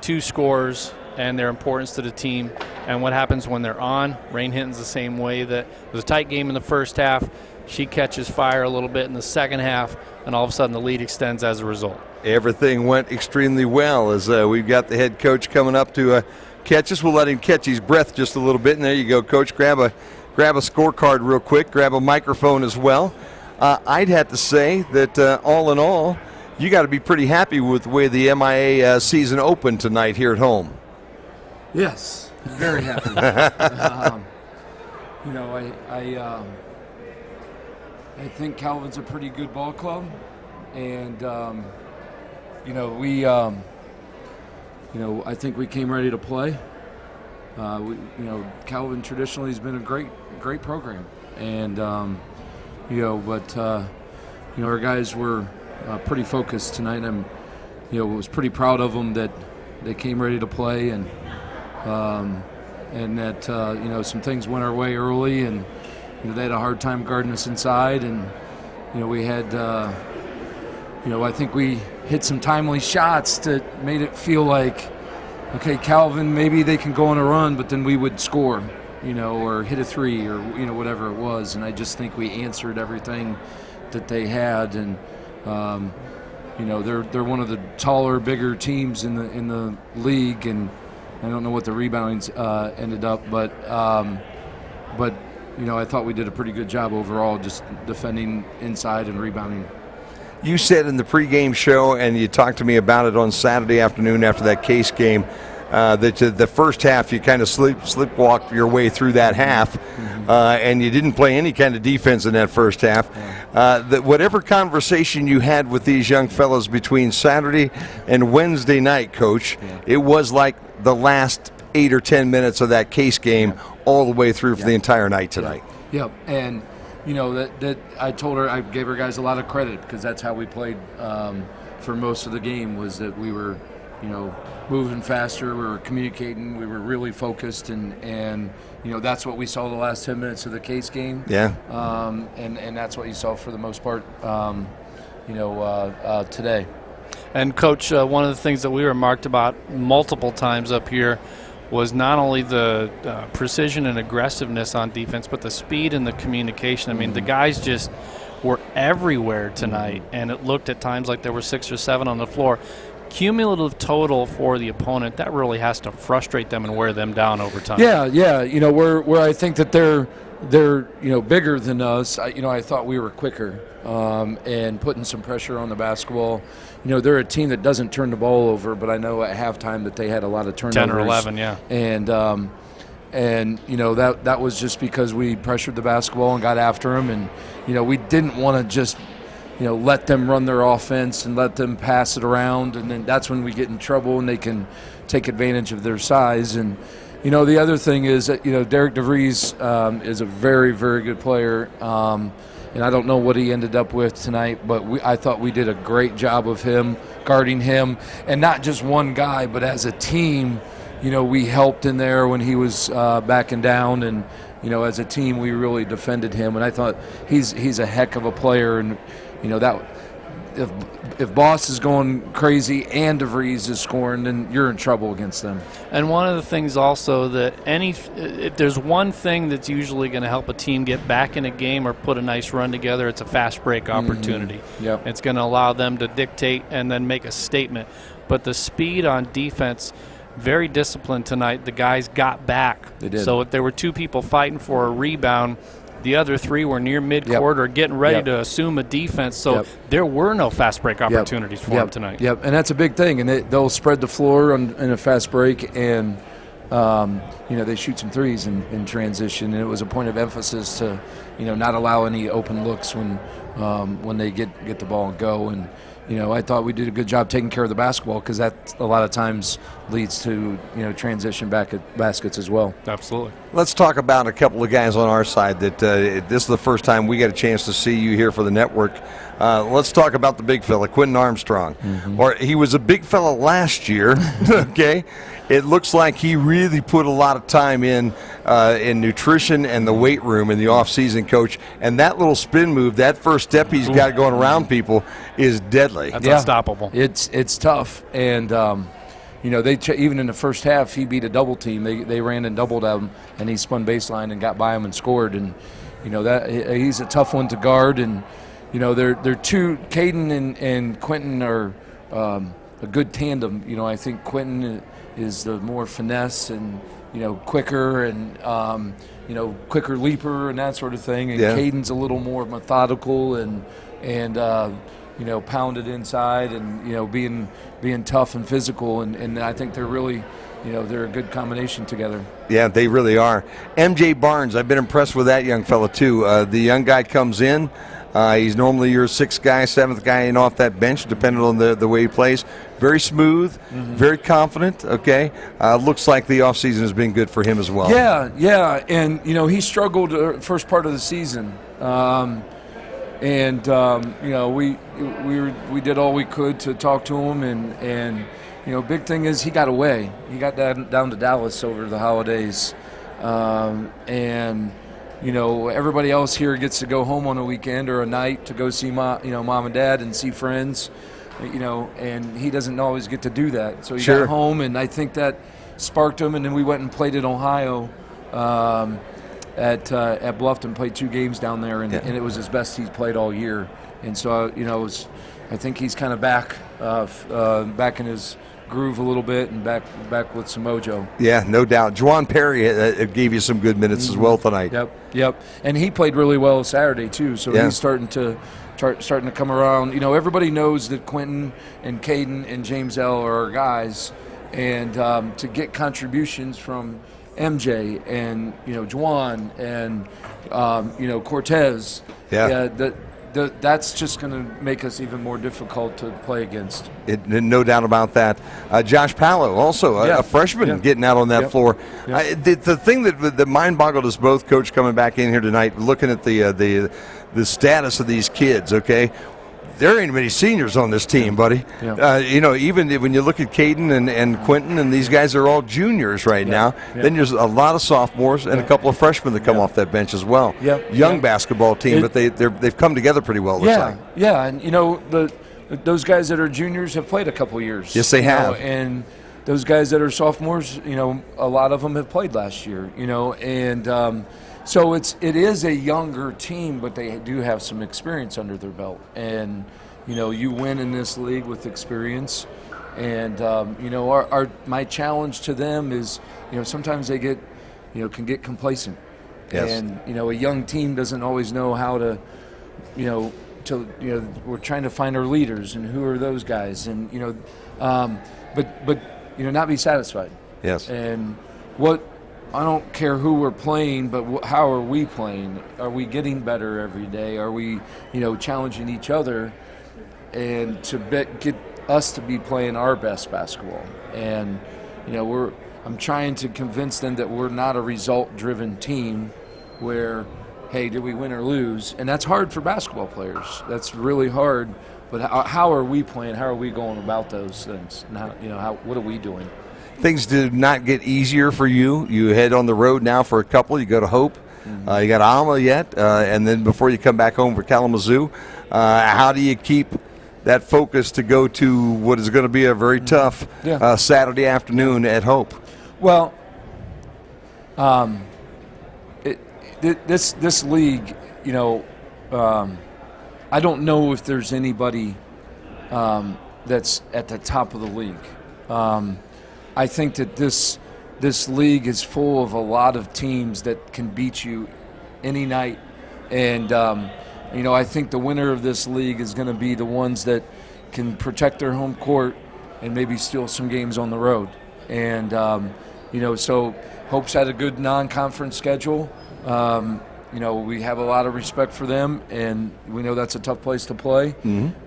2 scores and their importance to the team and what happens when they're on. Rain Hinton's the same way. That it was a tight game in the first half. She catches fire a little bit in the second half, and all of a sudden the lead extends as a result. Everything went extremely well as we've got the head coach coming up to catch us. We'll let him catch his breath just a little bit. And there you go, Coach. Grab a scorecard real quick. Grab a microphone as well. I'd have to say that all in all, you got to be pretty happy with the way the MIAA season opened tonight here at home. Yes, very happy. I think Calvin's a pretty good ball club, and I think we came ready to play. Calvin traditionally has been a great program, and our guys were pretty focused tonight. Was pretty proud of them that they came ready to play, and that some things went our way early, and they had a hard time guarding us inside, and we had I think we hit some timely shots that made it feel like, okay, Calvin, maybe they can go on a run, but then we would score, or hit a three, or whatever it was. And I just think we answered everything that they had, and they're one of the taller, bigger teams in the league, and I don't know what the reboundings ended up, but I thought we did a pretty good job overall, just defending inside and rebounding. You said in the pregame show, and you talked to me about it on Saturday afternoon after that Case game, the first half you kind of sleepwalked your way through that half, and you didn't play any kind of defense in that first half. Whatever conversation you had with these young fellows between Saturday and Wednesday night, Coach, it was like the last 8 or 10 minutes of that Case game all the way through for the entire night tonight. Yep, and that I told her, I gave her guys a lot of credit because that's how we played for most of the game, was that we were moving faster, we were communicating, we were really focused, and that's what we saw the last 10 minutes of the Case game. Yeah. And that's what you saw for the most part today. And Coach, one of the things that we remarked about multiple times up here was not only the precision and aggressiveness on defense, but the speed and the communication. I mean, the guys just were everywhere tonight, and it looked at times like there were 6 or 7 on the floor. Cumulative total for the opponent, that really has to frustrate them and wear them down over time. Yeah. Where I think that they're bigger than us. I thought we were quicker and putting some pressure on the basketball. They're a team that doesn't turn the ball over, but I know at halftime that they had a lot of turnovers. 10 or 11, yeah. And that was just because we pressured the basketball and got after them, and we didn't want to just let them run their offense and let them pass it around, and then that's when we get in trouble and they can take advantage of their size. And the other thing is that Derek DeVries is a very, very good player. And I don't know what he ended up with tonight, but I thought we did a great job of him, guarding him, and not just one guy, but as a team. We helped in there when he was backing down, and as a team we really defended him. And I thought he's a heck of a player, and that if Boss is going crazy and DeVries is scoring, then you're in trouble against them. And one of the things also that if there's one thing that's usually going to help a team get back in a game or put a nice run together, it's a fast break opportunity. Yep. It's going to allow them to dictate and then make a statement. But the speed on defense, very disciplined tonight. The guys got back. They did. So if there were 2 people fighting for a rebound, the other 3 were near midcourt or getting ready to assume a defense. So there were no fast break opportunities for them tonight. Yep, and that's a big thing. And they'll spread the floor in a fast break, and they shoot some threes in transition. And it was a point of emphasis to not allow any open looks when they get the ball and go. And I thought we did a good job taking care of the basketball, because that a lot of times leads to transition baskets as well. Absolutely. Let's talk about a couple of guys on our side that this is the first time we get a chance to see you here for the network. Let's talk about the big fella, Quentin Armstrong. Or he was a big fella last year. Okay, it looks like he really put a lot of time in nutrition and the weight room in the off-season, Coach. And that little spin move, that first step he's got going around people, is deadly. That's unstoppable. It's tough, and even in the first half, he beat a double team. They ran and doubled him, and he spun baseline and got by him and scored. And that he's a tough one to guard. And they're 2. Caden and Quentin are a good tandem. I think Quentin is the more finesse and quicker and quicker leaper and that sort of thing. And Caden's a little more methodical and pounded inside and being tough and physical, and I think they're really they're a good combination together. Yeah, they really are. MJ Barnes, I've been impressed with that young fella too. The young guy comes in. He's normally your 6th guy, 7th guy in off that bench, depending on the way he plays. Very smooth, very confident, okay? Looks like the offseason has been good for him as well. Yeah, and, he struggled first part of the season. We did all we could to talk to him, and big thing is he got away. He got down to Dallas over the holidays, and everybody else here gets to go home on a weekend or a night to go see mom and dad and see friends, and he doesn't always get to do that. So he got home, and I think that sparked him, and then we went and played in Ohio. At Bluffton, played 2 games down there, and it was his best he's played all year. And so, I think he's kind of back in his groove a little bit and back with some mojo. Yeah, no doubt. Juwan Perry gave you some good minutes as well tonight. Yep. And he played really well Saturday too. So he's starting to come around. Everybody knows that Quentin and Caden and James L are our guys. and to get contributions from MJ and Juwan and Cortez. That's just going to make us even more difficult to play against. No doubt about that. Josh Pallow, also a freshman, getting out on that floor. The thing that mind-boggled us both, Coach, coming back in here tonight, looking at the status of these kids. Okay, there ain't many seniors on this team, buddy. Even when you look at Caden and Quentin, and these guys are all juniors right now. Then there's a lot of sophomores and a couple of freshmen that come off that bench as well. Young basketball team, but they've come together pretty well. Looks like. And those guys that are juniors have played a couple years. Yes, they have. And those guys that are sophomores, a lot of them have played last year. And so it is a younger team, but they do have some experience under their belt. And you win in this league with experience. And my challenge to them is, sometimes they can get complacent. Yes. And a young team doesn't always know how to, we're trying to find our leaders and who are those guys, and but not be satisfied. Yes. And I don't care who we're playing, but how are we playing? Are we getting better every day? Are we, challenging each other, and to get us to be playing our best basketball? And I'm trying to convince them that we're not a result-driven team, where, hey, did we win or lose? And that's hard for basketball players. That's really hard. But how are we playing? How are we going about those things? And what are we doing? Things did not get easier for you. You head on the road now for a couple. You go to Hope. You got Alma yet, and then before you come back home for Kalamazoo. How do you keep that focus to go to what is going to be a very tough Saturday afternoon at Hope? Well, this league, I don't know if there's anybody that's at the top of the league. I think that this league is full of a lot of teams that can beat you any night, and I think the winner of this league is going to be the ones that can protect their home court and maybe steal some games on the road. And so Hope's had a good non-conference schedule. We have a lot of respect for them, and we know that's a tough place to play.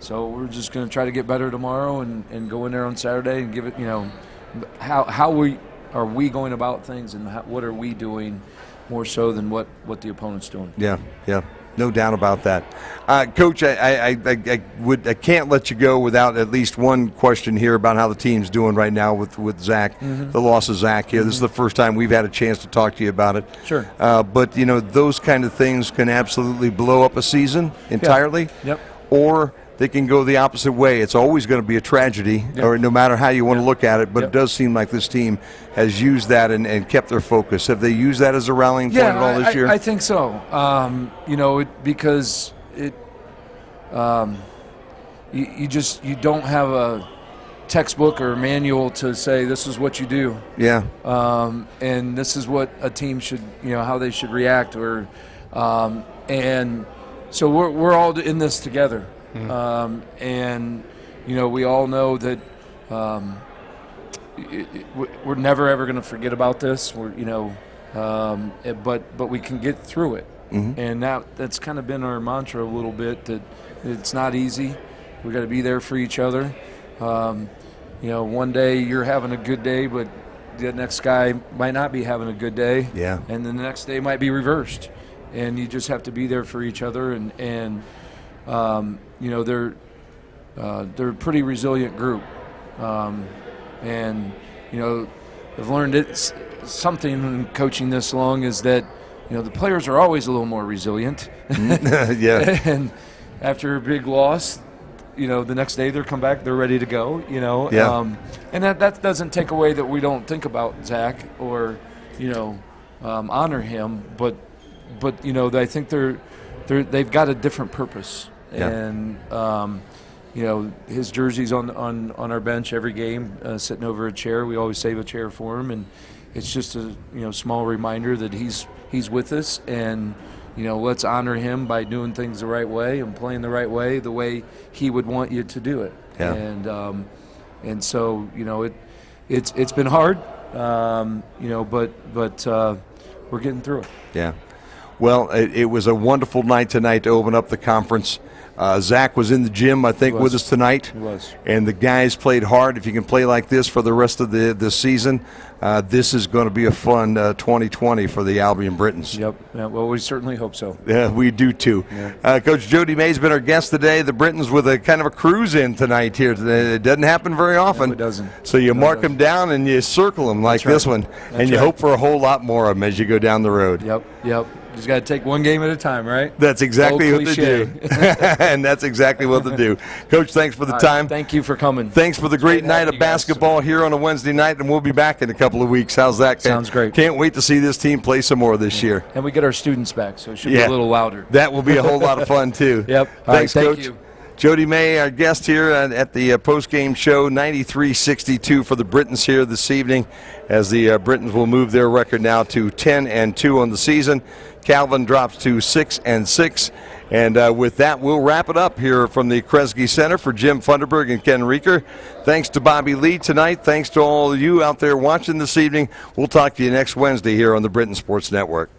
So we're just going to try to get better tomorrow and go in there on Saturday and give it, how are we going about things, and what are we doing more so than what the opponent's doing. Yeah, no doubt about that. Coach, I can't let you go without at least one question here about how the team's doing right now with Zach, the loss of Zach here. This is the first time we've had a chance to talk to you about it. Sure. But, those kind of things can absolutely blow up a season entirely. Yep. Or they can go the opposite way. It's always going to be a tragedy, or no matter how you want to look at it, but it does seem like this team has used that and kept their focus. Have they used that as a rallying point at all this year? I think so. Because you don't have a textbook or a manual to say this is what you do. Yeah. And this is what a team should, how they should react, and so we're all in this together. And we all know that we're never ever going to forget about this. But we can get through it. And that's kind of been our mantra a little bit, that it's not easy. We got to be there for each other. One day you're having a good day, but the next guy might not be having a good day. Yeah. And then the next day might be reversed. And you just have to be there for each other, and they're a pretty resilient group, and I've learned it's something in coaching this long is that the players are always a little more resilient. Yeah. And after a big loss, the next day they're ready to go. Yeah. And that doesn't take away that we don't think about Zach or honor him, but I think they've got a different purpose. Yeah. And his jersey's on our bench every game, sitting over a chair. We always save a chair for him, and it's just a small reminder that he's with us, and let's honor him by doing things the right way and playing the way he would want you to do it. Yeah. And so it's been hard, but we're getting through it. Yeah. Well, it was a wonderful night tonight to open up the conference. Zach was in the gym, I think, with us tonight. He was. And the guys played hard. If you can play like this for the rest of the season, this is going to be a fun 2020 for the Albion Britons. Yep. Yeah, well, we certainly hope so. Yeah, we do too. Yeah. Coach Jody May's been our guest today. The Britons with a kind of a cruise in tonight here today. It doesn't happen very often. No, it doesn't. So you mark them down and you circle them like this one. And you hope for a whole lot more of them as you go down the road. Yep. Just got to take one game at a time, right? That's exactly what they do. And that's exactly what they do. Coach, thanks for the time. Thank you for coming. Thanks for the great night of basketball here on a Wednesday night, and we'll be back in a couple of weeks. How's that? Sounds great. Can't wait to see this team play some more this year. And we get our students back, so it should be a little louder. That will be a whole lot of fun, too. Yep. Thanks, Thank Coach. you. Jody May, our guest here at the post-game show, 93-62 for the Britons here this evening, as the Britons will move their record now to 10-2 on the season. Calvin drops to 6-6. And with that, we'll wrap it up here from the Kresge Center for Jim Funderburg and Ken Reeker. Thanks to Bobby Lee tonight. Thanks to all of you out there watching this evening. We'll talk to you next Wednesday here on the Britain Sports Network.